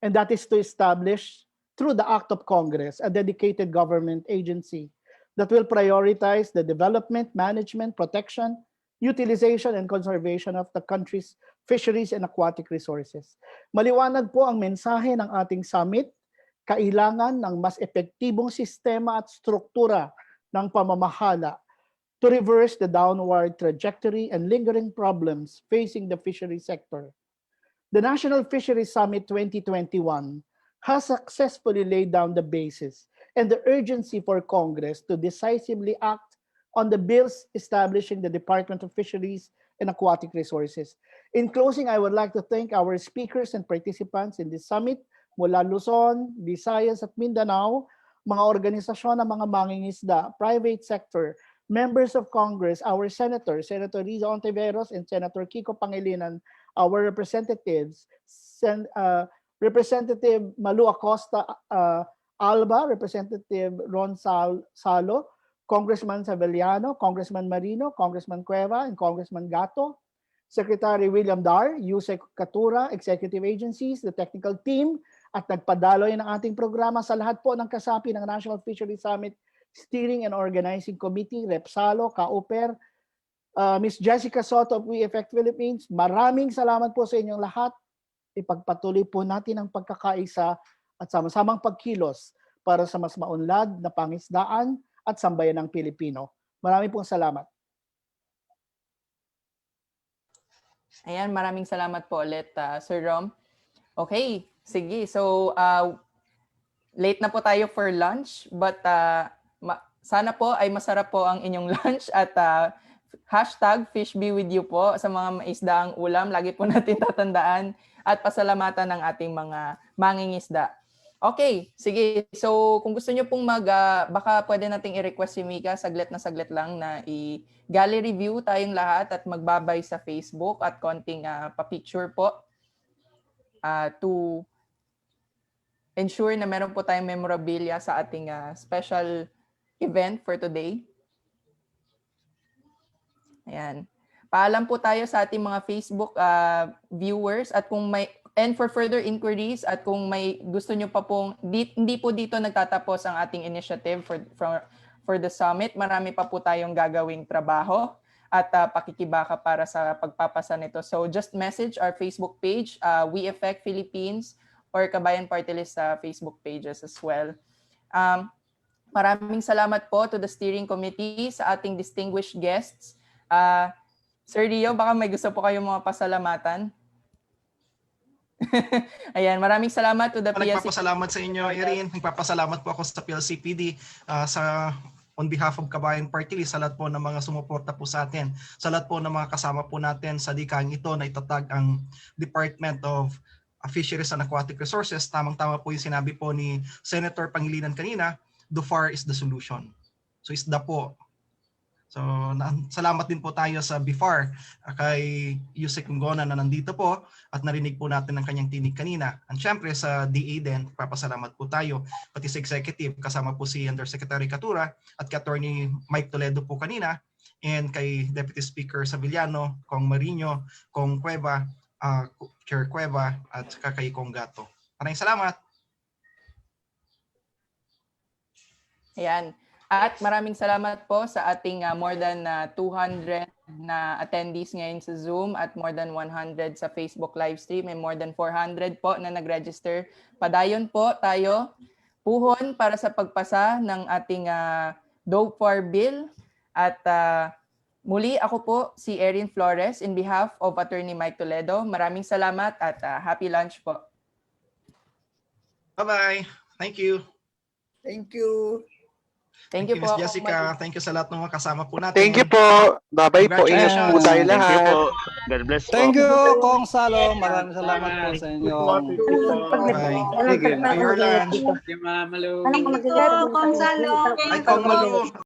and that is to establish, through the Act of Congress, a dedicated government agency that will prioritize the development, management, protection, utilization, and conservation of the country's fisheries and aquatic resources. Maliwanag po ang mensahe ng ating summit. Kailangan ng mas epektibong sistema at struktura ng pamamahala to reverse the downward trajectory and lingering problems facing the fishery sector. The National Fisheries Summit 2021 has successfully laid down the basis and the urgency for Congress to decisively act on the bills establishing the Department of Fisheries and Aquatic Resources. In closing, I would like to thank our speakers and participants in this summit mula Luzon, Visayas at Mindanao, mga organisasyon ng mga mangingisda, private sector, members of Congress, our senators, Senator Riza Ontiveros and Senator Kiko Pangilinan, our representatives, Representative Malu Acosta Alba, Representative Ron Salo, Congressman Savellano, Congressman Marino, Congressman Cueva, and Congressman Gato, Secretary William Dar, Yusek Katura, Executive Agencies, the technical team, at nagpadaloy ng ating programa sa lahat po ng kasapi ng National Fisheries Summit Steering and Organizing Committee, Repsalo, Kauper, Ms. Jessica Soto of We Effect Philippines, maraming salamat po sa inyong lahat. Ipagpatuloy po natin ang pagkakaisa at sama-samang pagkilos para sa mas maunlad na pangisdaan at sambayan ng Pilipino. Maraming pong salamat. Ayan, maraming salamat po ulit, Sir Rom. Okay, sige. So, late na po tayo for lunch, but sana po ay masarap po ang inyong lunch at hashtag #FishBeWithYou po sa mga maisdaang ulam. Lagi po natin tatandaan at pasalamatan ng ating mga mangingisda. Okay, sige. So, kung gusto nyo pong baka pwede nating i-request si Mika saglit lang na i-gallery view tayong lahat at magbabay sa Facebook at konting pa-picture po to ensure na meron po tayong memorabilia sa ating special event for today. Ayan. Paalam po tayo sa ating mga Facebook viewers at kung may for further inquiries at kung may gusto nyo pa pong hindi po dito nagtatapos ang ating initiative for the summit. Marami pa po tayong gagawing trabaho at pakikibaka para sa pagpapasa nito. So just message our Facebook page, We Effect Philippines or Kabayan Party List sa Facebook pages as well. Maraming salamat po to the steering committee, sa ating distinguished guests. Sir Rio, baka may gusto po kayong mga pasalamatan. Ayan, maraming salamat to the PLC. Nagpapasalamat sa inyo, Erin. Nagpapasalamat po ako sa PLCPD on behalf of Kabayan Party List, sa lahat po ng mga sumuporta po sa atin, sa lahat po ng mga kasama po natin sa dikang ito na itatag ang Department of Fisheries and Aquatic Resources. Tamang-tama po yung sinabi po ni Senator Pangilinan kanina, the FAR is the solution. So isda po. So salamat din po tayo sa BIFAR kay Yusek Ngona na nandito po at narinig po natin ang kanyang tinig kanina. And syempre sa DA din, papasalamat po tayo. Pati sa executive, kasama po si Undersecretary Katura at kay Attorney Mike Toledo po kanina, and kay Deputy Speaker Savillano, Kong Marino, Kong Cueva, Chair Cueva at kay Kong Gato. Maraming salamat. Ayan. At maraming salamat po sa ating more than 200 na attendees ngayon sa Zoom at more than 100 sa Facebook live stream and more than 400 po na nag-register. Padayon po tayo puhon para sa pagpasa ng ating Dope for Bill. At muli ako po si Erin Flores in behalf of Attorney Mike Toledo. Maraming salamat at happy lunch po. Bye-bye. Thank you. Thank you. Thank you, you Miss po. Jessica. Thank you sa lahat ng mga kasama po natin. Thank you po. Bye-bye po. Ingat po tayo Thank you lahat. po. God bless po. Thank you, Kong Salo. Maraming salamat po sa inyo. Bye. Sige. Enjoy your lunch. Ma'am Malu. Gonzalo. Ay, Kong Malu.